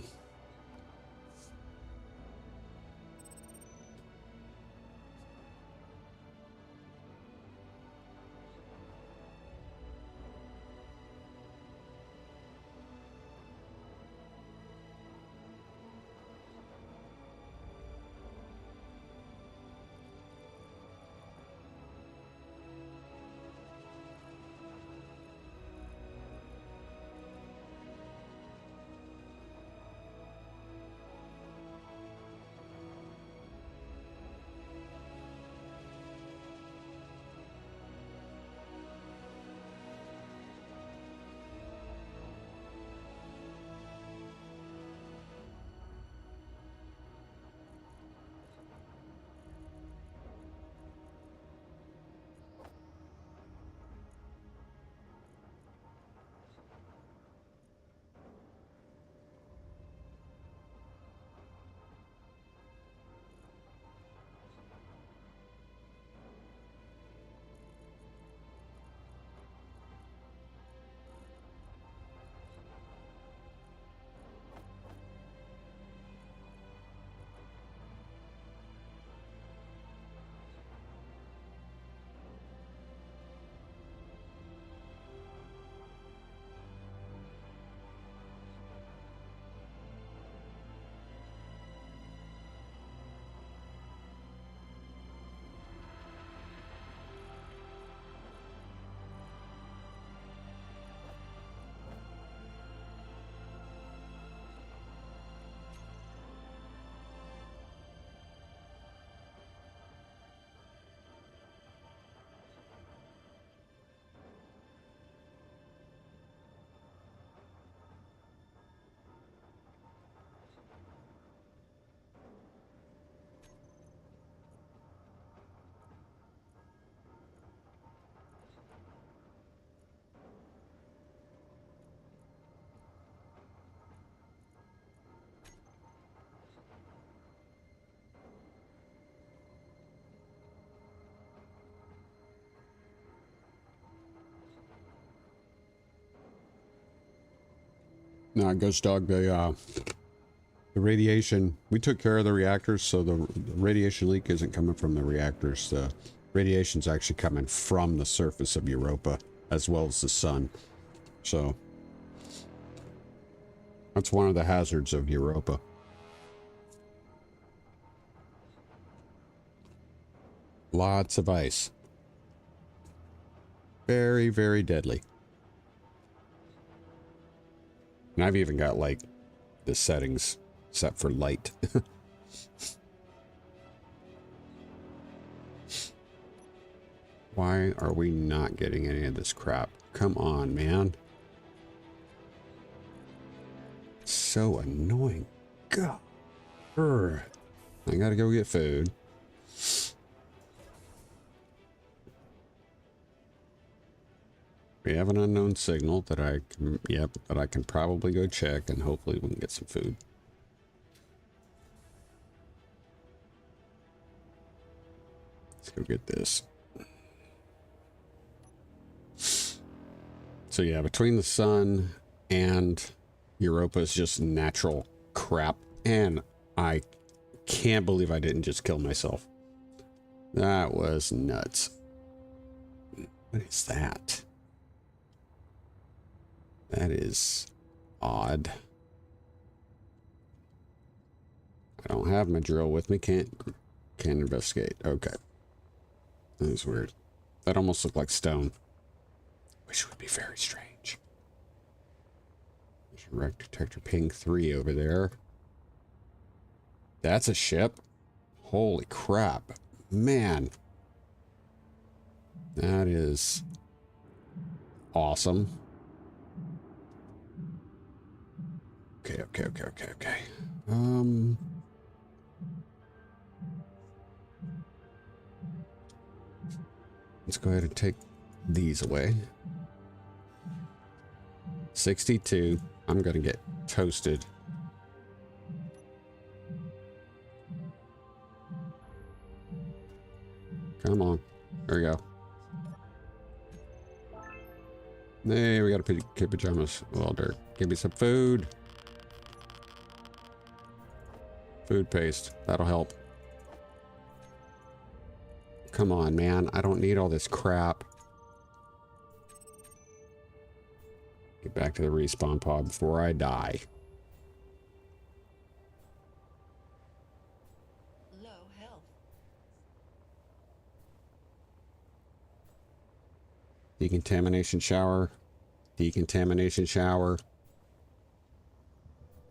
No, Ghost Dog, the radiation, we took care of the reactors, so the radiation leak isn't coming from the reactors. The Radiation's actually coming from the surface of Europa as well as the sun. So that's one of the hazards of Europa. Lots of ice. Very, very deadly. And I've even got like the settings set for light. Why are we not getting any of this crap? Come on, man. So annoying. God. Urgh. I gotta go get food. We have an unknown signal that I can, that I can probably go check, and hopefully we can get some food. Let's go get this. So yeah, between the sun and Europa is just natural crap, and I can't believe I didn't just kill myself. That was nuts. What is that? That is odd. I don't have my drill with me. Can't investigate. Okay. That is weird. That almost looked like stone. Which would be very strange. There's a wreck detector ping 3 over there. That's a ship. Holy crap. Man. That is awesome. Okay. Let's go ahead and take these away. 62. I'm gonna get toasted. Come on. There we go. Hey, we got a kid pajamas. Well, dirt. Give me some food. Food paste. That'll help. Come on, man. I don't need all this crap. Get back to the respawn pod before I die. Low health. Decontamination shower. Decontamination shower.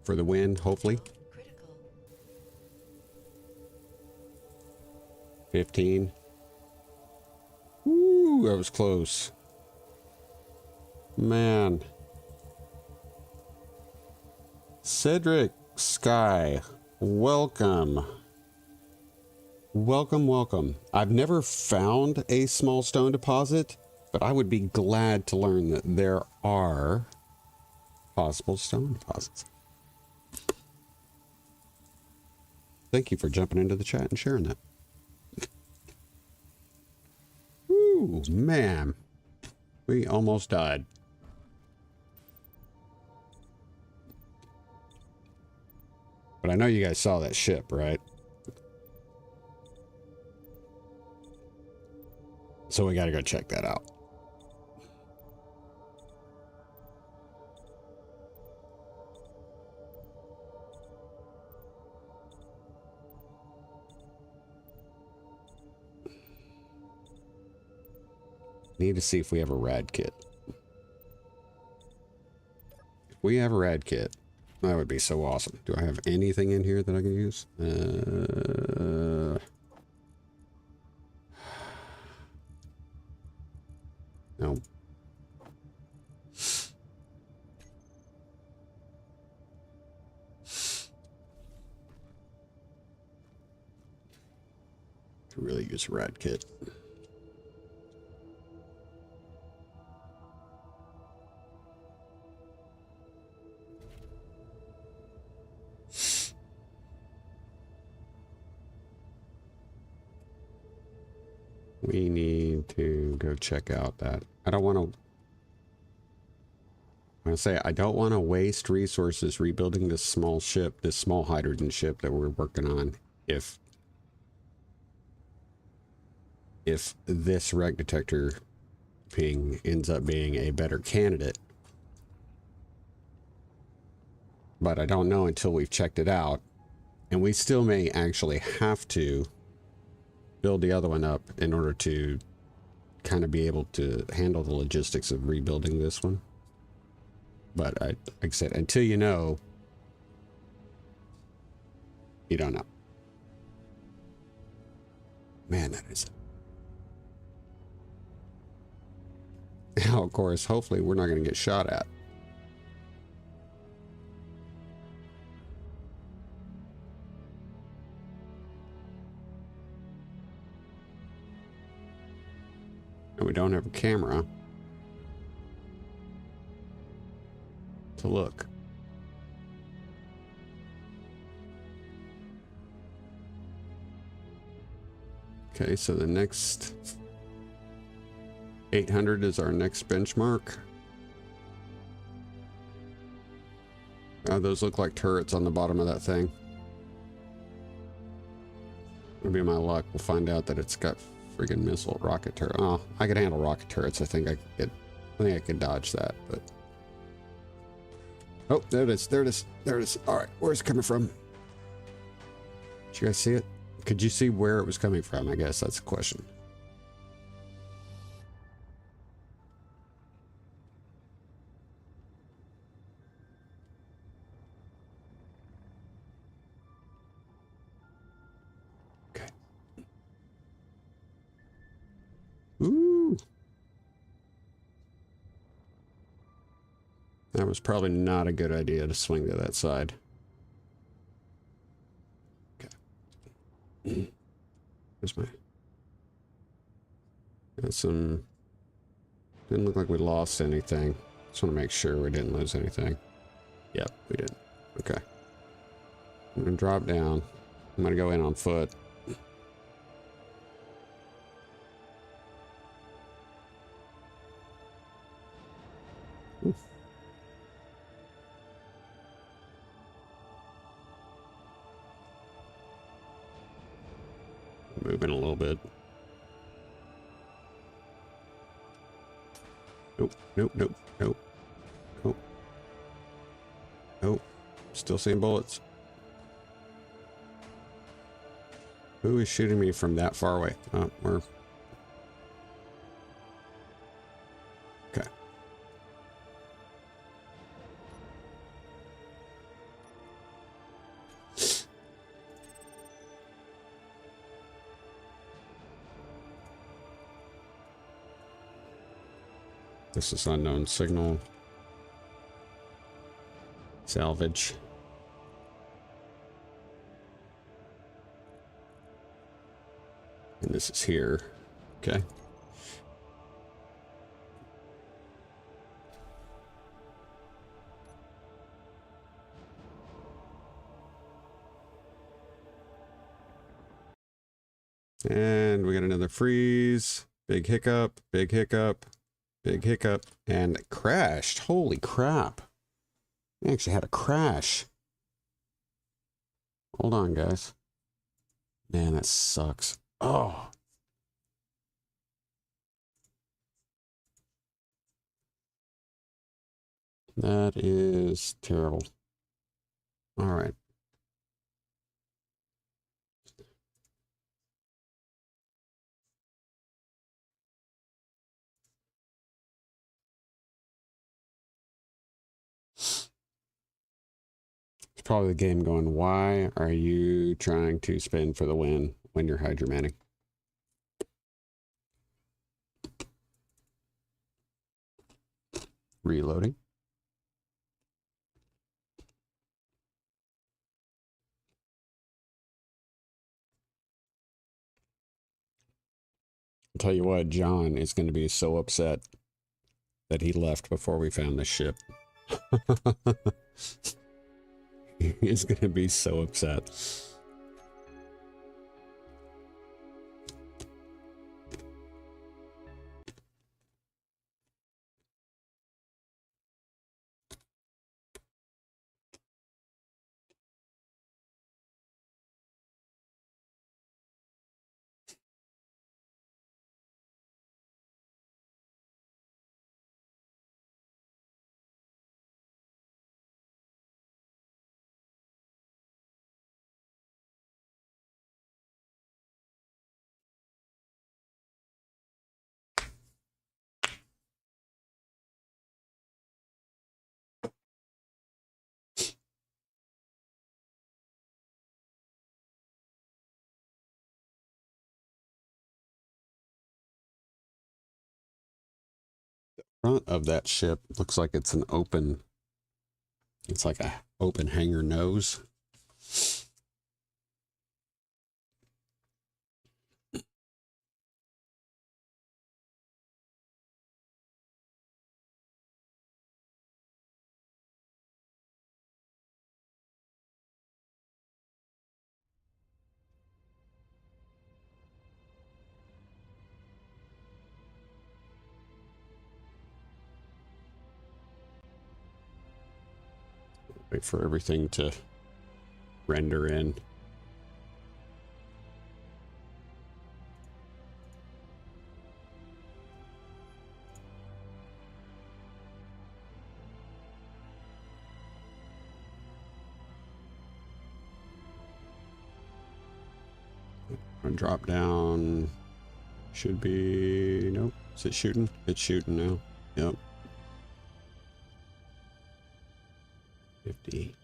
For the win, hopefully. Critical. 15. Woo, that was close. Man. Cedric Sky, welcome. Welcome. I've never found a small stone deposit, but I would be glad to learn that there are possible stone deposits. Thank you for jumping into the chat and sharing that. Ooh, man. We almost died. But I know you guys saw that ship, right? So we gotta go check that out. Need to see if we have a rad kit. If we have a rad kit, that would be so awesome. Do I have anything in here that I can use? No. Could really use a rad kit. We need to go check out that. I don't want to... I don't want to waste resources rebuilding this small ship, this small hydrogen ship that we're working on, if if this wreck detector ping ends up being a better candidate. But I don't know until we've checked it out. And we still may actually have to build the other one up in order to kind of be able to handle the logistics of rebuilding this one. But like I said, until you know, you don't know. Man, that is... Now, of course, hopefully we're not going to get shot at. And we don't have a camera to look. Okay, so the next 800 is our next benchmark. Those look like turrets on the bottom of that thing. It'll be my luck. We'll find out that it's got friggin' missile rocket turret. Oh, I could handle rocket turrets. I think I could dodge that, but... Oh, there it is. There it is. There it is. All right, where's it coming from? Did you guys see it? Could you see where it was coming from? I guess that's the question. Okay. Ooh. That was probably not a good idea to swing to that side. Okay. Where's my... Got some... Didn't look like we lost anything. Just want to make sure we didn't lose anything. Yep, we did. Okay. I'm going to drop down. I'm going to go in on foot. Ooh. Moving a little bit. Nope, nope, nope, nope, nope. Nope. Still seeing bullets. Who is shooting me from that far away? Oh, we're... Okay. This is unknown signal. Salvage. And this is here. Okay. And we got another freeze. Big hiccup, big hiccup, big hiccup, and it crashed. Holy crap. We actually had a crash. Hold on, guys. Man, that sucks. Oh. That is terrible. All right. It's probably the game going, why are you trying to spin for the win when you're hydromanning? Reloading. I'll tell you what, John is going to be so upset that he left before we found this ship. He's going to be so upset. front of that ship looks like it's an open, it's like a open hangar nose. Wait for everything to render in. Drop down. Should be, nope. Is it shooting? It's shooting now. Yep. 50.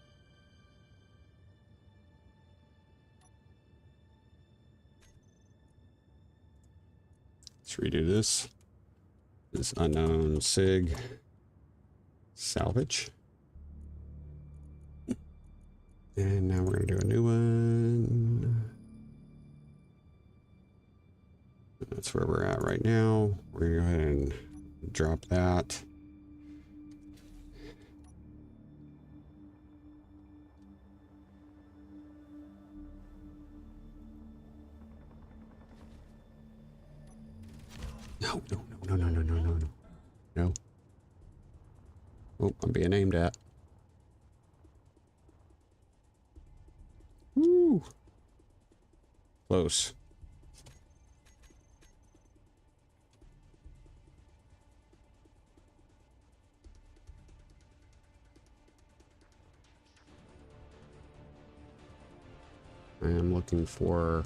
Let's redo this. This unknown SIG salvage. And now we're gonna do a new one. That's where we're at right now. We're gonna go ahead and drop that. No. No. Oh, I'm being aimed at. Woo! Close. I am looking for...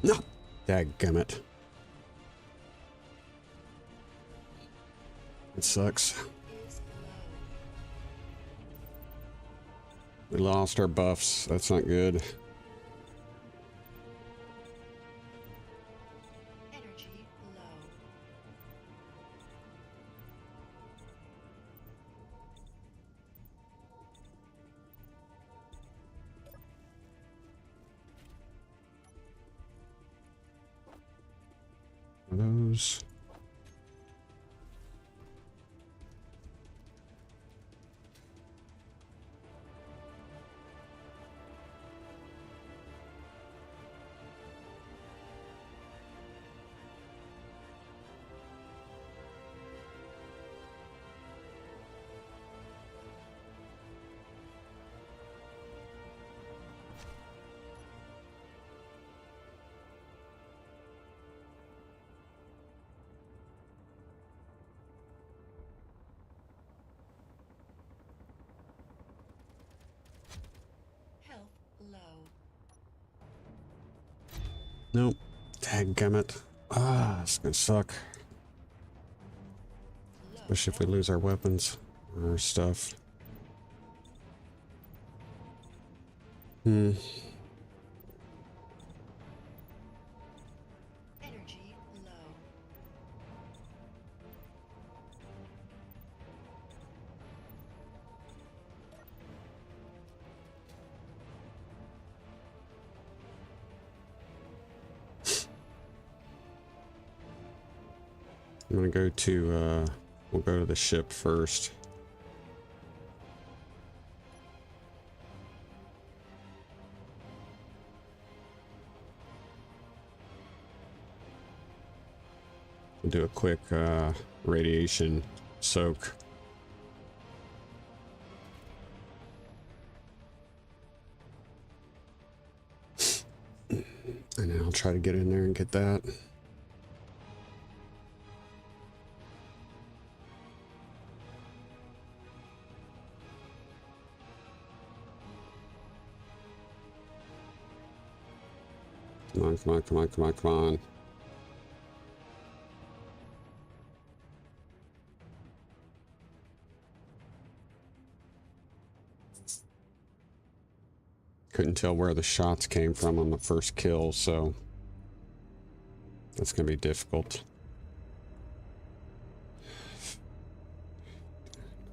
No! Dadgummit. It sucks. We lost our buffs. That's not good. Energy low. Those. Health low. Nope. Dadgummit. Ah, it's gonna suck. Low. Especially if we lose our weapons or stuff. Energy low. I'm gonna go to, we'll go to the ship first. We'll do a quick, radiation soak. And then I'll try to get in there and get that. Come on, come on, come on, come on, come on. Couldn't tell where the shots came from on the first kill, so that's going to be difficult.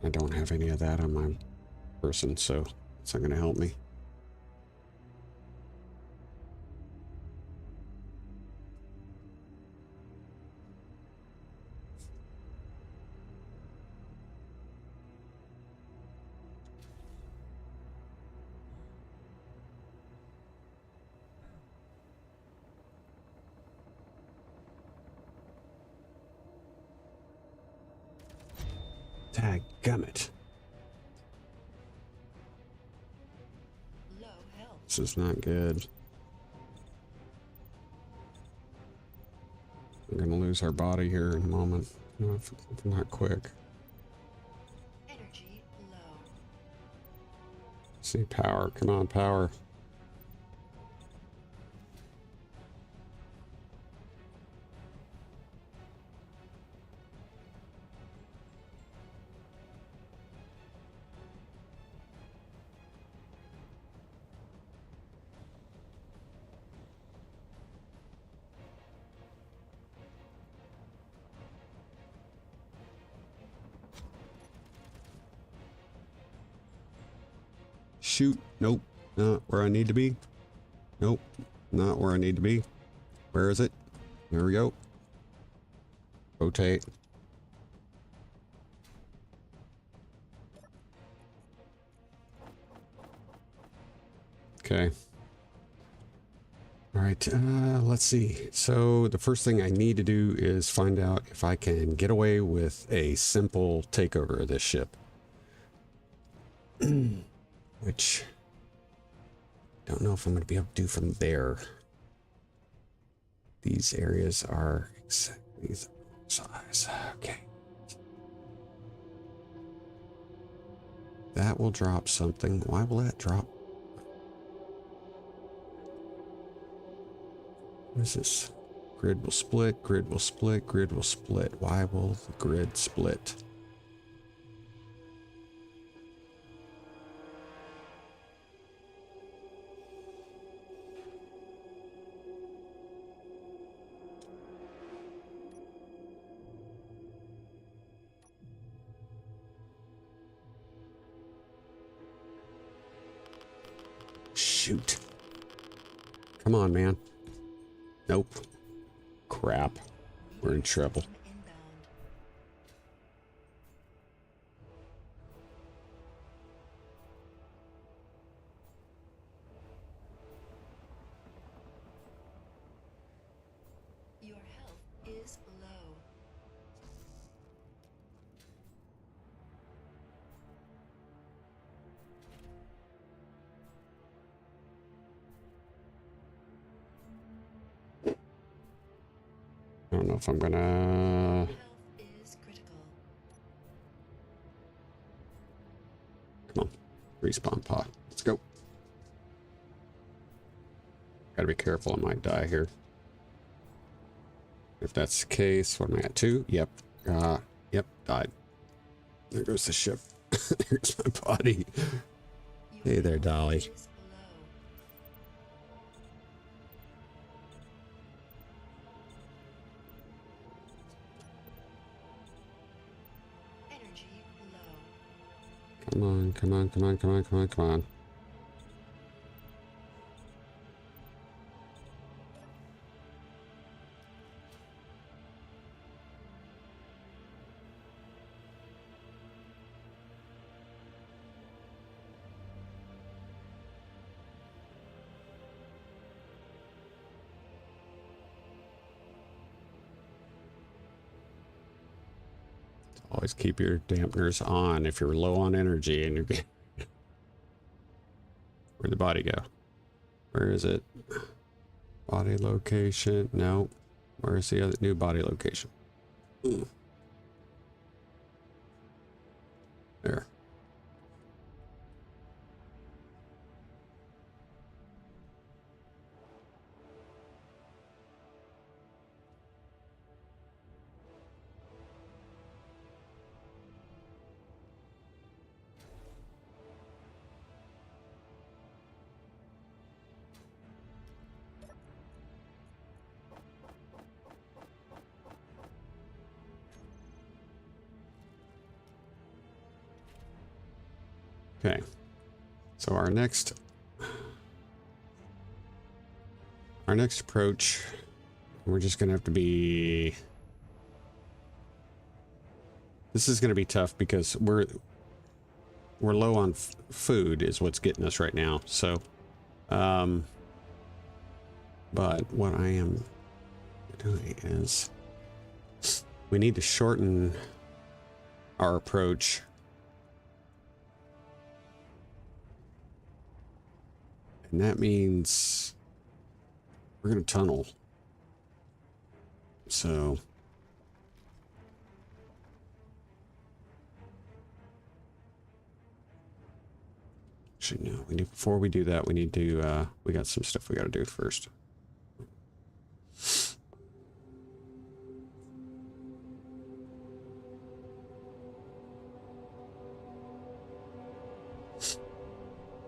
I don't have any of that on my person, so it's not going to help me. Dadgummit. Low health. This is not good. We're going to lose our body here in a moment. If not quick. Energy low. See, power. Come on, power. Shoot. Nope. Not where I need to be. Nope. Not where I need to be. Where is it? There we go. Rotate. Okay. All right. Let's see. So the first thing I need to do is find out if I can get away with a simple takeover of this ship. Which don't know if I'm going to be able to do from there. These areas are exactly the size. Okay. That will drop something. Why will that drop? What is this? Grid will split, grid will split, grid will split. Why will the grid split? Shoot. Come on, man. Nope. Crap. We're in trouble. Inbound. Your health is low. I don't know if I'm gonna... Health is critical. Come on. Respawn pod. Let's go. Gotta be careful. I might die here. If that's the case, what am I at? 2? Yep. Yep. Died. There goes the ship. There's my body. Your Hey there, health Dolly. is low. Energy low. Come on, come on, come on, come on, come on, come on. Always keep your dampeners on if you're low on energy and you're getting... Where'd the body go? Where is it? Body location. No. Where's the other new body location? There. Okay. So our next approach, we're just gonna have to be. This is gonna be tough because we're low on food is what's getting us right now. So, but what I am doing is we need to shorten our approach. And that means we're going to tunnel. So actually, no, before we do that, we need to, we got some stuff we got to do first.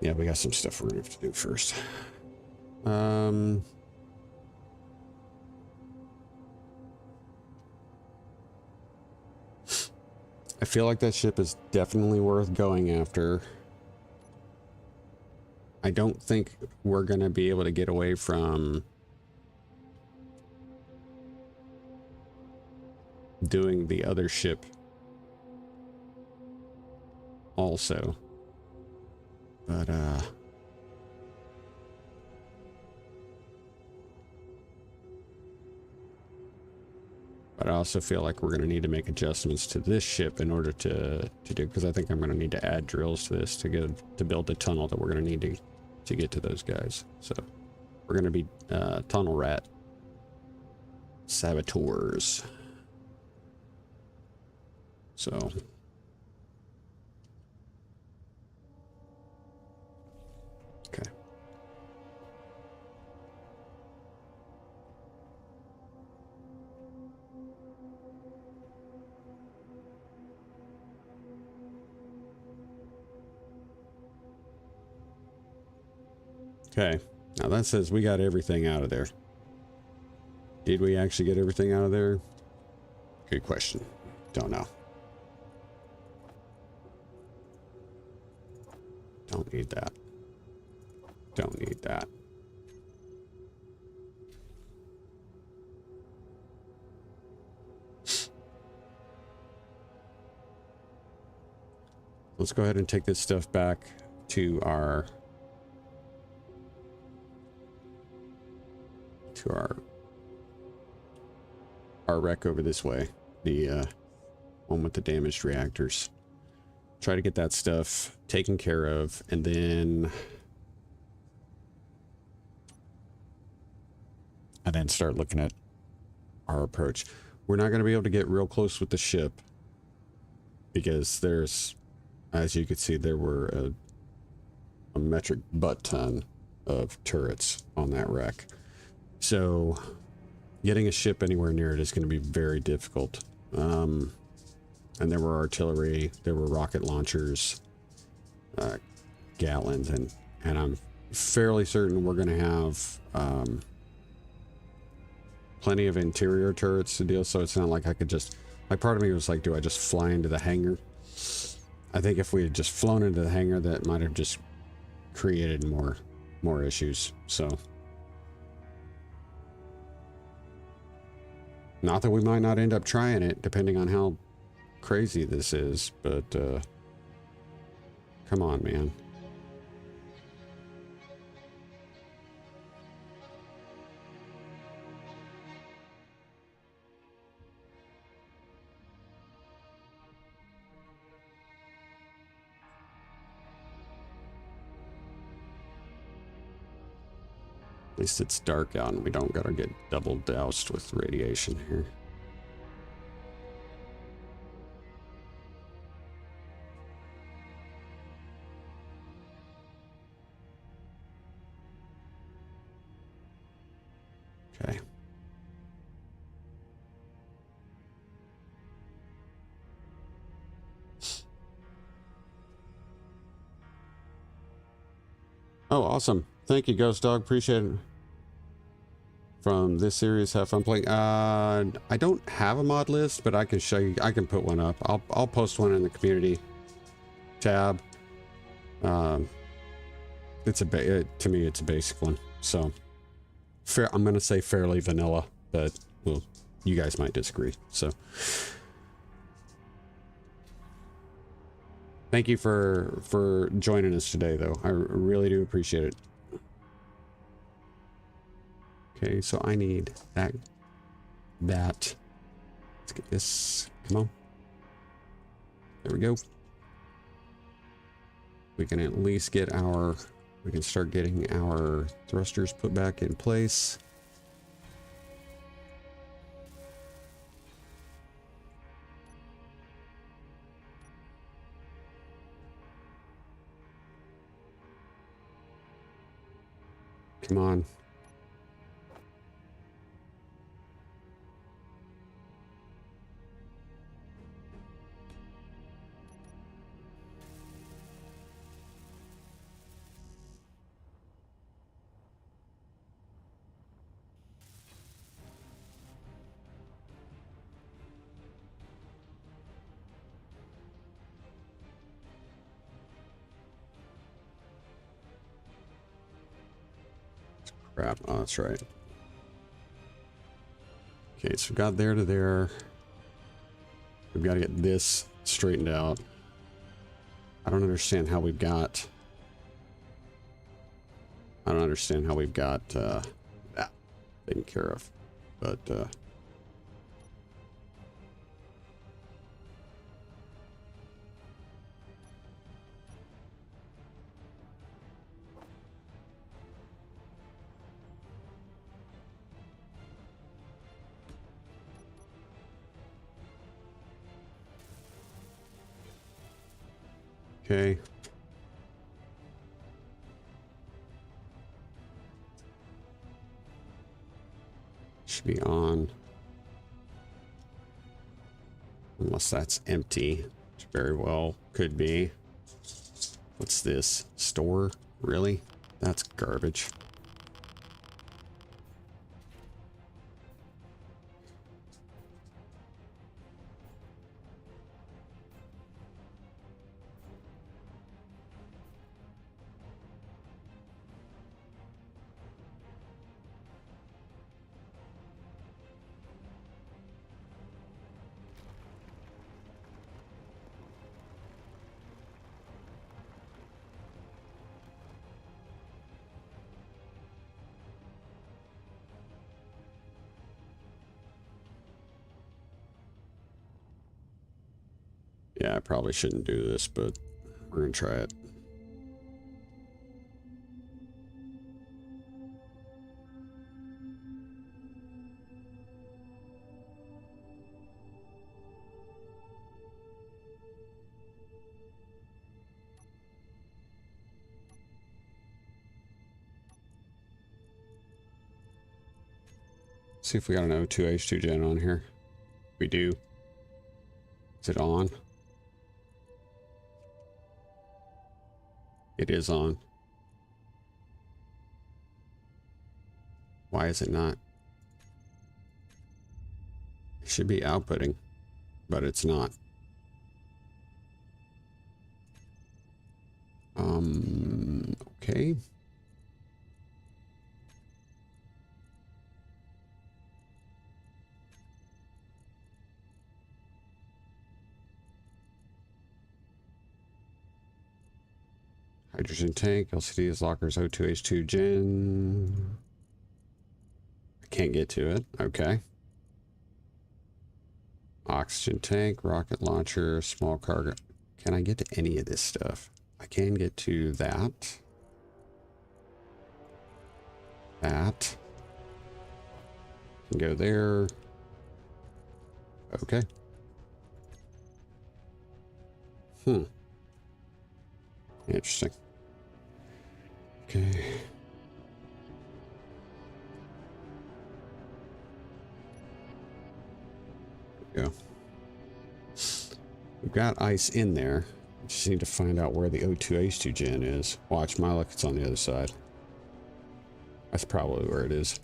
Yeah, we got some stuff we're gonna have to do first. I feel like that ship is definitely worth going after. I don't think we're gonna be able to get away from doing the other ship also. But I also feel like we're going to need to make adjustments to this ship in order to do, because I think I'm going to need to add drills to this to build the tunnel that we're going to need to get to those guys. So we're going to be tunnel rat saboteurs. So okay. Okay, now that says we got everything out of there. Did we actually get everything out of there? Good question. Don't know. Don't need that. Don't need that. Let's go ahead and take this stuff back to our wreck over this way, the one with the damaged reactors. Try to get that stuff taken care of, and then start looking at our approach. We're not going to be able to get real close with the ship because there's, as you can see, there were a metric butt ton of turrets on that wreck. So getting a ship anywhere near it is going to be very difficult. And there were artillery, there were rocket launchers, Gatlins, and I'm fairly certain we're going to have plenty of interior turrets to deal. So it's not like I could just, like, part of me was like, do I just fly into the hangar? I think if we had just flown into the hangar, that might have just created more issues. So not that we might not end up trying it, depending on how crazy this is, but come on, man. At least it's dark out and we don't gotta get double doused with radiation here. Okay. Oh, awesome. Thank you, Ghost Dog. Appreciate it. From this series, have fun playing. I don't have a mod list, but I can show you. I can put one up. I'll post one in the community tab. It's to me, it's a basic one. So I'm going to say fairly vanilla, but well, you guys might disagree. So thank you for joining us today, though. I really do appreciate it. Okay, so I need that. Let's get this. Come on. There we go. We can at least get our... We can start getting our thrusters put back in place. Come on. Crap. Oh, that's right. Okay, so we got there to there. We've got to get this straightened out. I don't understand how we've got... I don't understand how we've got that taken care of. But, okay. Should be on. Unless that's empty, which very well could be. What's this? Store? Really? That's garbage. Yeah, I probably shouldn't do this, but we're gonna try it. See if we got an O2H2 gen on here. We do. Is it on? It is on. Why is it not? It should be outputting, but it's not. Okay. Hydrogen tank, LCDs, lockers, O2H2 gen. I can't get to it. Okay. Oxygen tank, rocket launcher, small cargo. Can I get to any of this stuff? I can get to that. That. Can go there. Okay. Interesting. Okay. There we go. We've got ice in there. I just need to find out where the O2H2 gen is. Watch my luck, it's on the other side. That's probably where it is.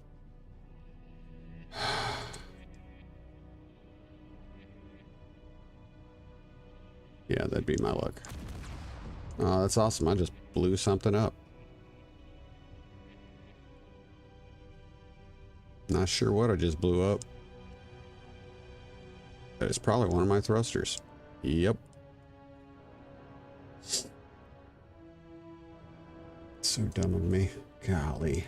Yeah, that'd be my luck. Oh, that's awesome. I just blew something up. Not sure what I just blew up. But it's probably one of my thrusters. Yep. So dumb of me. Golly.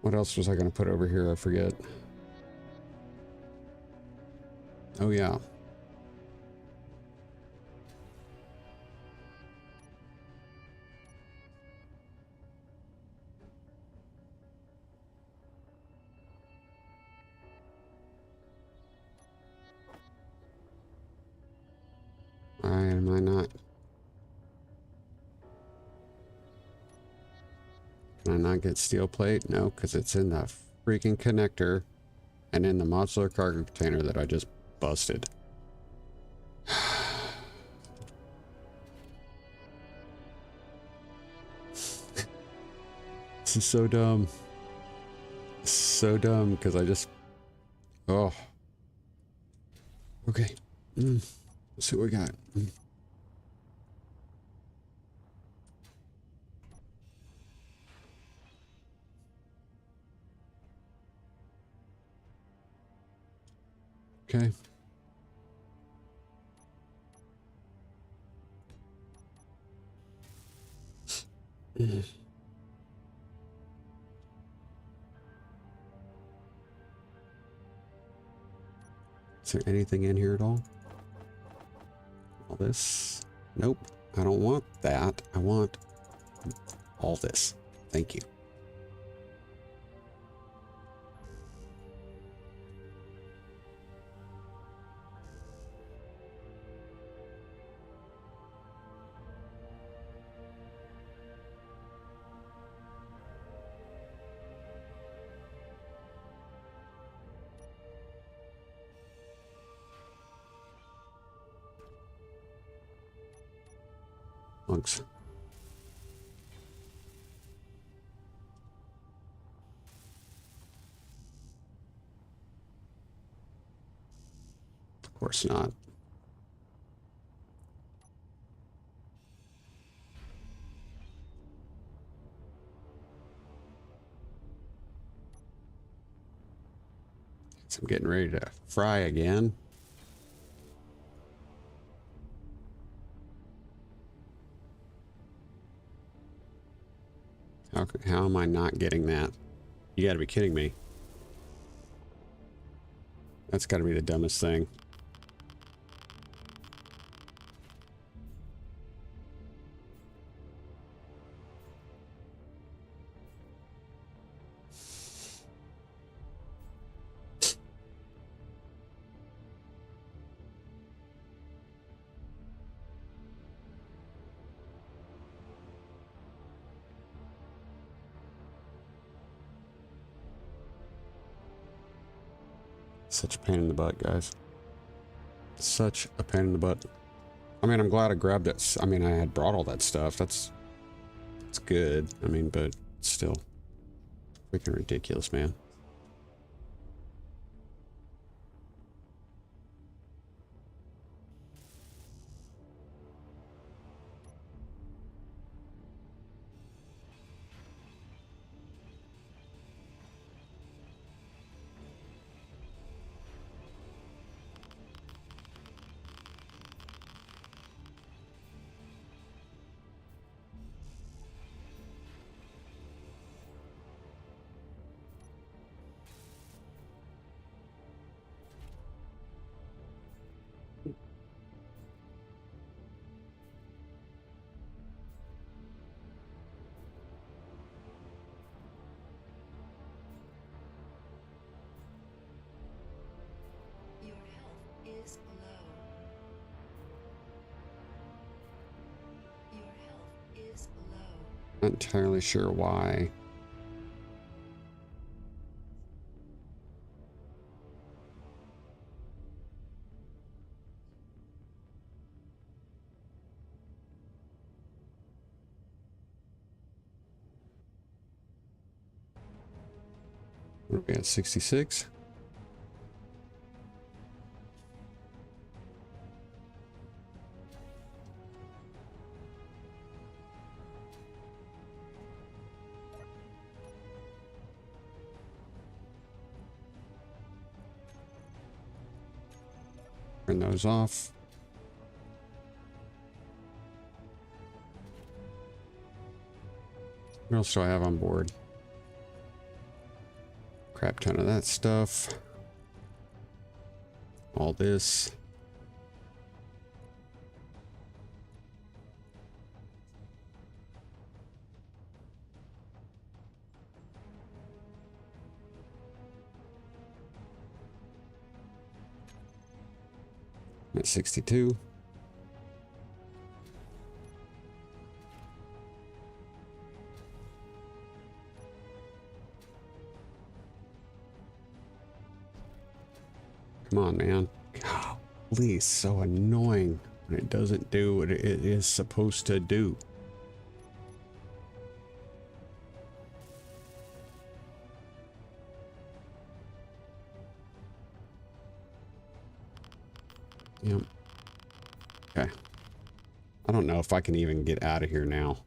What else was I going to put over here? I forget. Oh, yeah. Why am I not? Can I not get steel plate? No, because it's in the freaking connector and in the modular cargo container that I just busted. This is so dumb. So dumb because I just... Oh. Okay. Let's see what we got. Okay. Is there anything in here at all? All this? Nope. I don't want that. I want all this. Thank you. Thanks. Of course not. So I'm getting ready to fry again. How am I not getting that? You gotta be kidding me. That's gotta be the dumbest thing. Such a pain in the butt, guys. Such a pain in the butt. I mean, I'm glad I grabbed it. I mean, I had brought all that stuff. That's good. I mean, but still freaking ridiculous, man. Your health is low. Your health is low. Not entirely sure why. What are we at, 66? Turn those off. What else do I have on board? Crap ton of that stuff. All this. At 62. Come on, man. Golly, so annoying when it doesn't do what it is supposed to do. Yep. Okay. I don't know if I can even get out of here now.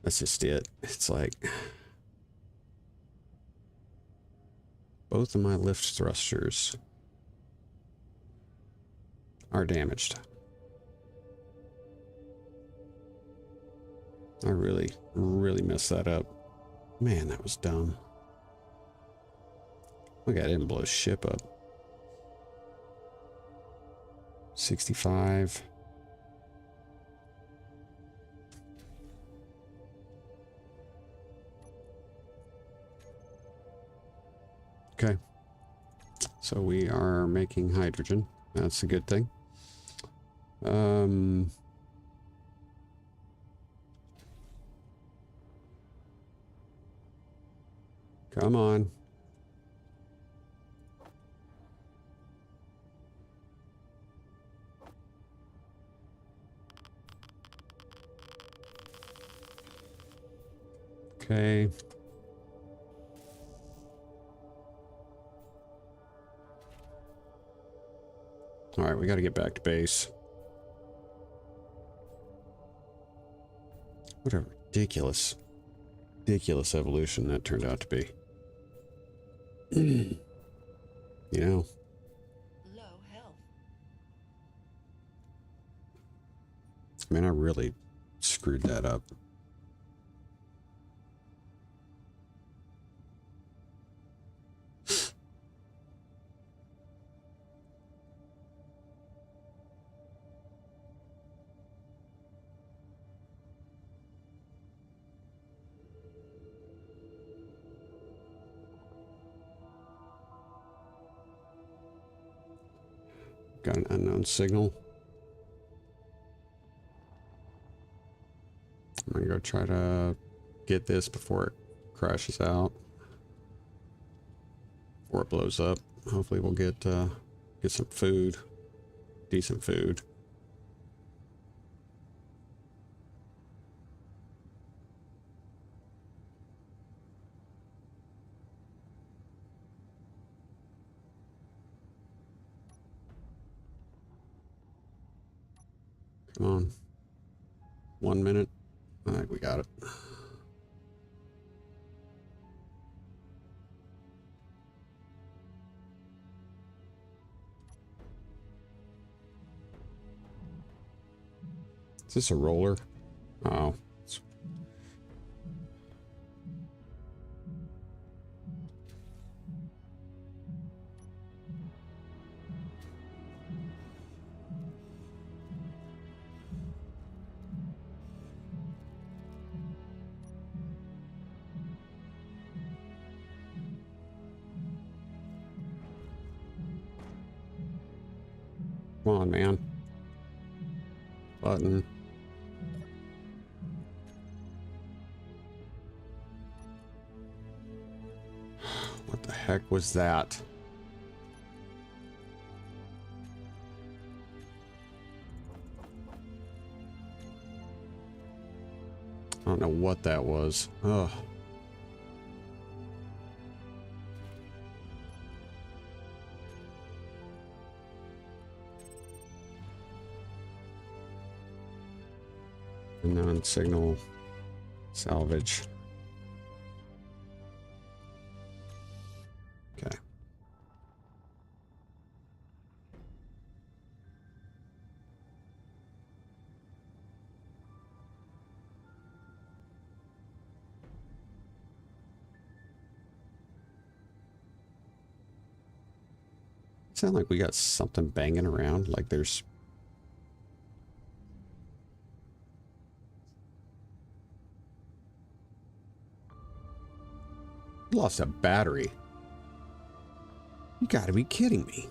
That's just it. It's like both of my lift thrusters are damaged. I really messed that up. Man, that was dumb. Look, I didn't blow ship up. 65. Okay. So we are making hydrogen. That's a good thing. Come on. Okay. All right, we got to get back to base. What a ridiculous evolution that turned out to be. You know? Low health. I mean, I really screwed that up. Got an unknown signal. I'm gonna go try to get this before it crashes out. Before it blows up. Hopefully we'll get some food. Decent food. Come on. 1 minute. I think we got it. Is this a roller? Oh. Come on, man. Button. What the heck was that? I don't know what that was. Ugh. Non-signal salvage. Okay. Sound like we got something banging around, like there's... Lost a battery. You gotta be kidding me.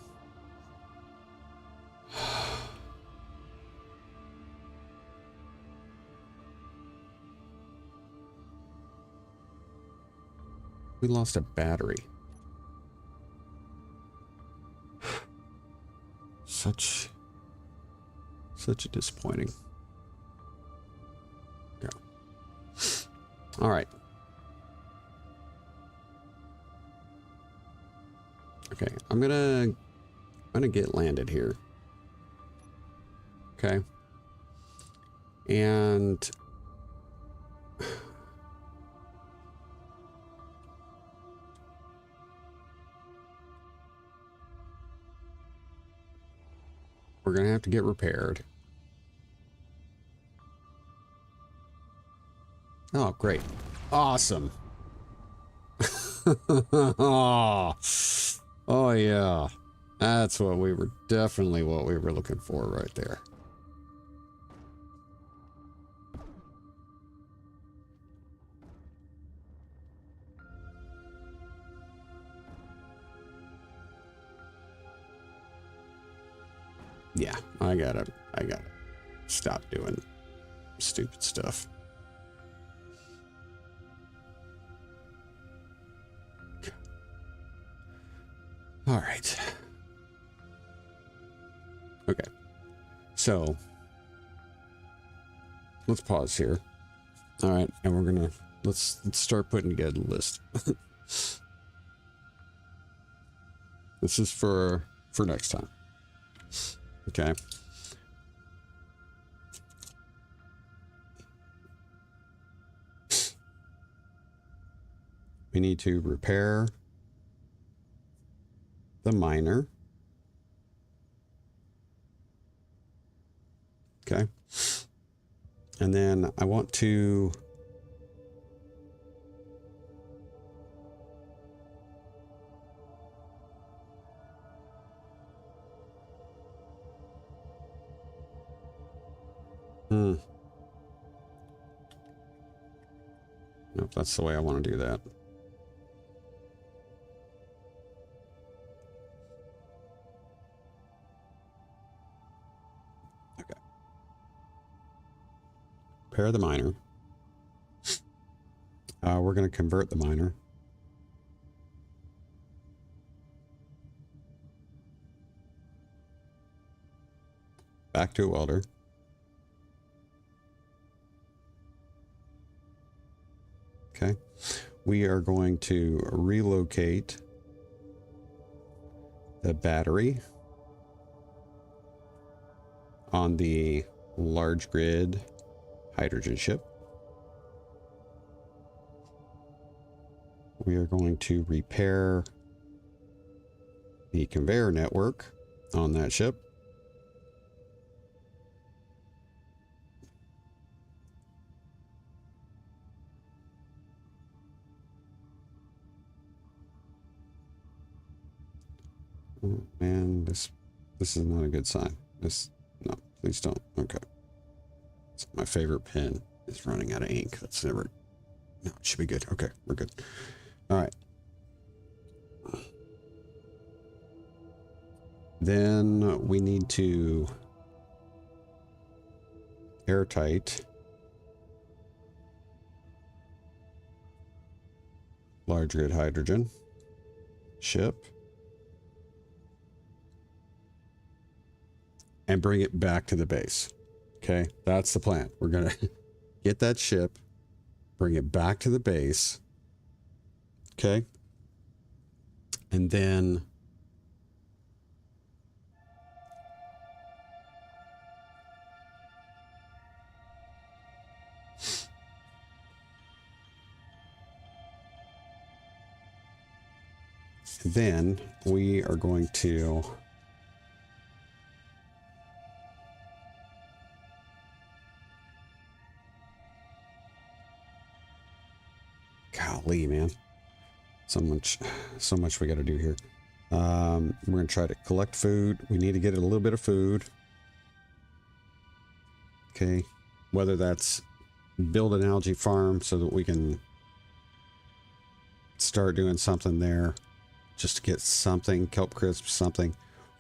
We lost a battery. Such a disappointing. Go. All right. Okay, I'm gonna get landed here. Okay. And we're gonna have to get repaired. Oh, great. Awesome. Oh, yeah. That's what we were, definitely what we were looking for right there. Yeah, I gotta stop doing stupid stuff. All right. Okay. So let's pause here. All right, and we're gonna let's start putting together the list. This is for next time. Okay. We need to repair the miner. Okay. And then I want to Nope, that's the way I want to do that. Okay. Repair the miner. We're going to convert the miner. Back to a welder. Okay. We are going to relocate the battery on the large grid hydrogen ship. We are going to repair the conveyor network on that ship. Oh, man, this is not a good sign. No, please don't. Okay. It's my favorite pen is running out of ink. That's never... No, it should be good. Okay, we're good. All right. Then we need to airtight large grid hydrogen ship and bring it back to the base. Okay, that's the plan. We're gonna get that ship, bring it back to the base. Okay, and then we are going to golly, man. So much we got to do here. We're going to try to collect food. We need to get a little bit of food. Okay. Whether that's build an algae farm so that we can start doing something there just to get something, kelp crisp, something.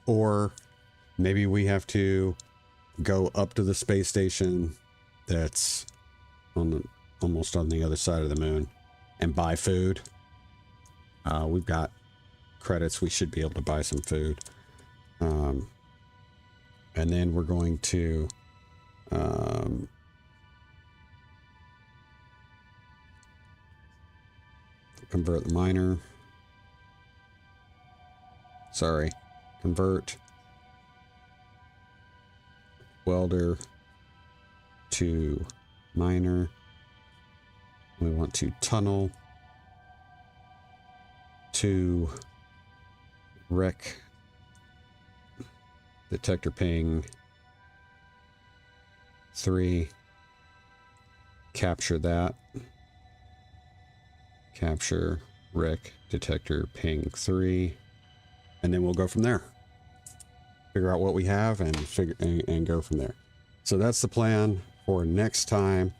Or maybe we have to go up to the space station that's on the, almost on the other side of the moon and buy food. We've got credits. We should be able to buy some food. And then we're going to convert the miner. Sorry. Convert welder to miner. We want to tunnel to wreck detector ping 3. Capture that. Capture wreck detector ping 3. And then we'll go from there. Figure out what we have and and go from there. So that's the plan for next time.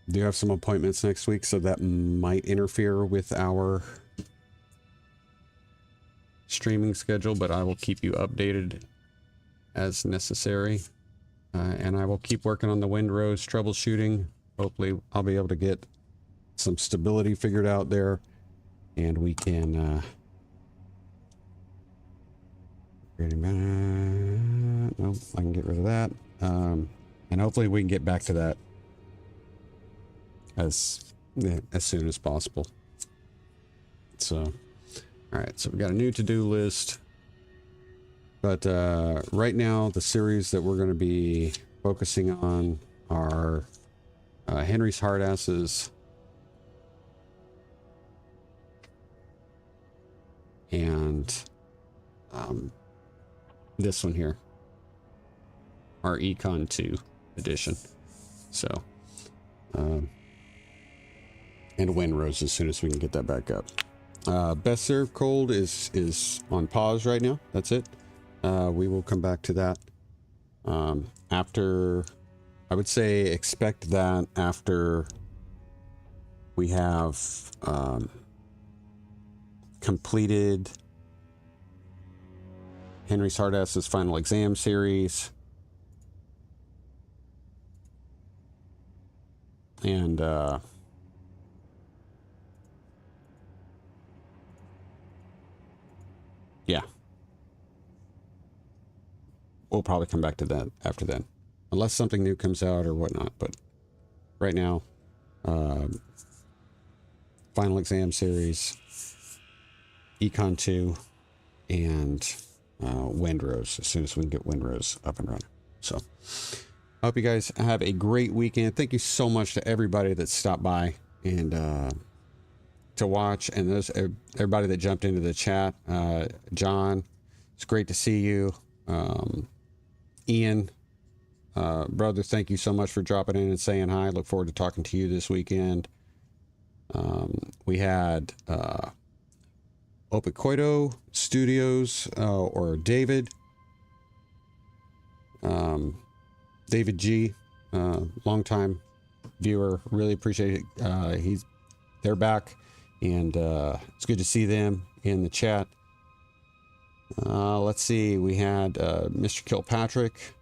Do have some appointments next week, so that might interfere with our streaming schedule, but I will keep you updated as necessary. And I will keep working on the Windrose troubleshooting. Hopefully I'll be able to get some stability figured out there, and we can nope, I can get rid of that. And hopefully we can get back to that as soon as possible. So all right, so we got a new to-do list, but right now the series that we're going to be focusing on are Henry's hard asses and this one here, our Econ 2 edition. So and Windrose as soon as we can get that back up. Best Serve Cold is on pause right now. That's it. We will come back to that after, I would say expect that after we have completed Henry's Hard Ass's final exam series, and yeah, we'll probably come back to that after then, unless something new comes out or whatnot. But right now, final exam series, Econ 2, and Windrose as soon as we can get Windrose up and running. So I hope you guys have a great weekend. Thank you so much to everybody that stopped by and to watch, and those everybody that jumped into the chat. John, it's great to see you. Ian, brother, thank you so much for dropping in and saying hi. Look forward to talking to you this weekend. We had Opicoito Studios, or David G, longtime viewer, really appreciate it. They're back, and it's good to see them in the chat. Let's see, we had Mr. Kilpatrick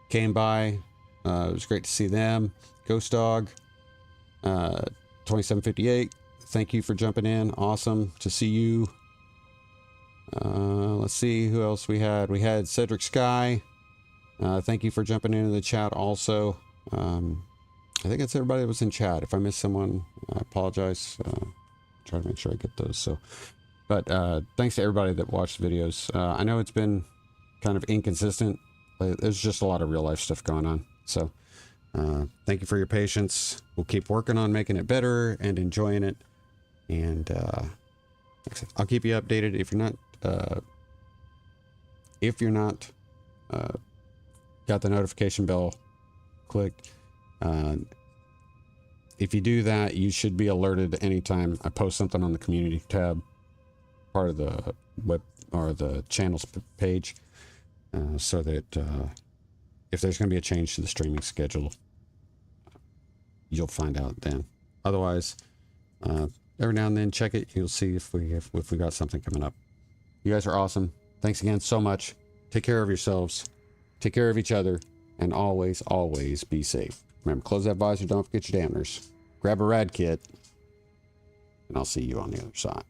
came by. It was great to see them. Ghost Dog 2758, thank you for jumping in. Awesome to see you. Let's see who else we had. We had Cedric Sky. Thank you for jumping into the chat also. I think that's everybody that was in chat. If I missed someone, I apologize. Try to make sure I get those. So, but thanks to everybody that watched the videos. I know it's been kind of inconsistent. There's just a lot of real life stuff going on. So thank you for your patience. We'll keep working on making it better and enjoying it. And I'll keep you updated. If you're not got the notification bell clicked, if you do that, you should be alerted anytime I post something on the community tab, part of the web or the channels page, so that if there's going to be a change to the streaming schedule, you'll find out then. Otherwise, every now and then check it. You'll see if we got something coming up. You guys are awesome. Thanks again so much. Take care of yourselves. Take care of each other. And always, always be safe. Remember, close that visor. Don't forget your dampeners. Grab a rad kit. And I'll see you on the other side.